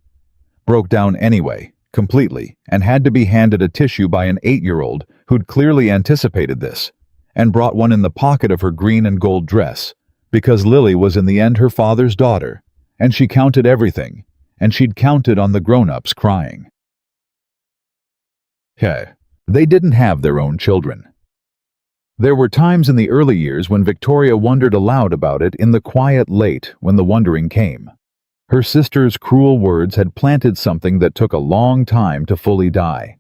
broke down anyway, completely, and had to be handed a tissue by an 8-year-old who'd clearly anticipated this, and brought one in the pocket of her green and gold dress, because Lily was in the end her father's daughter, and she counted everything, and she'd counted on the grown-ups crying. They didn't have their own children. There were times in the early years when Victoria wondered aloud about it in the quiet late when the wondering came. Her sister's cruel words had planted something that took a long time to fully die.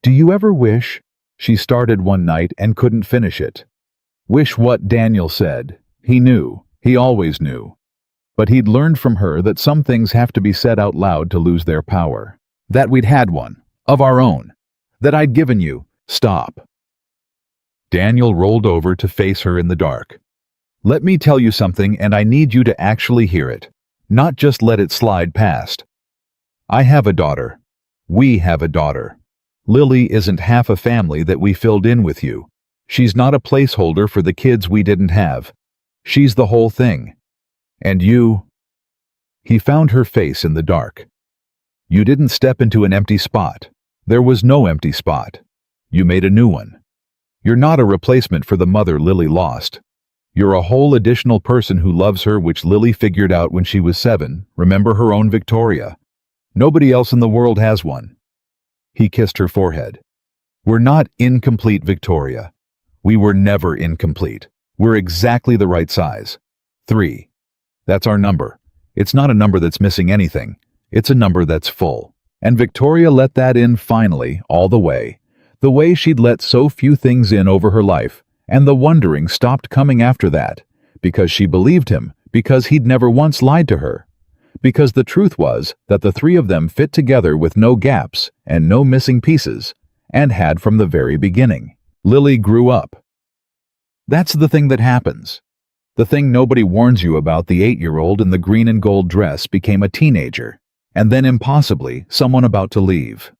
Do you ever wish? She started one night and couldn't finish it. Wish what? Daniel said. He knew. He always knew. But he'd learned from her that some things have to be said out loud to lose their power. That we'd had one. Of our own. That I'd given you. Stop. Daniel rolled over to face her in the dark. Let me tell you something, and I need you to actually hear it. Not just let it slide past. I have a daughter. We have a daughter. Lily isn't half a family that we filled in with you. She's not a placeholder for the kids we didn't have. She's the whole thing. And you... He found her face in the dark. You didn't step into an empty spot. There was no empty spot. You made a new one. You're not a replacement for the mother Lily lost. You're a whole additional person who loves her, which Lily figured out when she was 7. Remember her own Victoria. Nobody else in the world has one. He kissed her forehead. We're not incomplete, Victoria. We were never incomplete. We're exactly the right size. 3. That's our number. It's not a number that's missing anything. It's a number that's full. And Victoria let that in finally, all the way she'd let so few things in over her life, and the wondering stopped coming after that, because she believed him, because he'd never once lied to her, because the truth was that the three of them fit together with no gaps and no missing pieces, and had from the very beginning. Lily grew up. That's the thing that happens. The thing nobody warns you about. The 8-year-old in the green and gold dress became a teenager, and then impossibly someone about to leave.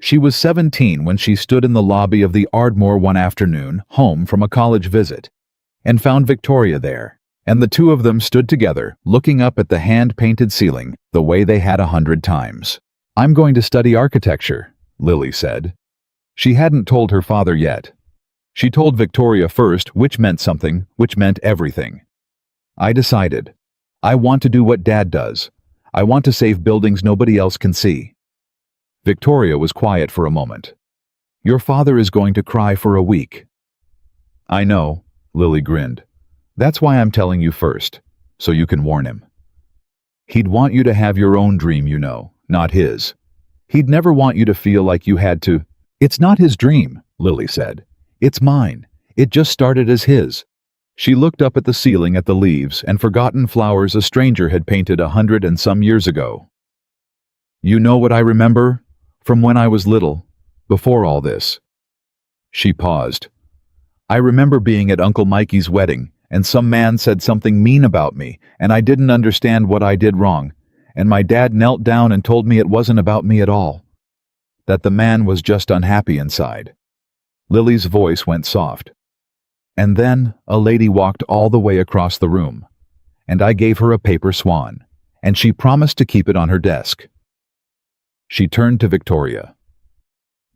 She was 17 when she stood in the lobby of the Ardmore one afternoon, home from a college visit, and found Victoria there, and the two of them stood together, looking up at the hand-painted ceiling the way they had 100 times. I'm going to study architecture, Lily said. She hadn't told her father yet. She told Victoria first, which meant something, which meant everything. I decided. I want to do what Dad does. I want to save buildings nobody else can see. Victoria was quiet for a moment. Your father is going to cry for a week. I know, Lily grinned. That's why I'm telling you first, so you can warn him. He'd want you to have your own dream, you know, not his. He'd never want you to feel like you had to. It's not his dream, Lily said. It's mine. It just started as his. She looked up at the ceiling at the leaves and forgotten flowers a stranger had painted 100 and some years ago. You know what I remember? From when I was little, before all this. She paused. I remember being at Uncle Mikey's wedding, and some man said something mean about me, and I didn't understand what I did wrong, and my dad knelt down and told me it wasn't about me at all. That the man was just unhappy inside. Lily's voice went soft. And then a lady walked all the way across the room, and I gave her a paper swan, and she promised to keep it on her desk. She turned to Victoria.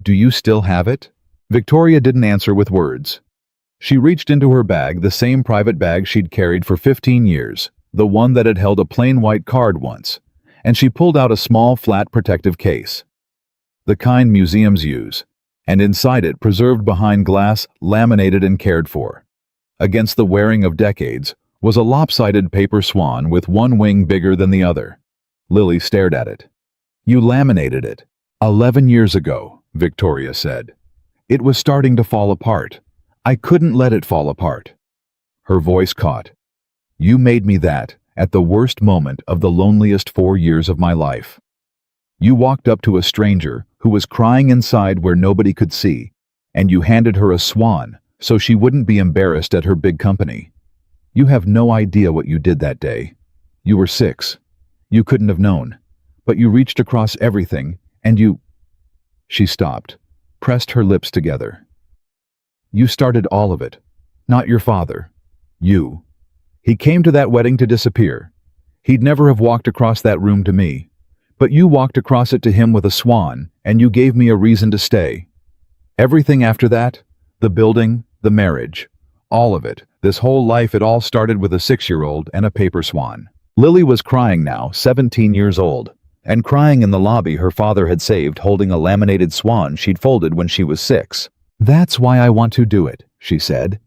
Do you still have it? Victoria didn't answer with words. She reached into her bag, the same private bag she'd carried for 15 years, the one that had held a plain white card once, and she pulled out a small, flat protective case. The kind museums use, and inside it, preserved behind glass, laminated and cared for. Against the wearing of decades was a lopsided paper swan with one wing bigger than the other. Lily stared at it. You laminated it. 11 years ago, Victoria said. It was starting to fall apart. I couldn't let it fall apart. Her voice caught. You made me that at the worst moment of the loneliest 4 years of my life. You walked up to a stranger who was crying inside where nobody could see, and you handed her a swan so she wouldn't be embarrassed at her big company. You have no idea what you did that day. You were 6. You couldn't have known, but you reached across everything, and you... She stopped, pressed her lips together. You started all of it, not your father. You. He came to that wedding to disappear. He'd never have walked across that room to me. But you walked across it to him with a swan, and you gave me a reason to stay. Everything after that, the building, the marriage, all of it, this whole life, it all started with a 6-year-old and a paper swan. Lily was crying now, 17 years old, and crying in the lobby her father had saved holding a laminated swan she'd folded when she was 6. That's why I want to do it, she said.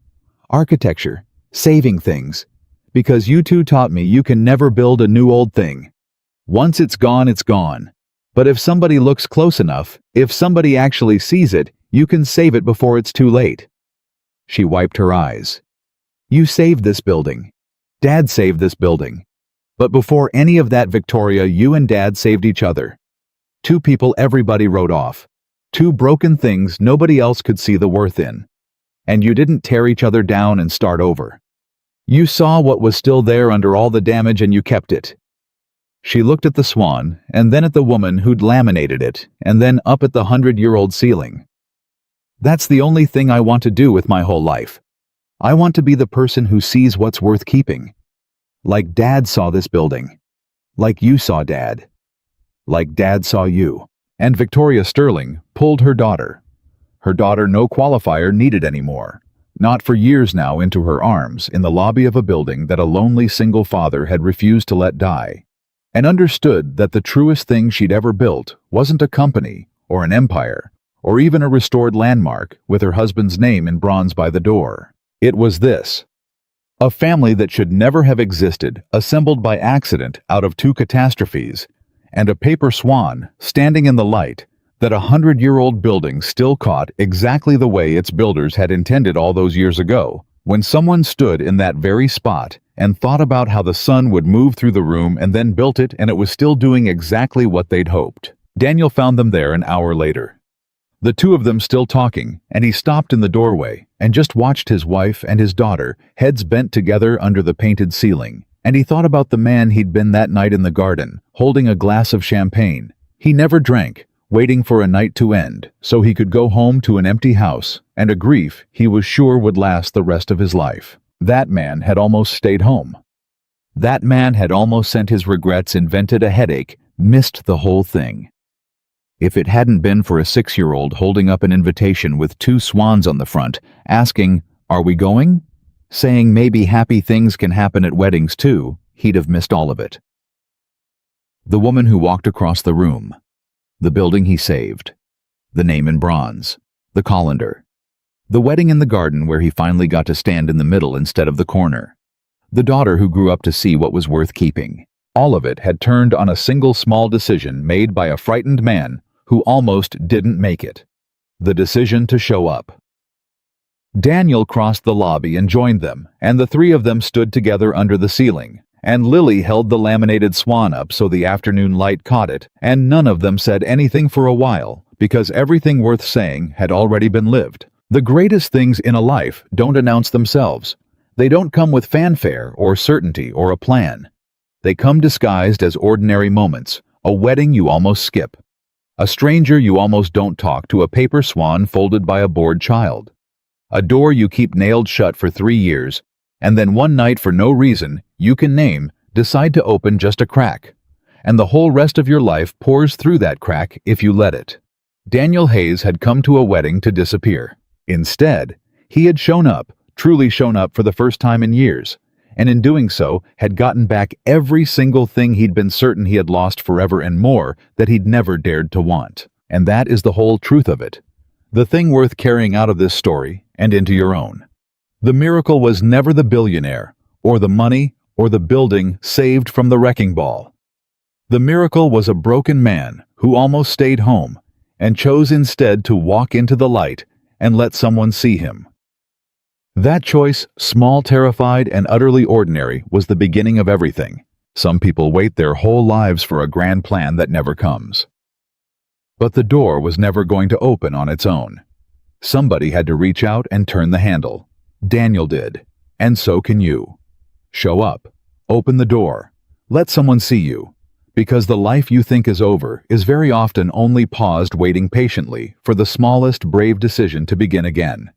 Architecture, saving things. Because you two taught me you can never build a new old thing. Once it's gone, it's gone. But if somebody looks close enough, if somebody actually sees it, you can save it before it's too late. She wiped her eyes. You saved this building. Dad saved this building. But before any of that, Victoria, you and Dad saved each other. 2 people everybody wrote off. 2 broken things nobody else could see the worth in. And you didn't tear each other down and start over. You saw what was still there under all the damage and you kept it. She looked at the swan, and then at the woman who'd laminated it, and then up at the 100-year-old ceiling. That's the only thing I want to do with my whole life. I want to be the person who sees what's worth keeping. Like Dad saw this building. Like you saw Dad. Like Dad saw you. And Victoria Sterling pulled her daughter. Her daughter no qualifier needed anymore. Not for years now, into her arms in the lobby of a building that a lonely single father had refused to let die. And understood that the truest thing she'd ever built wasn't a company or an empire or even a restored landmark with her husband's name in bronze by the door. It was this. A family that should never have existed, assembled by accident out of 2 catastrophes, and a paper swan standing in the light that a 100-year-old building still caught exactly the way its builders had intended all those years ago, when someone stood in that very spot and thought about how the sun would move through the room and then built it, and it was still doing exactly what they'd hoped. Daniel found them there an hour later. The 2 of them still talking, and he stopped in the doorway and just watched his wife and his daughter, heads bent together under the painted ceiling, and he thought about the man he'd been that night in the garden, holding a glass of champagne. He never drank, waiting for a night to end so he could go home to an empty house and a grief he was sure would last the rest of his life. That man had almost stayed home. That man had almost sent his regrets, invented a headache, missed the whole thing. If it hadn't been for a 6-year-old holding up an invitation with 2 swans on the front, asking, "Are we going?" saying maybe happy things can happen at weddings too, he'd have missed all of it. The woman who walked across the room. The building he saved. The name in bronze. The colander. The wedding in the garden where he finally got to stand in the middle instead of the corner. The daughter who grew up to see what was worth keeping. All of it had turned on a single small decision made by a frightened man who almost didn't make it. The decision to show up. Daniel crossed the lobby and joined them, and the three of them stood together under the ceiling. And Lily held the laminated swan up so the afternoon light caught it, and none of them said anything for a while, because everything worth saying had already been lived. The greatest things in a life don't announce themselves. They don't come with fanfare or certainty or a plan. They come disguised as ordinary moments, a wedding you almost skip, a stranger you almost don't talk to, a paper swan folded by a bored child, a door you keep nailed shut for 3 years, and then one night for no reason you can name, decide to open just a crack, and the whole rest of your life pours through that crack if you let it. Daniel Hayes had come to a wedding to disappear. Instead, he had shown up, truly shown up for the first time in years, and in doing so had gotten back every single thing he'd been certain he had lost forever and more that he'd never dared to want. And that is the whole truth of it. The thing worth carrying out of this story and into your own. The miracle was never the billionaire, or the money, or the building saved from the wrecking ball. The miracle was a broken man who almost stayed home and chose instead to walk into the light and let someone see him. That choice, small, terrified, and utterly ordinary, was the beginning of everything. Some people wait their whole lives for a grand plan that never comes. But the door was never going to open on its own. Somebody had to reach out and turn the handle. Daniel did, and so can you. Show up, open the door, let someone see you, because the life you think is over is very often only paused waiting patiently for the smallest brave decision to begin again.